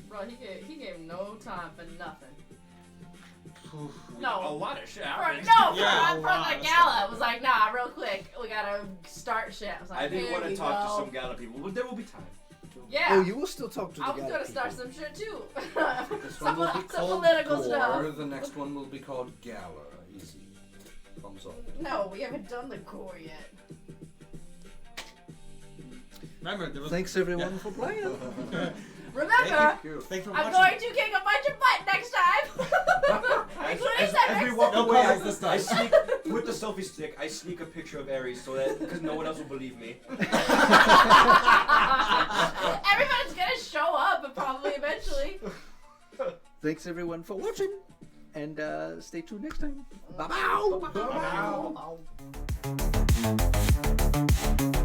[SPEAKER 3] Bro, he gave no time for nothing.
[SPEAKER 7] A
[SPEAKER 3] No.
[SPEAKER 7] lot of shit
[SPEAKER 3] For,
[SPEAKER 7] happened.
[SPEAKER 3] no,
[SPEAKER 5] Yeah, a
[SPEAKER 3] for
[SPEAKER 5] lot
[SPEAKER 3] the
[SPEAKER 5] of
[SPEAKER 3] gala. It was like, nah, real quick. We gotta start shit. I was like,
[SPEAKER 7] I didn't
[SPEAKER 3] want to
[SPEAKER 7] talk to some Gala people, but there will be time.
[SPEAKER 3] Yeah.
[SPEAKER 1] Oh, you will still talk to the
[SPEAKER 3] I was
[SPEAKER 1] guy
[SPEAKER 3] gonna
[SPEAKER 1] people.
[SPEAKER 3] start some shit too.
[SPEAKER 4] This
[SPEAKER 3] some
[SPEAKER 4] one will be
[SPEAKER 3] some
[SPEAKER 4] called
[SPEAKER 3] political
[SPEAKER 4] Gore.
[SPEAKER 3] stuff.
[SPEAKER 4] The next one will be called Gala. Easy. Thumbs up.
[SPEAKER 3] No, we haven't done the core yet.
[SPEAKER 5] Remember, there was.
[SPEAKER 1] Thanks everyone for playing.
[SPEAKER 3] Remember,
[SPEAKER 4] Thank you.
[SPEAKER 5] Thanks for
[SPEAKER 3] I'm
[SPEAKER 5] watching.
[SPEAKER 3] going to kick a bunch of butt next time. Including
[SPEAKER 7] As we
[SPEAKER 3] Cedric's.
[SPEAKER 7] walk
[SPEAKER 9] No
[SPEAKER 7] away,
[SPEAKER 9] guys this
[SPEAKER 7] I
[SPEAKER 9] time.
[SPEAKER 7] sneak with the selfie stick. I sneak a picture of Ares so that because no one else will believe me.
[SPEAKER 3] Everybody's gonna show up probably eventually.
[SPEAKER 1] Thanks everyone for watching. And stay tuned next time. Bye-bye.
[SPEAKER 3] Bye.